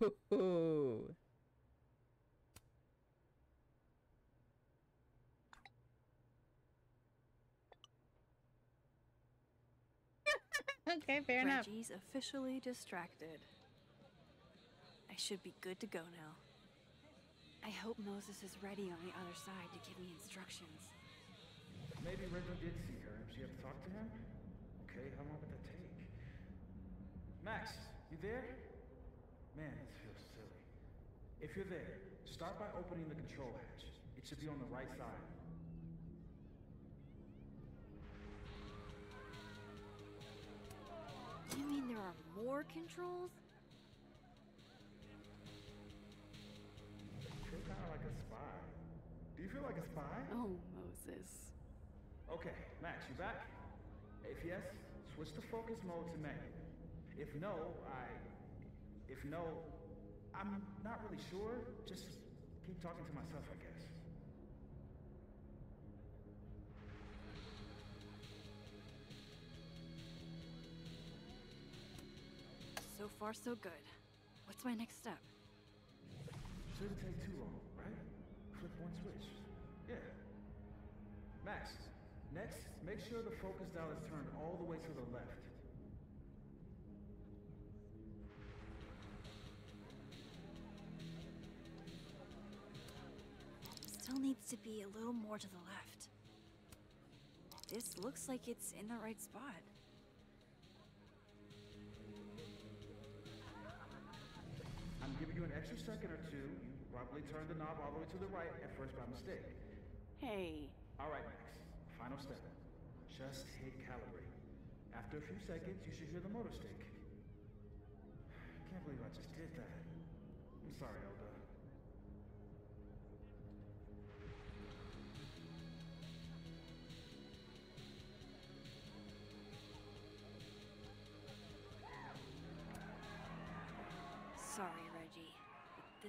Speaker 1: Okay, fair enough.
Speaker 13: Reggie's officially distracted. I should be good to go now. I hope Moses is ready on the other side to give me instructions.
Speaker 15: Maybe Reggie did see her. She had to talk to him? Okay, how long would that take? Max, you there? Man, this feels silly. If you're there, start by opening the control hatch. It should be on the right side.
Speaker 13: You mean there are more controls?
Speaker 15: I feel kind of like a spy. Do you feel like a spy?
Speaker 13: Oh, Moses.
Speaker 15: Okay, Max, you back? If yes, switch to focus mode to manual. If no, I'm not really sure. Just keep talking to myself, I guess.
Speaker 13: So far, so good. What's my next step?
Speaker 15: Shouldn't take too long, right? Flip one switch. Yeah. Max, next, make sure the focus dial is turned all the way to the left.
Speaker 13: Still needs to be a little more to the left. This looks like it's in the right spot.
Speaker 15: I'm giving you an extra second or two. You probably turned the knob all the way to the right at first by mistake.
Speaker 13: Hey.
Speaker 15: All right, Max. Final step. Just hit calibrate. After a few seconds, you should hear the motor stick. Can't believe I just did that. I'm sorry, Elda.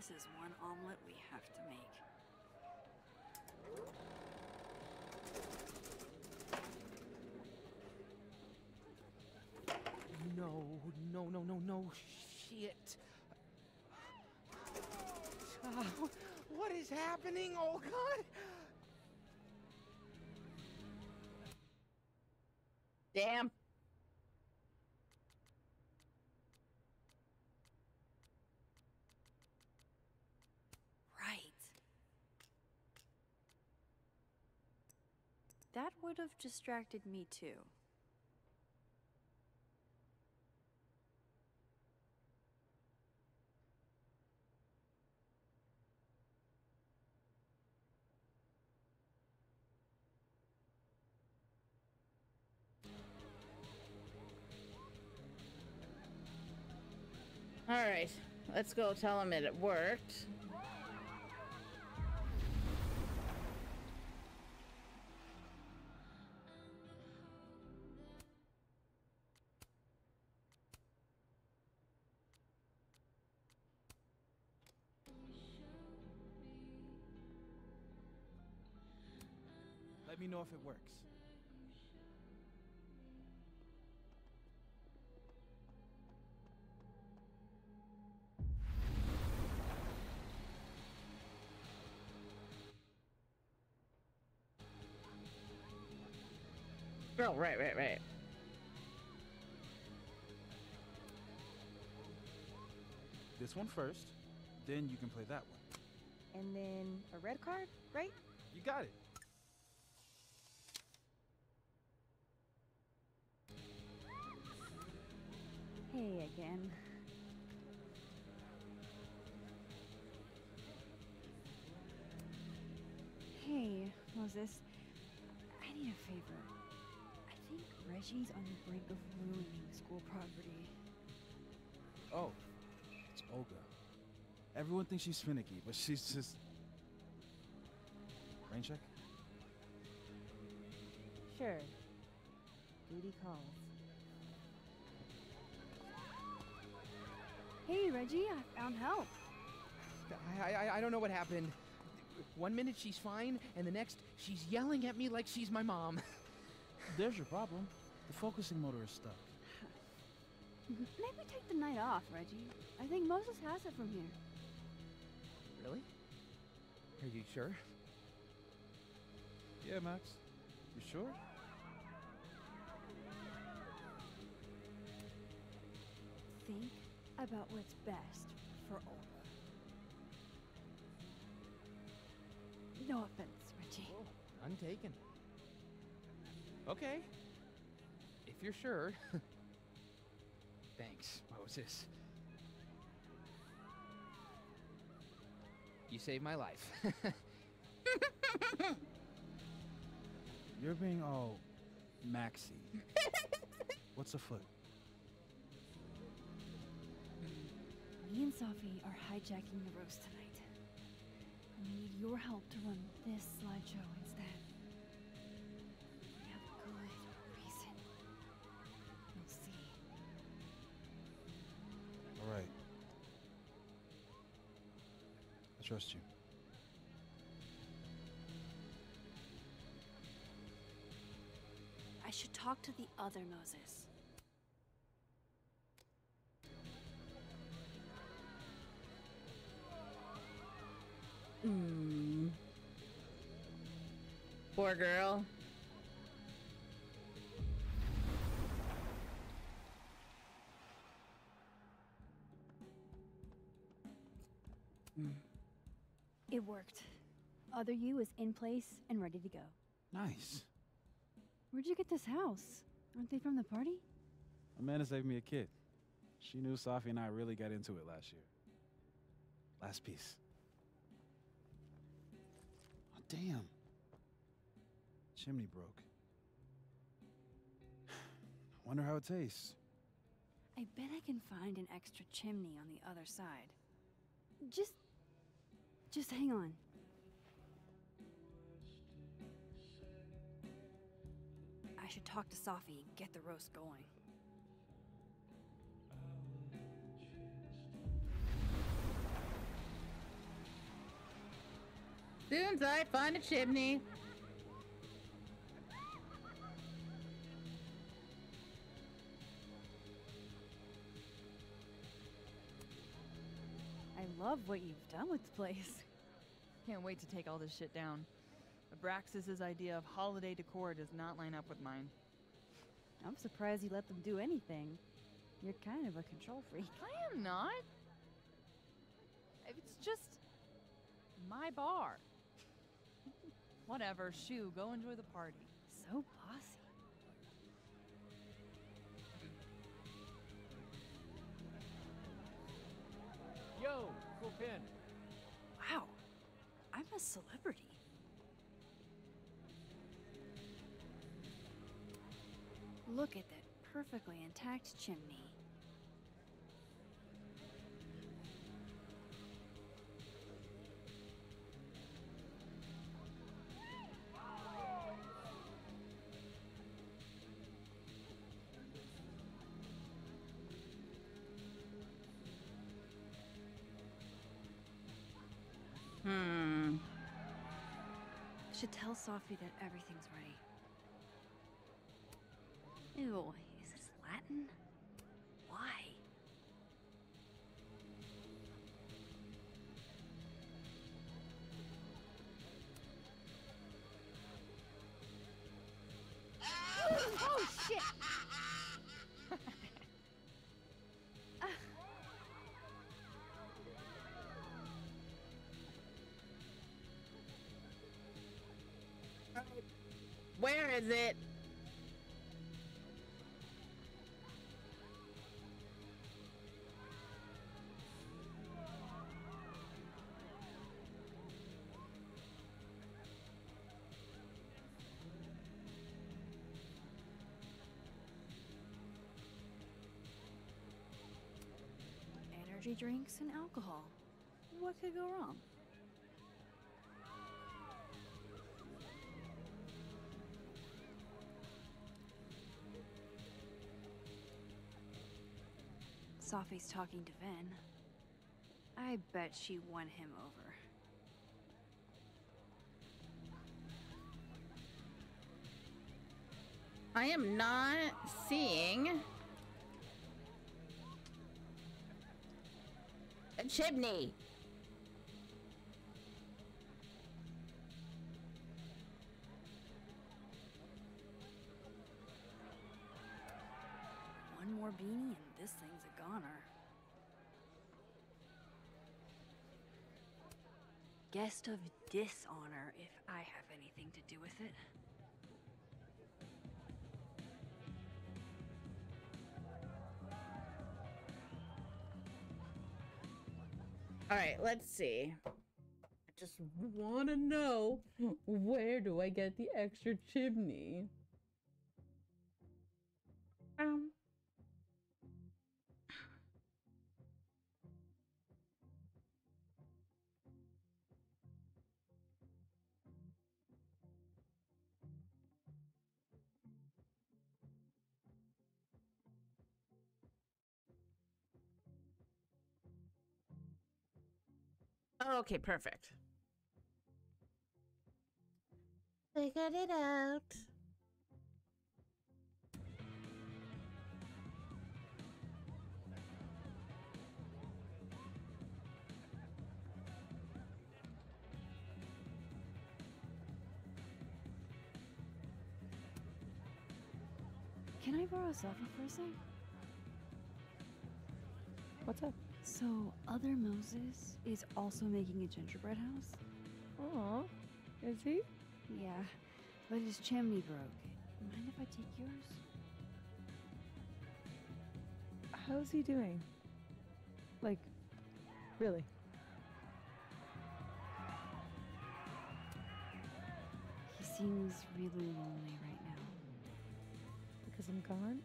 Speaker 2: This is one omelet we have to make.
Speaker 18: No, shit. What is happening? Oh, God.
Speaker 1: Damn.
Speaker 2: Right. That would have distracted me too.
Speaker 1: All right, let's go tell him it worked.
Speaker 15: Let me know if it works.
Speaker 1: Oh, right.
Speaker 15: This one first, then you can play that one.
Speaker 5: And then a red card, right?
Speaker 15: You got it.
Speaker 2: Hey again. Hey, Moses. I need a favor. I think Reggie's on the brink of ruining the school property.
Speaker 15: Oh, it's Olga. Everyone thinks she's finicky, but she's just... Rain check?
Speaker 5: Sure. Duty calls.
Speaker 2: Hey, Reggie, I found help.
Speaker 18: I don't know what happened. One minute she's fine, and the next she's yelling at me like she's my mom.
Speaker 15: There's your problem. The focusing motor is stuck.
Speaker 2: Maybe take the night off, Reggie. I think Moses has it from here.
Speaker 18: Really? Are you sure?
Speaker 15: Yeah, Max. You sure?
Speaker 2: Think about what's best for Olga. No offense, Reggie.
Speaker 18: None taken. Okay. If you're sure. Thanks, Moses. You saved my life.
Speaker 15: You're being all Maxy. What's afoot?
Speaker 2: Me and Safi are hijacking the roast tonight. We need your help to run this slideshow instead. We have a good reason. You'll see.
Speaker 15: All right. I trust you.
Speaker 2: I should talk to the other Moses.
Speaker 1: Poor girl.
Speaker 2: It worked. Other you is in place and ready to go.
Speaker 15: Nice.
Speaker 2: Where'd you get this house? Aren't they from the party?
Speaker 15: Amanda saved me a kid. She knew Safi and I really got into it last year. Last piece. Oh, damn. Chimney broke. I wonder how it tastes.
Speaker 2: I bet I can find an extra chimney on the other side. Just hang on. I should talk to Safi and get the roast going.
Speaker 1: Soon as I find a chimney.
Speaker 2: I love what you've done with the place.
Speaker 10: Can't wait to take all this shit down. Abraxas's idea of holiday decor does not line up with mine.
Speaker 2: I'm surprised you let them do anything. You're kind of a control freak.
Speaker 10: I am not. It's just my bar. Whatever, shoo, go enjoy the party.
Speaker 2: So bossy.
Speaker 9: Yo, cool pin.
Speaker 2: Wow, I'm a celebrity. Look at that perfectly intact chimney. Should tell Safi that everything's ready. Ew, is this Latin? Why? Oh shit!
Speaker 1: Where is it?
Speaker 2: Energy drinks and alcohol. What could go wrong? Safi's talking to Vin. I bet she won him over.
Speaker 1: I am not seeing a chimney.
Speaker 2: One more beanie and this thing's a goner. Guest of dishonor if I have anything to do with it.
Speaker 1: All right, let's see. I just want to know, where do I get the extra chimney? Okay, perfect. Figured it out.
Speaker 2: Can I borrow Safi for a sec?
Speaker 8: What's up?
Speaker 2: So, other Moses is also making a gingerbread house?
Speaker 8: Aw, is he?
Speaker 2: Yeah, but his chimney broke. Mind if I take yours?
Speaker 8: How's he doing? Like, really?
Speaker 2: He seems really lonely right now.
Speaker 8: Because I'm gone?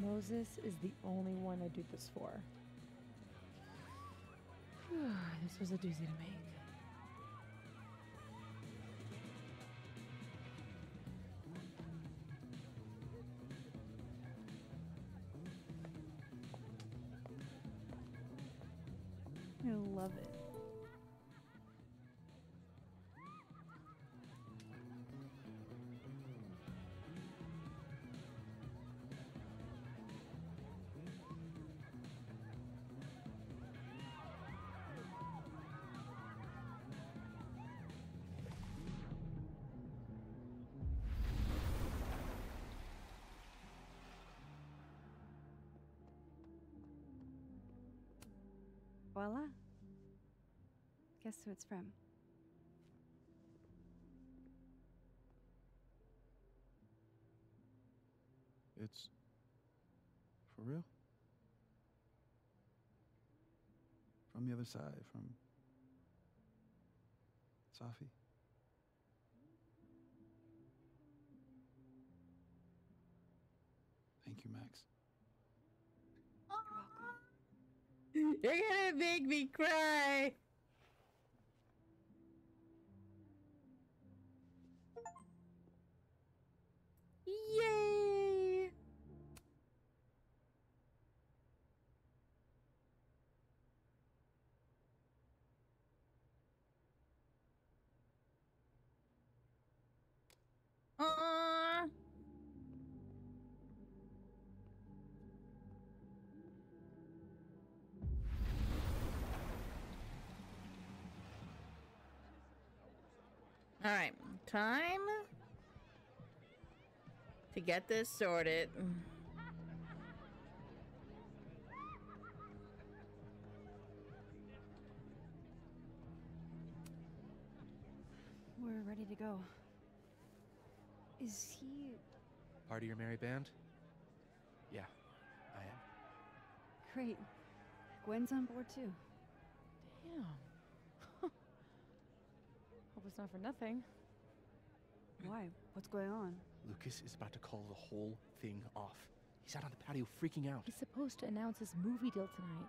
Speaker 8: Moses is the only one I do this for. This was a doozy to make.
Speaker 2: I love it. Voila. Guess who it's from?
Speaker 9: It's for real? From the other side, from Safi. Thank you, Max.
Speaker 2: You're welcome.
Speaker 1: You're gonna make me cry. Yay! Aww. All right, time to get this sorted.
Speaker 2: We're ready to go. Is he...
Speaker 3: Part of your merry band? Yeah, I am.
Speaker 2: Great. Gwen's on board too.
Speaker 8: Damn. Hope it's not for nothing.
Speaker 2: Why? What's going on?
Speaker 3: Lucas is about to call the whole thing off. He's out on the patio freaking out.
Speaker 8: He's supposed to announce his movie deal tonight.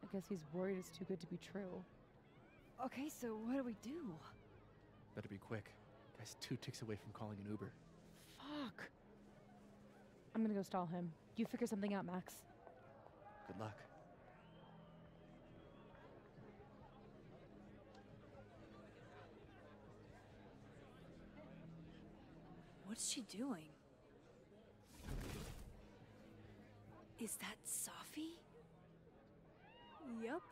Speaker 8: I guess he's worried it's too good to be true.
Speaker 2: Okay, so what do we do?
Speaker 3: Better be quick. Guy's 2 ticks away from calling an Uber.
Speaker 8: Fuck. I'm gonna go stall him. You figure something out, Max.
Speaker 3: Good luck.
Speaker 13: What's she doing? Is that Safi? Yup.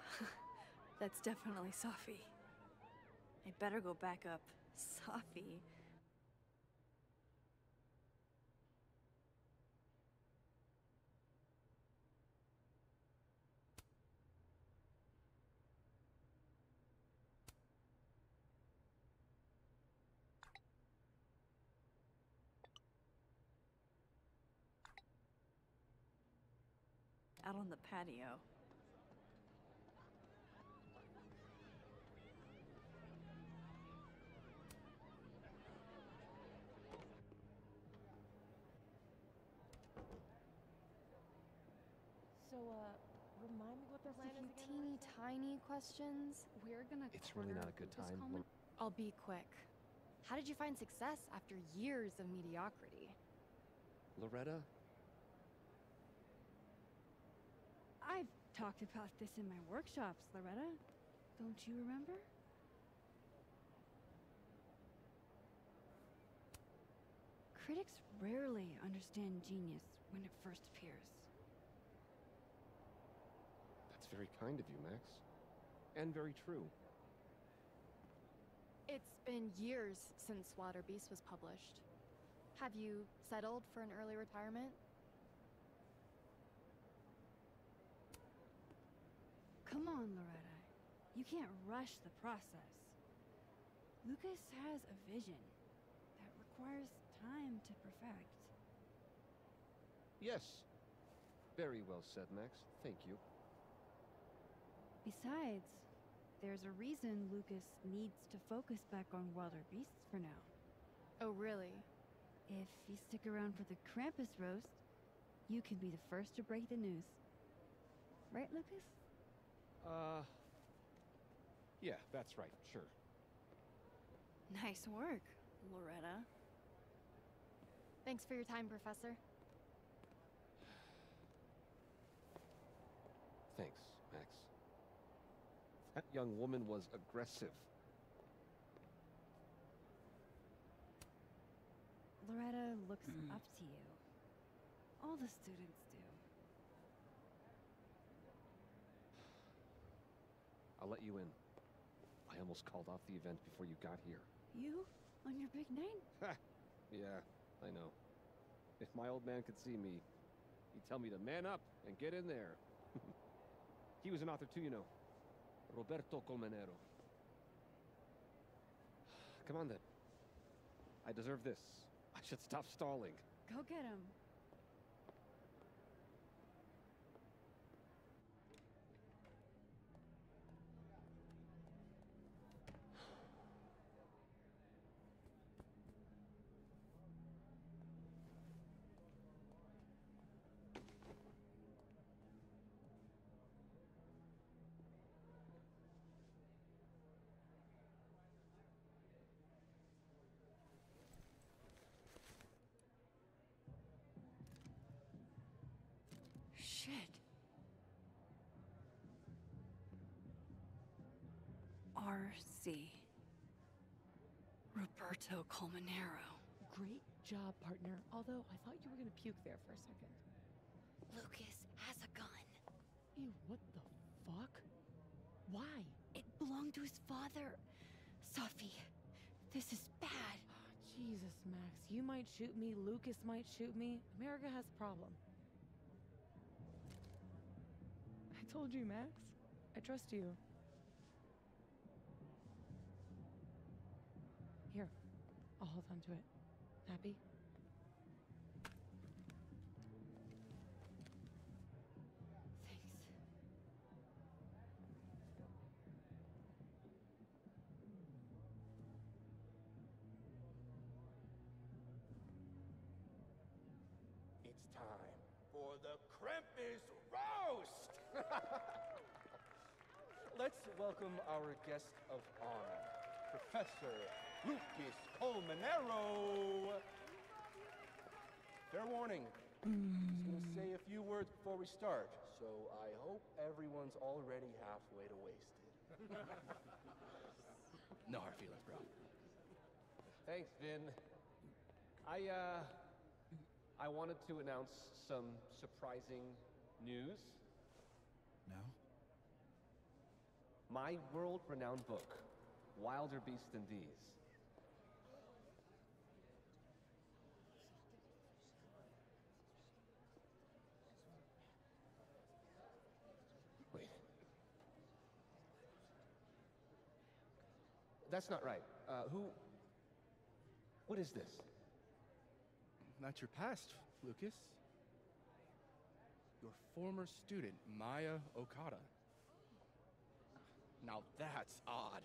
Speaker 13: That's definitely Safi. I better go back up. Safi. Out on the patio.
Speaker 8: So, remind me what the plan is again?
Speaker 16: Teeny tiny questions. We're gonna.
Speaker 6: It's really not a good time.
Speaker 16: I'll be quick. How did you find success after years of mediocrity?
Speaker 6: Loretta?
Speaker 2: I've talked about this in my workshops, Loretta. Don't you remember? Critics rarely understand genius when it first appears.
Speaker 6: That's very kind of you, Max. And very true.
Speaker 16: It's been years since Water Beast was published. Have you settled for an early retirement?
Speaker 2: Come on, Loretta. You can't rush the process. Lucas has a vision that requires time to perfect.
Speaker 6: Yes. Very well said, Max. Thank you.
Speaker 2: Besides, there's a reason Lucas needs to focus back on Wilder Beasts for now.
Speaker 16: Oh, really?
Speaker 2: If you stick around for the Krampus roast, you can be the first to break the news. Right, Lucas?
Speaker 6: Yeah, that's right, sure.
Speaker 2: Nice work, Loretta.
Speaker 16: Thanks for your time, Professor.
Speaker 6: Thanks, Max. That young woman was aggressive.
Speaker 2: Loretta looks up to you. All the students do.
Speaker 6: I'll let you in. I almost called off the event before you got here.
Speaker 2: You? On your big night?
Speaker 6: Yeah, I know. If my old man could see me, he'd tell me to man up and get in there. He was an author too, you know. Roberto Colmenero. Come on then. I deserve this. I should stop stalling.
Speaker 2: Go get him. Shit. R.C. Roberto Colmenero.
Speaker 8: Great job, partner. Although I thought you were gonna puke there for a second.
Speaker 13: Lucas has a gun.
Speaker 8: Ew, what the fuck? Why?
Speaker 13: It belonged to his father. Safi, this is bad.
Speaker 8: Jesus, Max. You might shoot me, Lucas might shoot me. America has a problem. I told you, Max. I trust you. Here, I'll hold on to it. Happy?
Speaker 2: Thanks.
Speaker 19: It's time for the Krampus roast! Let's welcome our guest of honor, Professor Lucas Colmenero. Fair warning, he's going to say a few words before we start, so I hope everyone's already halfway to wasted.
Speaker 3: No hard feelings, bro.
Speaker 6: Thanks, Vin. I wanted to announce some surprising news.
Speaker 14: No?
Speaker 6: My world-renowned book, Wilder Beast Than These. Wait. That's not right. What is this?
Speaker 3: Not your past, Lucas. Your former student, Maya Okada. Now that's odd.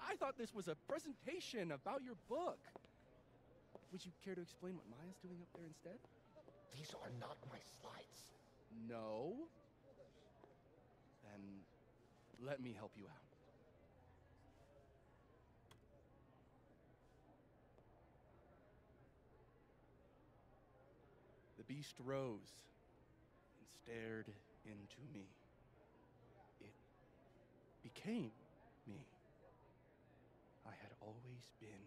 Speaker 3: I thought this was a presentation about your book. Would you care to explain what Maya's doing up there instead?
Speaker 6: These are not my slides.
Speaker 3: No? Then let me help you out. The beast rose and stared into me. It became me. I had always been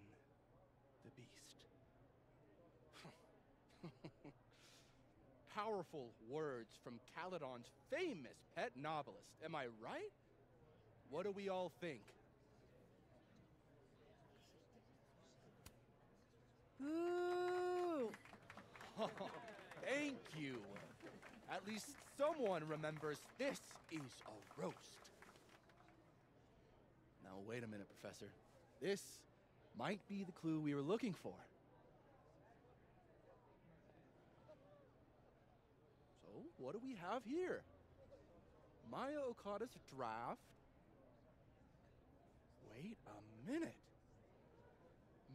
Speaker 3: the beast. Powerful words from Caledon's famous pet novelist. Am I right? What do we all think?
Speaker 8: Boo!
Speaker 3: Thank you. At least someone remembers this is a roast. Now, wait a minute, Professor. This might be the clue we were looking for. So, what do we have here? Maya Okada's draft. Wait a minute.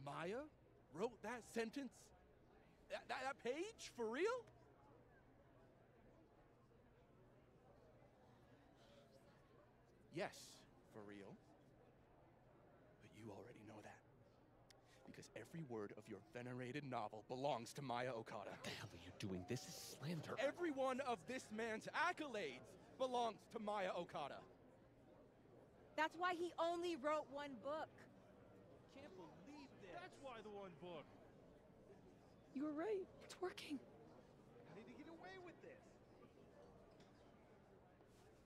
Speaker 3: Maya wrote that sentence? That page? For real? Yes, for real. But you already know that. Because every word of your venerated novel belongs to Maya Okada.
Speaker 6: What the hell are you doing? This is slander.
Speaker 3: Every one of this man's accolades belongs to Maya Okada.
Speaker 17: That's why he only wrote one book.
Speaker 9: Can't believe this. That's why the one book.
Speaker 8: You were right. It's working.
Speaker 9: How did he get away with this?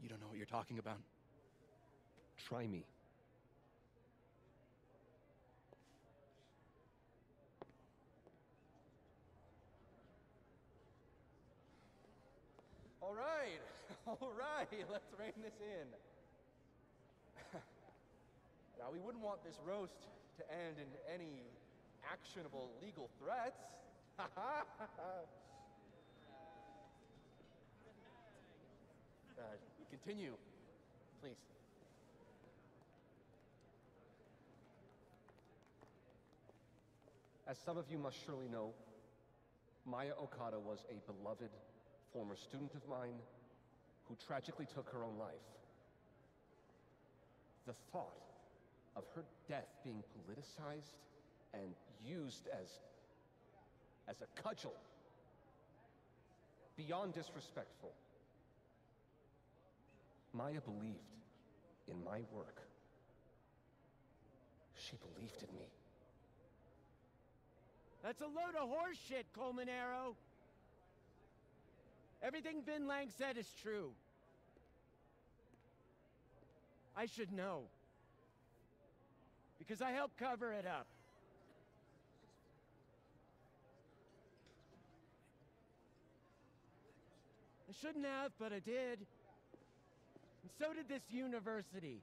Speaker 3: You don't know what you're talking about.
Speaker 6: Try me.
Speaker 19: All right, all right, let's rein this in. Now, we wouldn't want this roast to end in any actionable legal threats. Continue, please.
Speaker 7: As some of you must surely know, Maya Okada was a beloved former student of mine who tragically took her own life. The thought of her death being politicized and used as a cudgel, beyond disrespectful. Maya believed in my work. She believed in me.
Speaker 11: That's a load of horse shit, Coleman Arrow. Everything Vin Lang said is true. I should know. Because I helped cover it up. I shouldn't have, but I did. And so did this university.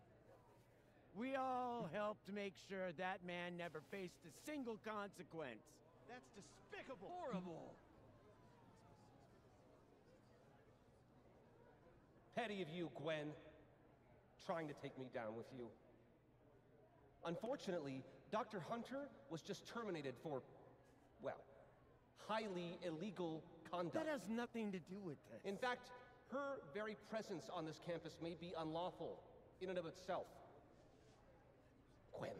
Speaker 11: We all helped make sure that man never faced a single consequence.
Speaker 9: That's despicable.
Speaker 11: Horrible.
Speaker 7: Petty of you, Gwen, trying to take me down with you. Unfortunately, Dr. Hunter was just terminated for, well, highly illegal conduct.
Speaker 11: That has nothing to do with this.
Speaker 7: In fact, her very presence on this campus may be unlawful in and of itself. Gwen,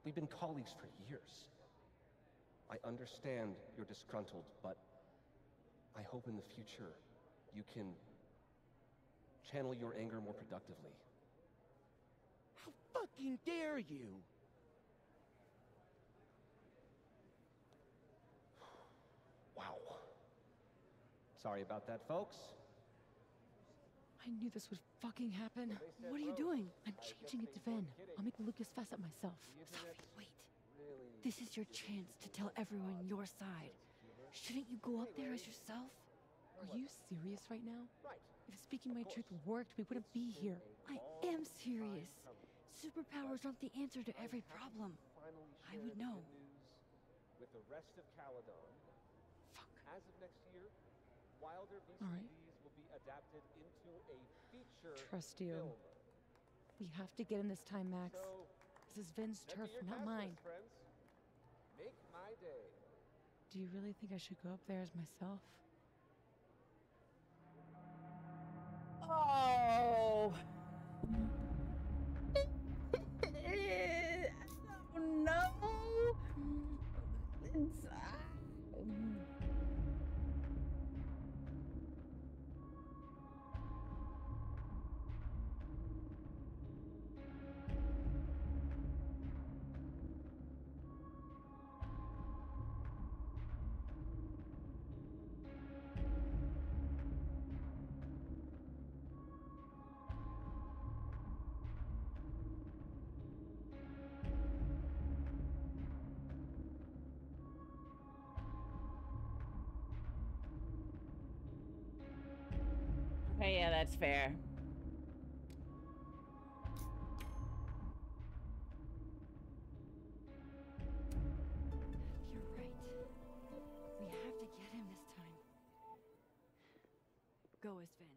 Speaker 7: we've been colleagues for years. I understand you're disgruntled, but I hope in the future you can channel your anger more productively.
Speaker 11: How fucking dare you?
Speaker 7: Wow. Sorry about that, folks.
Speaker 8: I knew this would fucking happen. What are you doing? I'm changing it to Vin. I'll make Lucas fess up myself.
Speaker 16: Safi, wait. This is your chance to tell everyone your side. Shouldn't you go up there as yourself?
Speaker 8: Are you serious right now? If speaking my truth worked, we wouldn't be here.
Speaker 16: I am serious. Superpowers aren't the answer to every problem. I would know.
Speaker 7: With the rest of Caledon.
Speaker 8: Fuck.
Speaker 7: As of next year, Wilder
Speaker 8: All right.
Speaker 7: VCDs will be adapted into a feature
Speaker 8: Trust you.
Speaker 7: film.
Speaker 8: We have to get him this time, Max.
Speaker 7: So,
Speaker 8: This is Vin's
Speaker 7: check
Speaker 8: turf,
Speaker 7: your
Speaker 8: not
Speaker 7: cast
Speaker 8: mine.
Speaker 7: list, friends. Make my day.
Speaker 8: Do you really think I should go up there as myself?
Speaker 1: Oh. No. It's, okay, yeah, that's fair.
Speaker 16: You're right. We have to get him this time. Go as Vin.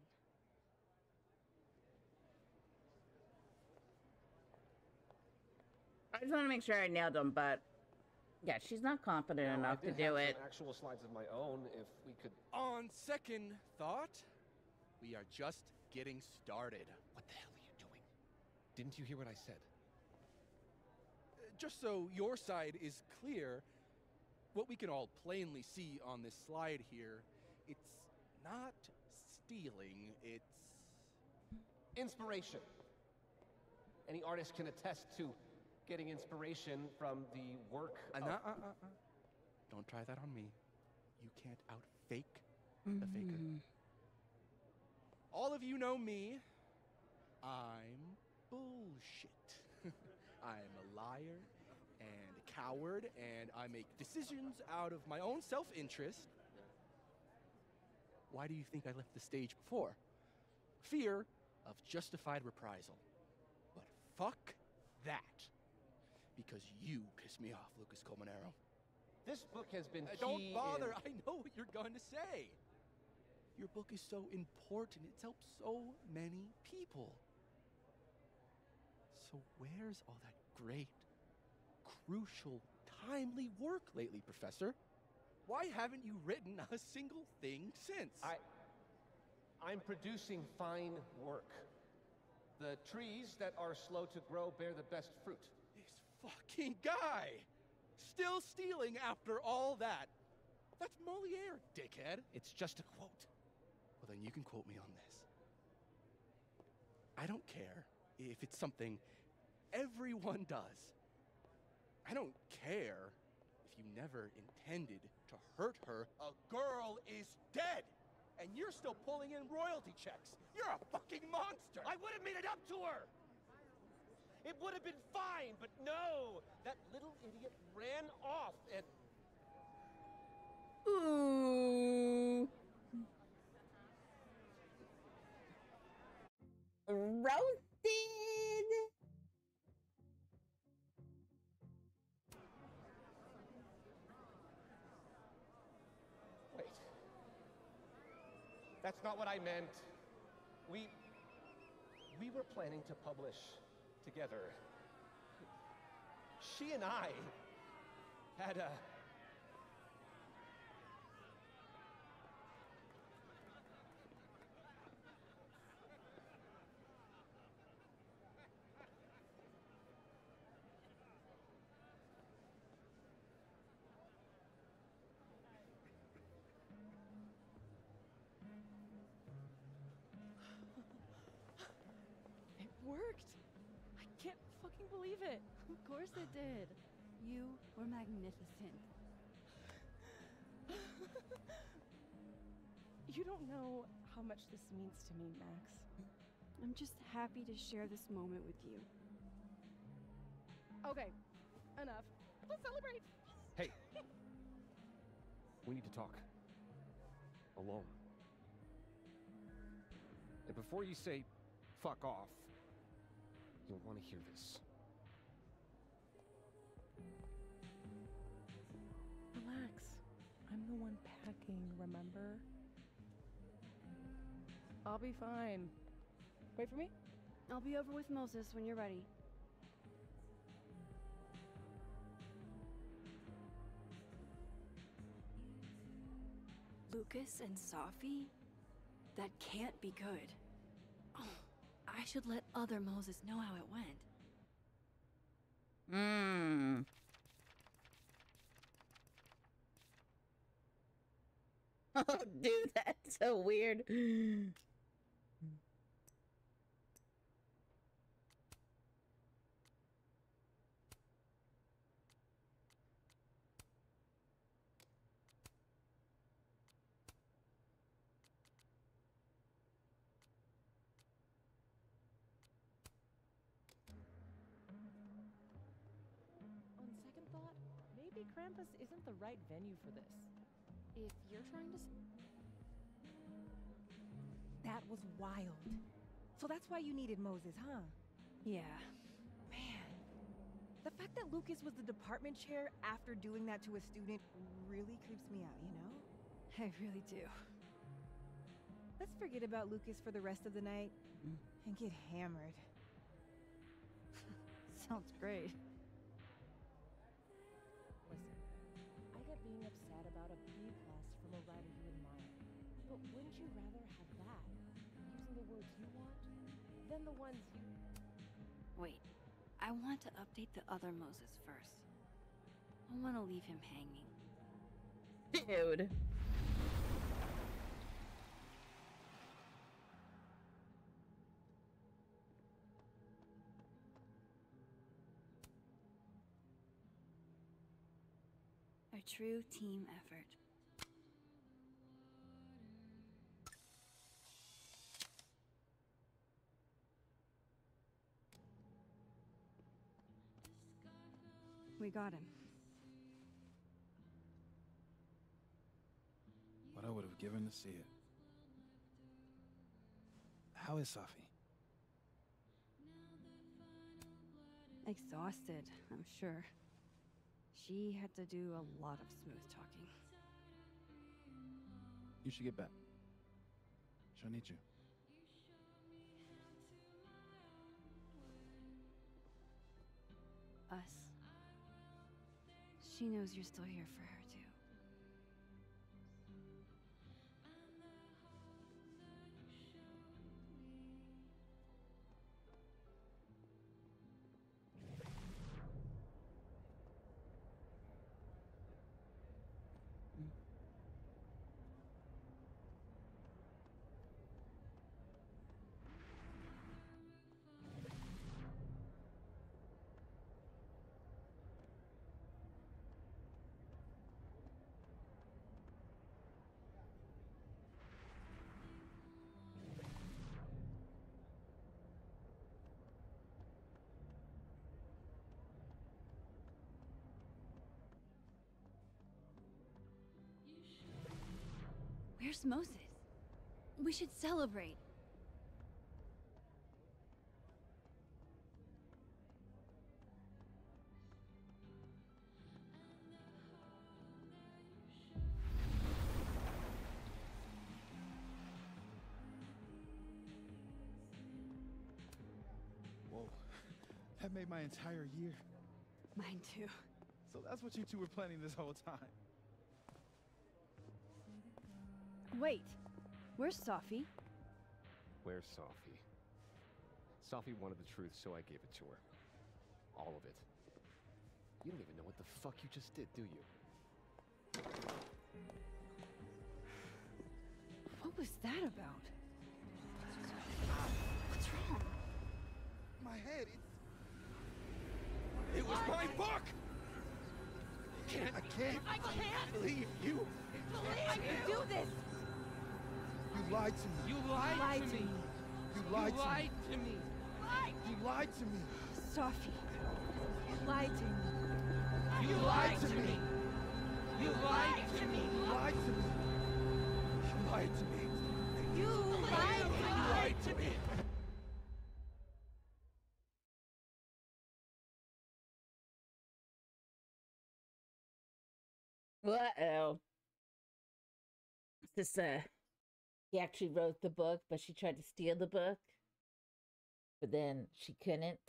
Speaker 1: I just want to make sure I nailed them, but yeah, she's not confident
Speaker 7: Now,
Speaker 1: enough
Speaker 7: I
Speaker 1: to
Speaker 7: did
Speaker 1: do
Speaker 7: have
Speaker 1: it.
Speaker 7: some actual slides of my own, if we could.
Speaker 3: On second thought, we are just getting started.
Speaker 6: What the hell are you doing? Didn't you hear what I said?
Speaker 3: Just so your side is clear, what we can all plainly see on this slide here, it's not stealing, it's
Speaker 7: Inspiration. Any artist can attest to getting inspiration from the work of...
Speaker 3: Don't try that on me. You can't out-fake a faker. All of you know me. I'm bullshit. I'm a liar and a coward, and I make decisions out of my own self-interest. Why do you think I left the stage before? Fear of justified reprisal. But fuck that. Because you pissed me off, Lucas Colmenero.
Speaker 7: This book has been key
Speaker 3: Don't bother,
Speaker 7: in...
Speaker 3: I know what you're going to say. Your book is so important, it's helped so many people. So where's all that great, crucial, timely work lately, Professor? Why haven't you written a single thing since?
Speaker 7: I'm producing fine work. The trees that are slow to grow bear the best fruit.
Speaker 3: This fucking guy! Still stealing after all that. That's Moliere, dickhead.
Speaker 7: It's just a quote.
Speaker 3: Well, then you can quote me on this. I don't care if it's something everyone does. I don't care if you never intended to hurt her. A girl is dead, and you're still pulling in royalty checks. You're a fucking monster.
Speaker 7: I would have made it up to her. It would have been fine, but no! That little idiot ran off and...
Speaker 1: Ooh. Roasted.
Speaker 7: Wait. That's not what I meant. We were planning to publish together. She and I had a...
Speaker 8: It worked! I can't fucking believe it!
Speaker 2: Of course it did. You were magnificent.
Speaker 8: You don't know how much this means to me, Max.
Speaker 2: I'm just happy to share this moment with you.
Speaker 8: Okay, enough. Let's celebrate!
Speaker 7: Hey. We need to talk. Alone. And before you say, fuck off, you'll want to hear this.
Speaker 8: Relax. I'm the one packing, remember? I'll be fine. Wait for me?
Speaker 2: I'll be over with Moses when you're ready. Lucas and Safi? That can't be good. Oh, I should let other Moses know how it went.
Speaker 1: Oh, dude, that's so weird.
Speaker 8: On second thought, maybe Krampus isn't the right venue for this. If you're trying to...
Speaker 5: That was wild. So that's why you needed Moses, huh?
Speaker 2: Yeah.
Speaker 5: Man. The fact that Lucas was the department chair after doing that to a student really creeps me out, you know?
Speaker 2: I really do.
Speaker 5: Let's forget about Lucas for the rest of the night and get hammered.
Speaker 2: Sounds great.
Speaker 8: Listen, I get being upset about a B+ from a writer you admire. But wouldn't you rather have that, using the words you want, than the ones you...
Speaker 2: Wait, I want to update the other Moses first. I want to leave him hanging.
Speaker 1: Dude.
Speaker 2: A true team effort. We got him.
Speaker 15: What I would have given to see it. How is Safi?
Speaker 2: Exhausted, I'm sure. She had to do a lot of smooth talking.
Speaker 15: You should get back. She'll need you.
Speaker 2: Us. She knows you're still here for her, too. Where's Moses? We should celebrate.
Speaker 15: Whoa. That made my entire year.
Speaker 2: Mine too.
Speaker 15: So that's what you two were planning this whole time.
Speaker 2: Wait, where's Safi?
Speaker 6: Where's Safi? Safi wanted the truth, so I gave it to her. All of it. You don't even know what the fuck you just did, do you?
Speaker 2: What was that about? What's wrong?
Speaker 15: My head, it was my book! I can't believe you!
Speaker 17: I can do this!
Speaker 15: You lied to me.
Speaker 17: You lied to me.
Speaker 15: You lied
Speaker 17: You lied
Speaker 15: to me. You lied to me.
Speaker 2: Safi, you lied to me.
Speaker 17: You lied to me. You lied to me.
Speaker 15: You lied to me. You lied to me.
Speaker 17: You lied to me.
Speaker 1: Uh-oh. This, he actually wrote the book, but she tried to steal the book. But then she couldn't.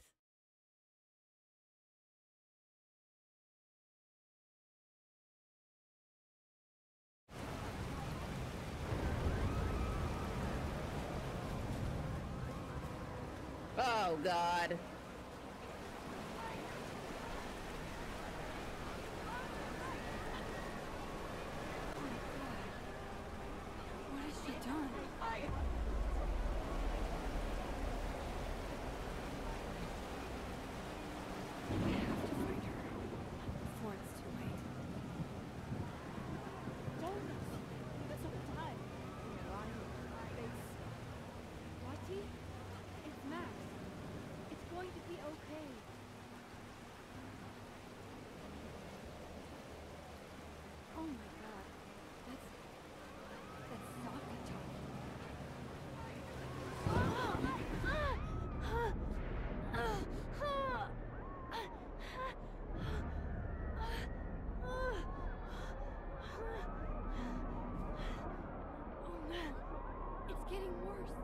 Speaker 1: Oh, God.
Speaker 2: What has she done? We have to find her before it's too late.
Speaker 4: Don't give us some time. Wati? It's Max. It's going to be okay.
Speaker 2: Oh my god. That's Safi talking. Oh man, it's getting worse.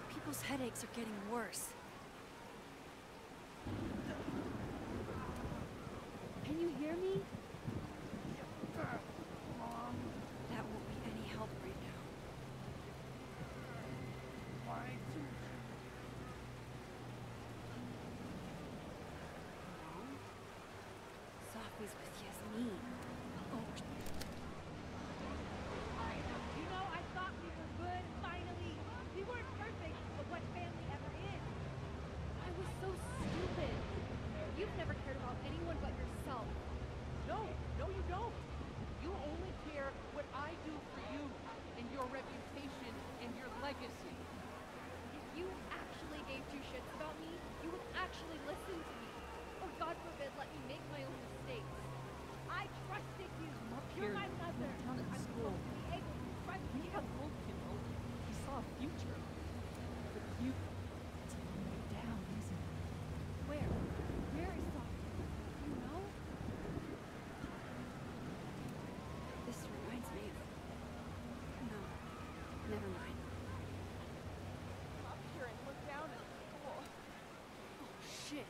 Speaker 2: People's headaches are getting worse.
Speaker 4: Can you hear me?
Speaker 2: Mom, that won't be any help right now. Mom? Safi's with Yasmin. Oh,
Speaker 4: You know, I thought we were good, finally. We weren't perfect.
Speaker 8: legacy.
Speaker 16: If you actually gave two shits about me, you would actually listen to me. Or God forbid, let me make my own mistakes. I trusted you. You're my mother.
Speaker 8: Down at
Speaker 16: I'm
Speaker 8: school.
Speaker 16: supposed to be able to trust
Speaker 8: We
Speaker 16: you.
Speaker 8: have told him he saw a future. But you... It's going down, isn't it?
Speaker 16: Where? Where is Safi? You know?
Speaker 2: This reminds me of... No, never mind.
Speaker 8: Up here and look down at the school.
Speaker 2: Oh, shit.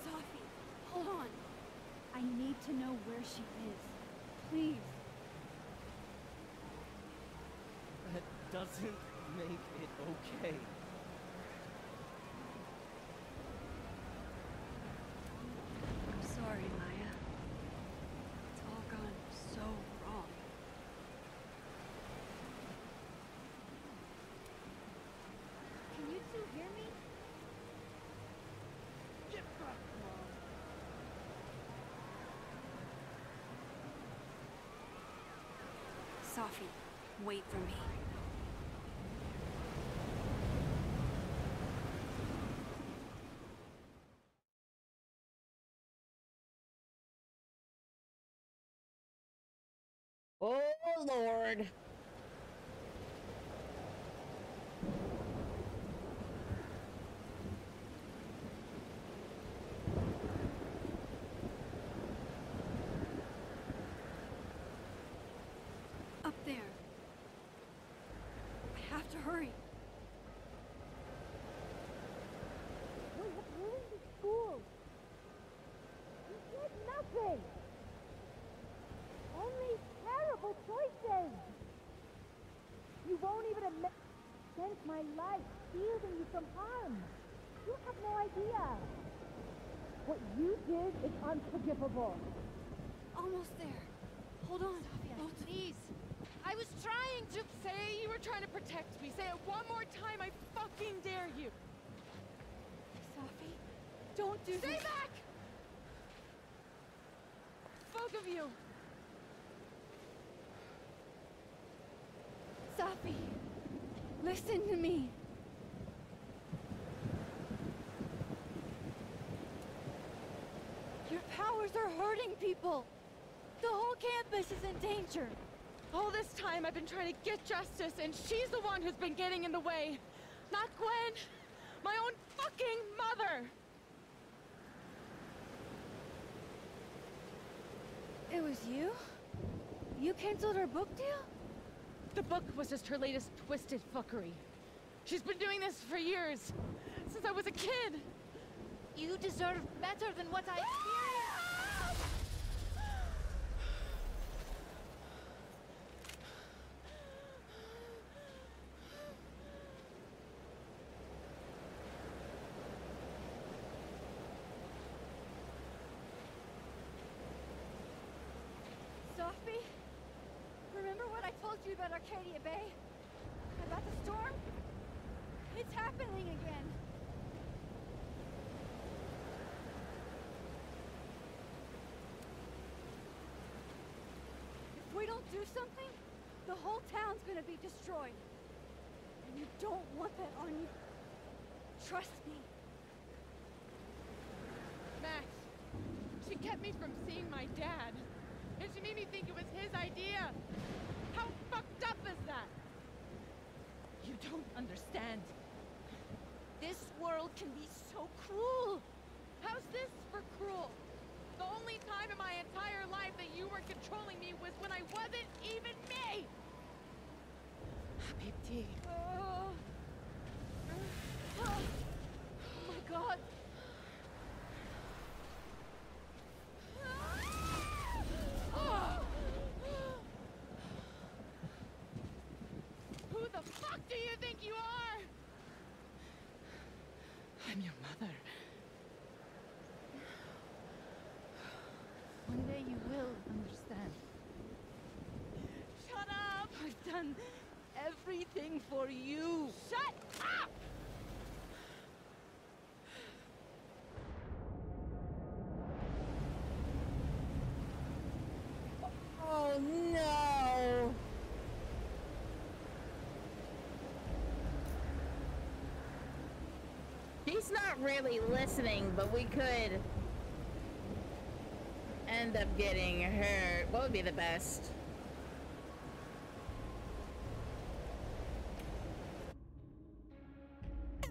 Speaker 2: Safi, hold on.
Speaker 4: I need to know where she is. Please.
Speaker 11: That doesn't make it okay.
Speaker 2: I'm sorry, Maya. It's all gone so wrong.
Speaker 16: Can you two hear me?
Speaker 11: Get back, Mom.
Speaker 2: Safi, wait for me.
Speaker 1: Oh, Lord.
Speaker 2: Up there. I have to hurry.
Speaker 4: We have ruined the school. You did nothing. Only terrible choices. You won't even admit spent my life shielding you from harm. You have no idea. What you did is unforgivable.
Speaker 2: Almost there. Hold on.
Speaker 8: Safi, please. I was trying to say you were trying to protect me. Say it one more time. I fucking dare you.
Speaker 2: Safi, don't do
Speaker 8: Stay
Speaker 2: this.
Speaker 8: back! Both of you.
Speaker 2: Safi, listen to me. Your powers are hurting people. The whole campus is in danger.
Speaker 8: All this time I've been trying to get justice, and she's the one who's been getting in the way. Not Gwen. My own fucking mother.
Speaker 2: It was you? You canceled her book deal?
Speaker 8: The book was just her latest twisted fuckery. She's been doing this for years. Since I was a kid.
Speaker 16: You deserve better than what I experienced.
Speaker 2: Safi? Remember what I told you about Arcadia Bay? About the storm? It's happening again. If we don't do something, the whole town's gonna be destroyed. And you don't want that on you. Trust me.
Speaker 8: Max, she kept me from seeing my dad. And she made me think it was his idea. How fucked up is that? You don't understand. This world can be so cruel. How's this for cruel? The only time in my entire life that you were controlling me was when I wasn't even me! Habibti.
Speaker 2: Oh my god.
Speaker 8: Who the fuck do you think you are? I'm your mother. One day you will understand. Shut up! I've done everything for you. Shut up!
Speaker 1: Oh no! It's not really listening, but we could end up getting hurt. What would be the best?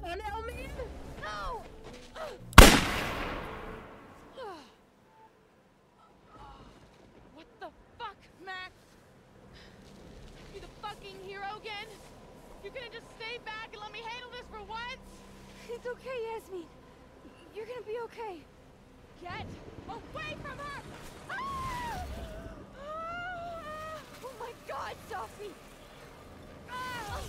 Speaker 1: Oh no, man! No!
Speaker 8: What the fuck, Max? You the fucking hero again? You gonna just stay back and let me handle this for once?
Speaker 2: It's okay, Yasmin. You're gonna be okay.
Speaker 8: Get away from her!
Speaker 2: Ah! Ah! Oh my god, Safi! Ah!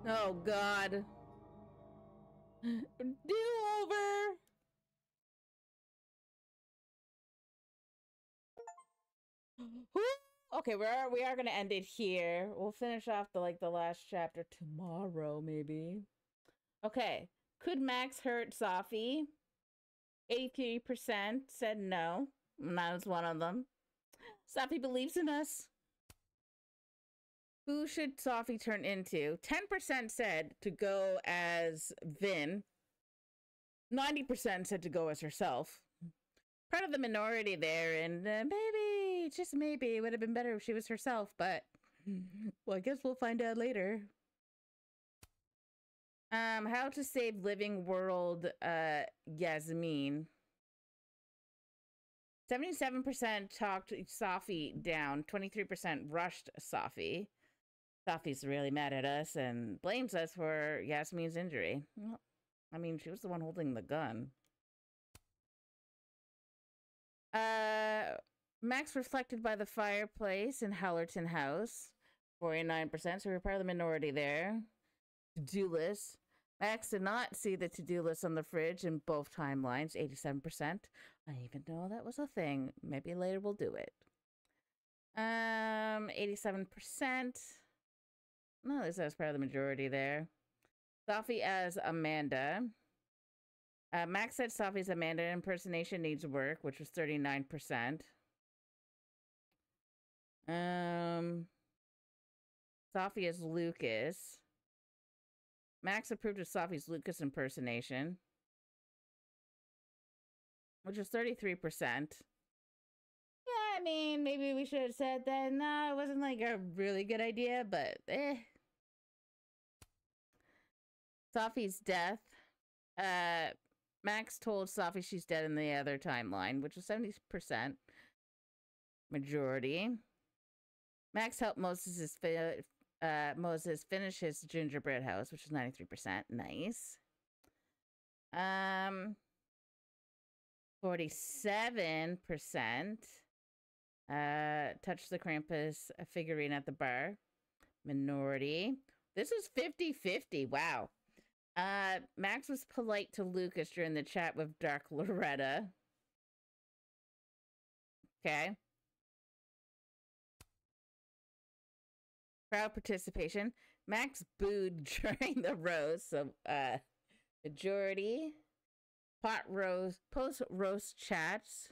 Speaker 1: Oh God. Do over. Okay, we are gonna end it here. We'll finish off the last chapter tomorrow, maybe. Okay. Could Max hurt Safi? 83% said no. And I was one of them. Safi believes in us. Who should Safi turn into? 10% said to go as Vin. 90% said to go as herself. Part of the minority there, and maybe, just maybe, it would have been better if she was herself, but well, I guess we'll find out later. How to save living world, Yasmin. 77% talked Safi down. 23% rushed Safi. Safi's really mad at us and blames us for Yasmin's injury. Well, I mean, she was the one holding the gun. Max reflected by the fireplace in Hallerton House. 49%, so we're part of the minority there. To-do list. Max did not see the to-do list on the fridge in both timelines. 87%. I didn't even know that was a thing. Maybe later we'll do it. 87%. No, this is part of the majority there. Safi as Amanda. Max said Safi's Amanda impersonation needs work, which was 39%. Safi as Lucas. Max approved of Safi's Lucas impersonation, which was 33%. Yeah, I mean, maybe we should have said that. No, it wasn't like a really good idea, but Safi's death. Max told Safi she's dead in the other timeline, which was 70%. Majority. Max helped Moses finish his gingerbread house, which is 93%. Nice. 47% touched the Krampus figurine at the bar. Minority. This is 50-50. Wow. Max was polite to Lucas during the chat with Dark Loretta. Okay. Crowd participation. Max booed during the roast, so majority. Pot roast, post roast chats.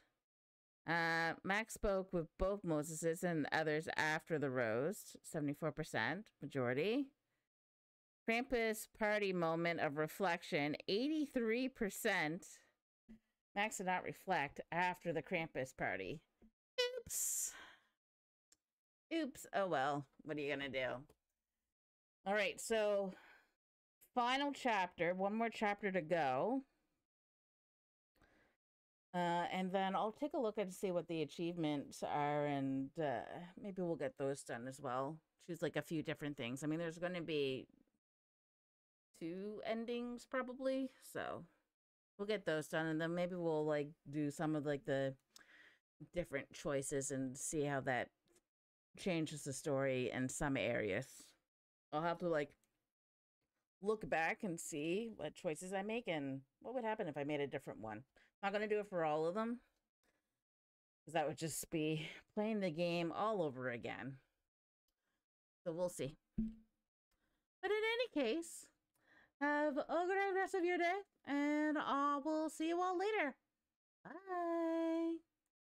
Speaker 1: Max spoke with both Moseses and others after the roast. 74%, majority. Krampus party moment of reflection. 83%. Max did not reflect after the Krampus party. Oops. Oops. Oh well. What are you gonna do? All right. So, final chapter. One more chapter to go. And then I'll take a look and see what the achievements are, and maybe we'll get those done as well. Choose like a few different things. I mean, there's going to be 2 endings probably, so we'll get those done, and then maybe we'll like do some of like the different choices and see how that changes the story in some areas. I'll have to like look back and see what choices I make and what would happen if I made a different one. I'm not going to do it for all of them, because that would just be playing the game all over again. So we'll see. But in any case, have a great rest of your day, and I will see you all later. Bye.